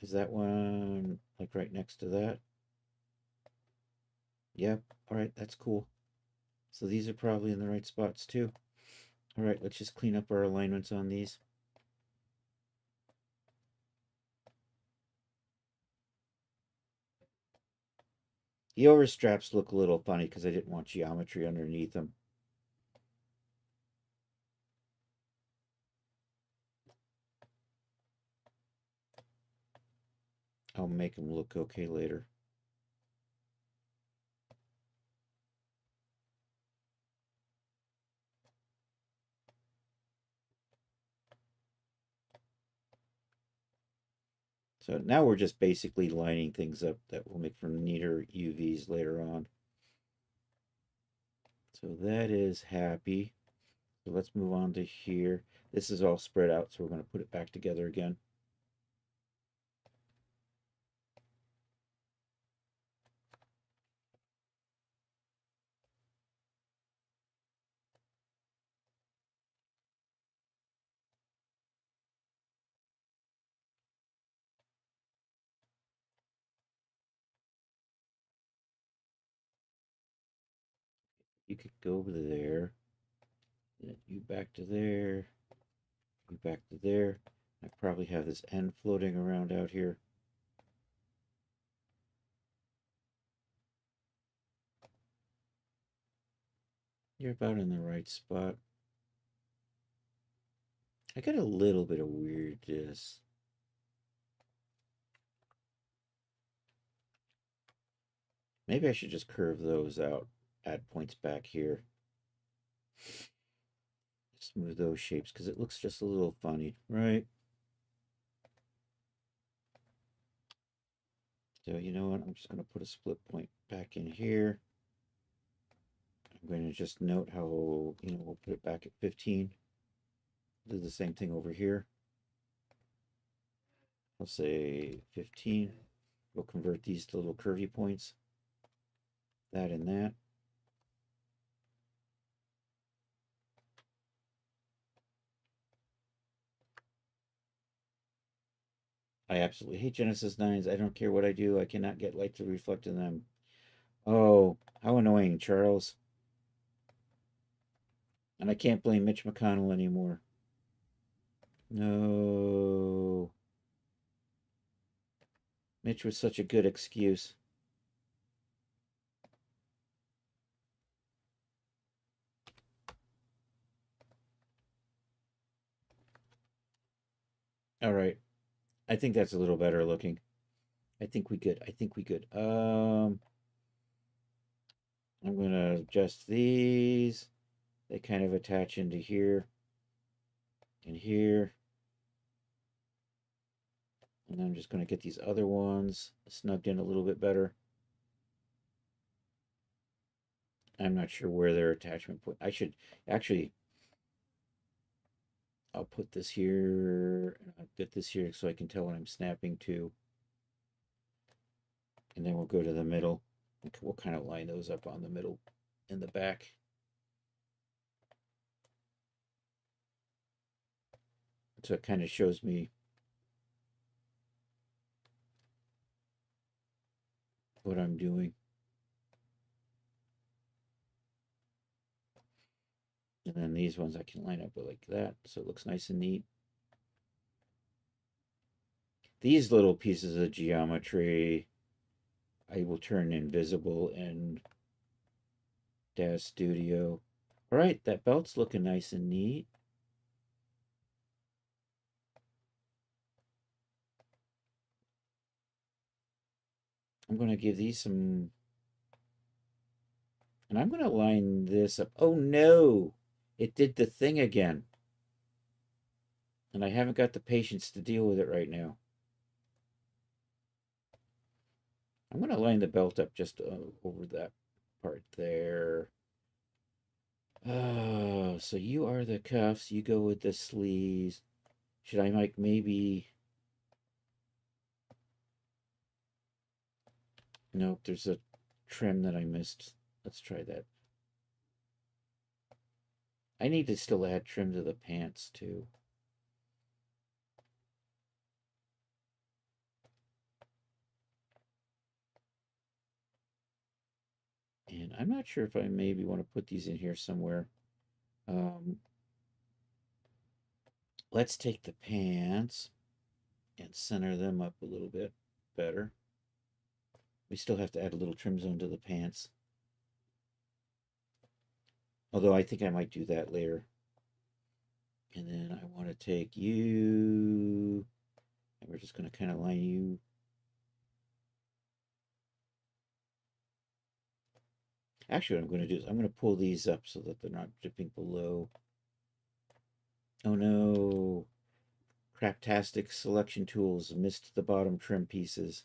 Is that one like right next to that? Yep. All right, that's cool. So these are probably in the right spots too. All right, let's just clean up our alignments on these. The overstraps look a little funny because I didn't want geometry underneath them. I'll make them look okay later. So now we're just basically lining things up that will make for neater UVs later on. So that is happy. So let's move on to here. This is all spread out, so we're going to put it back together again. You could go over there, then you back to there, you back to there. I probably have this end floating around out here. You're about in the right spot. I got a little bit of weirdness. Maybe I should just curve those out, add points back here. Smooth those shapes because it looks just a little funny, right? So you know what? I'm just going to put a split point back in here. I'm going to just note how, we'll put it back at 15. Do the same thing over here. I'll say 15. We'll convert these to little curvy points. That and that. I absolutely hate Genesis 9s. I don't care what I do. I cannot get light to reflect in them. Oh, how annoying, Charles. And I can't blame Mitch McConnell anymore. No. Mitch was such a good excuse. All right. I think that's a little better looking. I think we good. I think we good. I'm going to adjust these. They kind of attach into here and here. And I'm just going to get these other ones snugged in a little bit better. I'm not sure where their attachment point. I should actually, I'll put this here. I'll get this here so I can tell when I'm snapping to. And then we'll go to the middle. We'll kind of line those up on the middle in the back. So it kind of shows me what I'm doing. And then these ones I can line up with like that, so it looks nice and neat. These little pieces of geometry I will turn invisible in DAZ Studio. All right, that belt's looking nice and neat. I'm going to give these some, and I'm going to line this up. Oh no, it did the thing again. And I haven't got the patience to deal with it right now. I'm going to line the belt up just over that part there. Oh, so you are the cuffs. You go with the sleeves. Should I like maybe... Nope, there's a trim that I missed. Let's try that. I need to still add trim to the pants too. And I'm not sure if I maybe want to put these in here somewhere. Um, let's take the pants and center them up a little bit better. We still have to add a little trim zone to the pants. Although I think I might do that later. And then I want to take you, and we're just going to kind of line you. Actually, what I'm going to do is I'm going to pull these up so that they're not dipping below. Oh no. Craptastic selection tools missed the bottom trim pieces.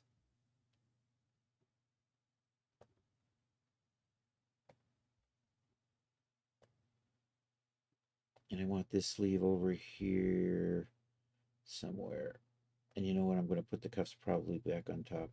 And I want this sleeve over here somewhere. And you know what? I'm going to put the cuffs probably back on top.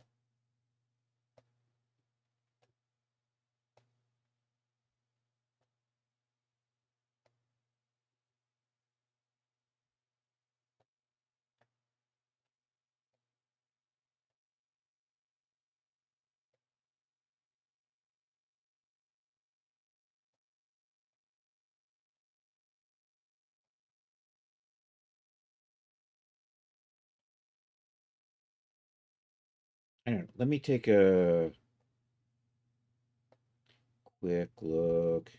I don't know. Let me take a quick look.